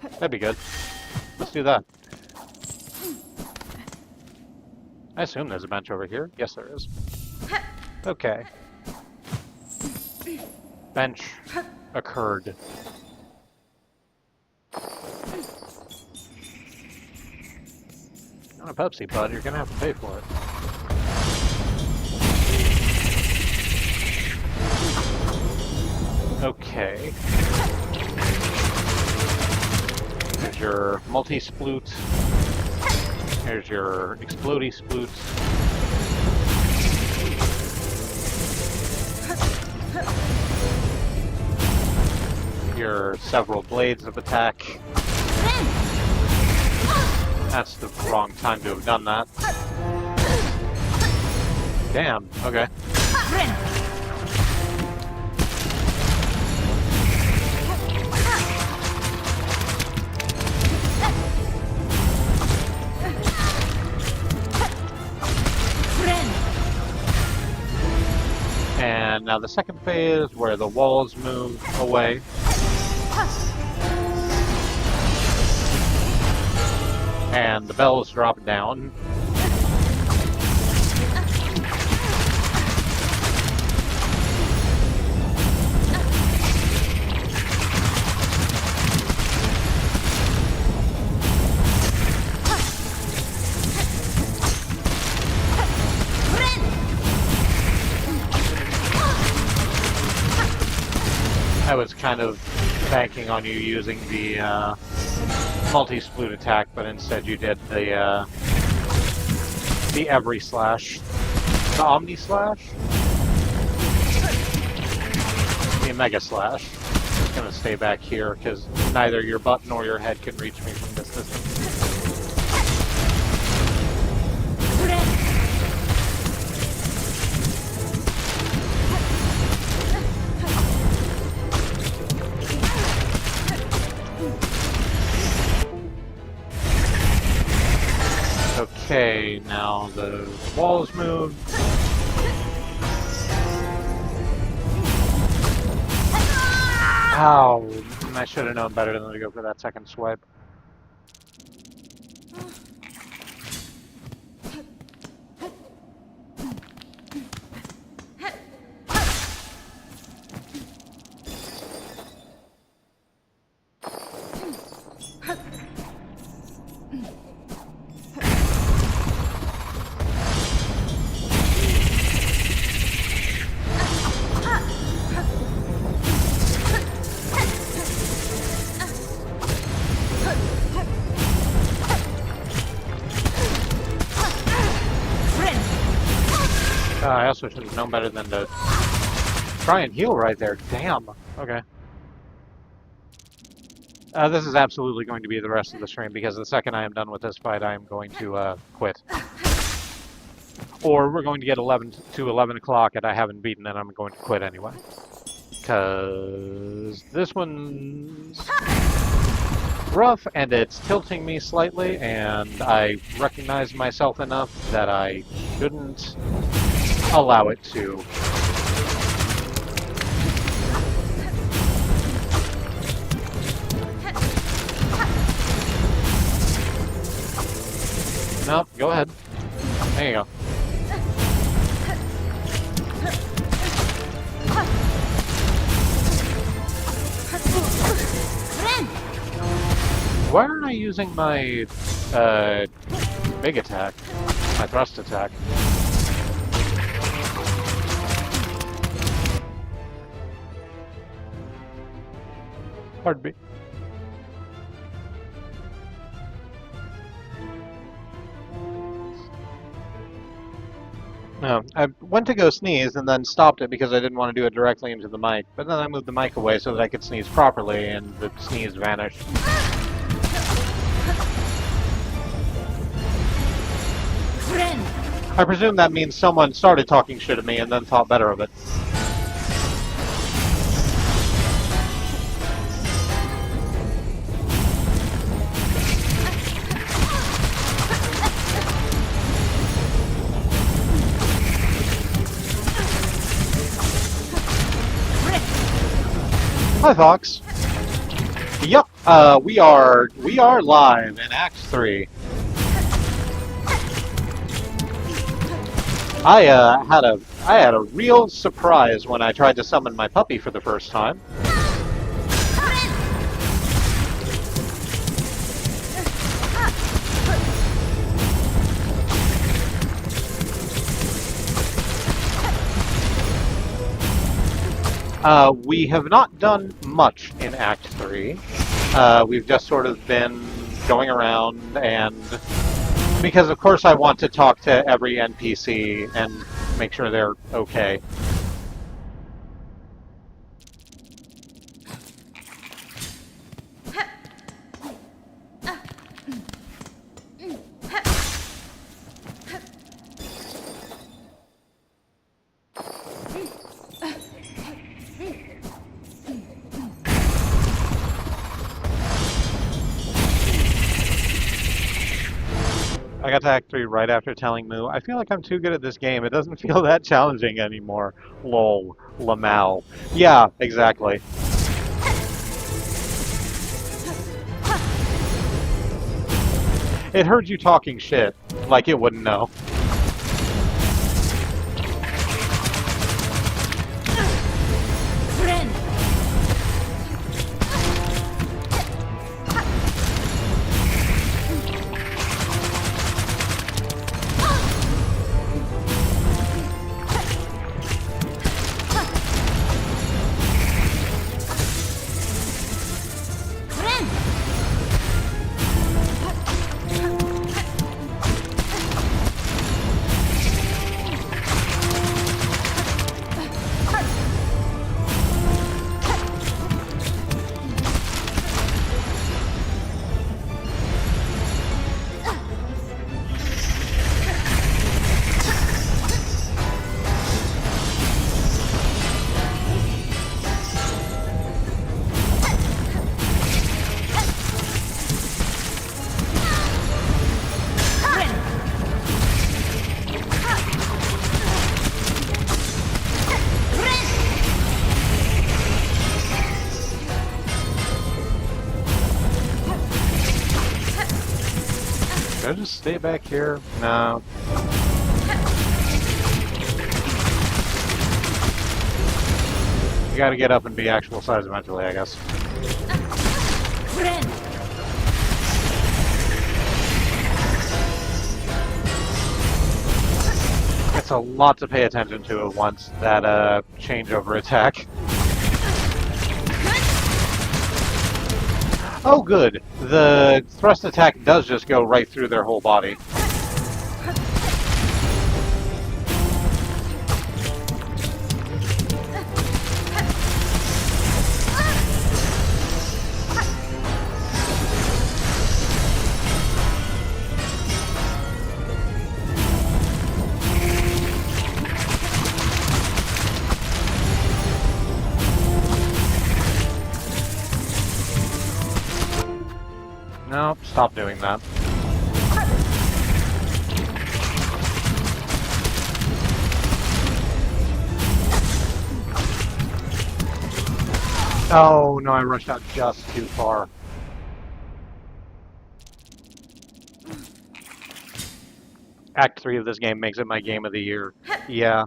S1: That'd be good. Let's do that. I assume there's a bench over here. Yes, there is. Okay. Bench occurred. Not a Pepsi, bud. You're gonna have to pay for it. Okay. Here's your multi-sploot. Here's your explodey sploot. Your several blades of attack. That's the wrong time to have done that. Damn, okay. And now the second phase, where the walls move away. And the bells drop down. I was kind of banking on you using the multi-sploot attack, but instead you did the every slash. The Omni slash? The Mega slash. I'm gonna stay back here, because neither your butt nor your head can reach me from this distance. Okay, now the walls move. Ow! I should have known better than to go for that second swipe. also should have known better than to try and heal right there. Damn. Okay. This is absolutely going to be the rest of the stream, because the second I am done with this fight, I am going to quit. Or we're going to get 11 to 11 o'clock and I haven't beaten and I'm going to quit anyway. Because this one's rough and it's tilting me slightly, and I recognize myself enough that I shouldn't allow it to. No, go ahead. There you go. Why aren't I using my big attack? My thrust attack? Pardon me. No, I went to go sneeze and then stopped it because I didn't want to do it directly into the mic. But then I moved the mic away so that I could sneeze properly, and the sneeze vanished. I presume that means someone started talking shit at me and then thought better of it. Hi, Fox. Yep, we are live in Act 3. I had a real surprise when I tried to summon my puppy for the first time. We have not done much in Act 3. We've just sort of been going around, and because of course I want to talk to every NPC and make sure they're okay. I got to Act 3 right after telling Moo, I feel like I'm too good at this game. It doesn't feel that challenging anymore. Lol. Lamal. Yeah, exactly. It heard you talking shit, like it wouldn't know. Should I just stay back here? No. You gotta get up and be actual size eventually, I guess. It's a lot to pay attention to at once, that changeover attack. Oh good, the thrust attack does just go right through their whole body. No, stop doing that. Oh, no, I rushed out just too far. Act 3 of this game makes it my game of the year. Yeah.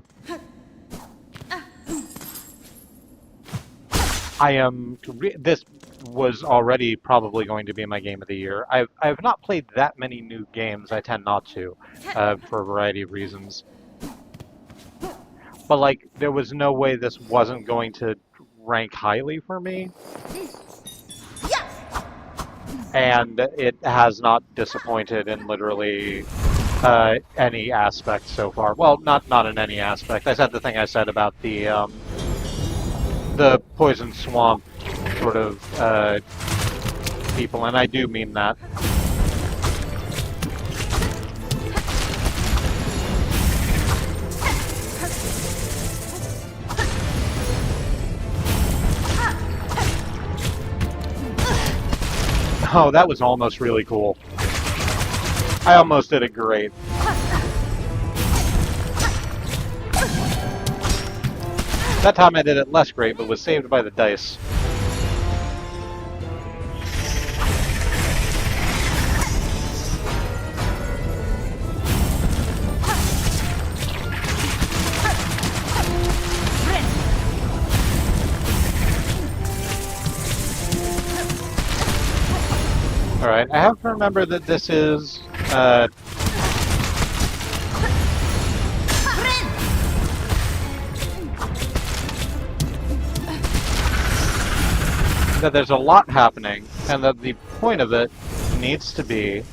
S1: This was already probably going to be my game of the year. I've not played that many new games. I tend not to, for a variety of reasons. But like, there was no way this wasn't going to rank highly for me, and it has not disappointed in literally any aspect so far. Well, not in any aspect. I said the thing I said about the poison swamp sort of people, and I do mean that. Oh, that was almost really cool. I almost did it great. That time I did it less great, but was saved by the dice. Alright, I have to remember that this is, that there's a lot happening, and that the point of it needs to be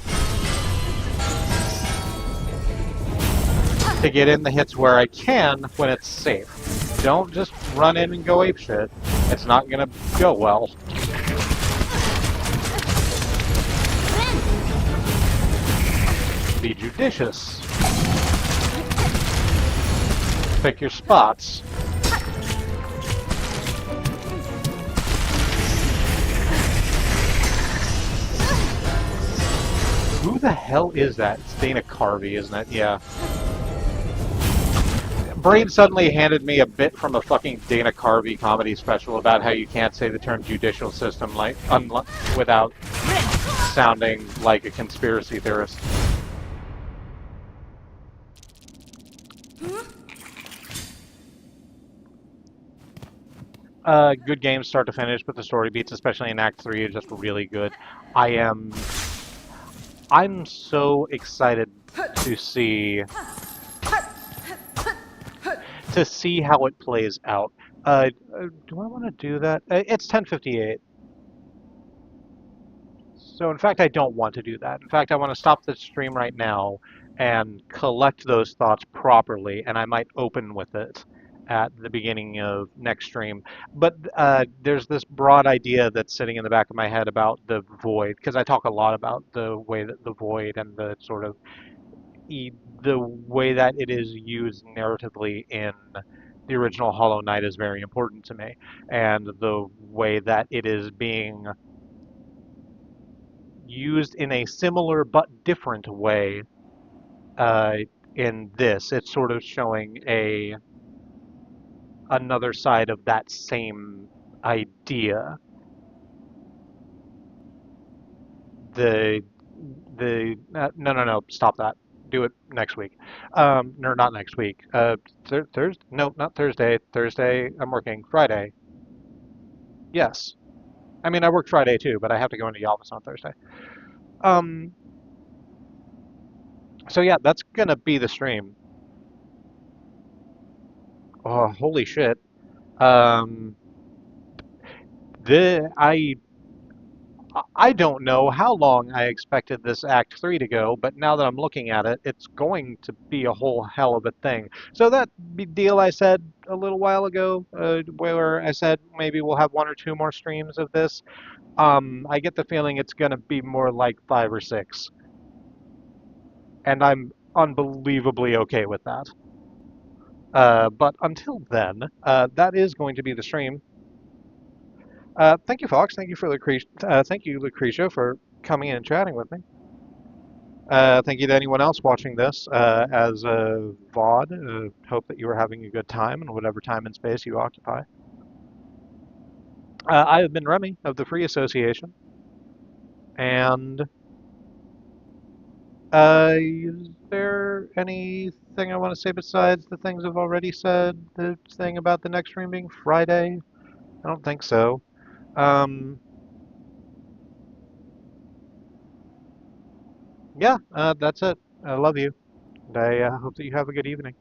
S1: to get in the hits where I can when it's safe. Don't just run in and go apeshit. It's not gonna go well. Be judicious. Pick your spots. Who the hell is that? It's Dana Carvey, isn't it? Yeah. Brain suddenly handed me a bit from a fucking Dana Carvey comedy special about how you can't say the term judicial system like without sounding like a conspiracy theorist. Good game start to finish, but the story beats, especially in Act 3, are just really good. I'm so excited to see how it plays out. Do I want to do that? It's 10:58. So in fact, I don't want to do that. In fact, I want to stop the stream right now and collect those thoughts properly, and I might open with it at the beginning of next stream. But there's this broad idea that's sitting in the back of my head about the void, because I talk a lot about the way that the void and the sort of the way that it is used narratively in the original Hollow Knight is very important to me, and the way that it is being used in a similar but different way in this. It's sort of showing another side of that same idea. No, stop that. Do it next week. No, not next week. Thursday? No, not Thursday. Thursday, I'm working. Friday. Yes. I mean, I work Friday too, but I have to go into the office on Thursday. So yeah, that's gonna be the stream. Oh, holy shit. The I don't know how long I expected this Act 3 to go, but now that I'm looking at it, it's going to be a whole hell of a thing. So that deal I said a little while ago, where I said maybe we'll have 1 or 2 more streams of this, I get the feeling it's going to be more like 5 or 6. And I'm unbelievably okay with that. But until then, that is going to be the stream. Thank you, Fox. Thank you for thank you, Lucretia, for coming in and chatting with me. Thank you to anyone else watching this as a VOD. Hope that you are having a good time in whatever time and space you occupy. I have been Remy of the Free Association, and is there anything I want to say besides the things I've already said? The thing about the next stream being Friday? I don't think so. Yeah, that's it. I love you, and I hope that you have a good evening.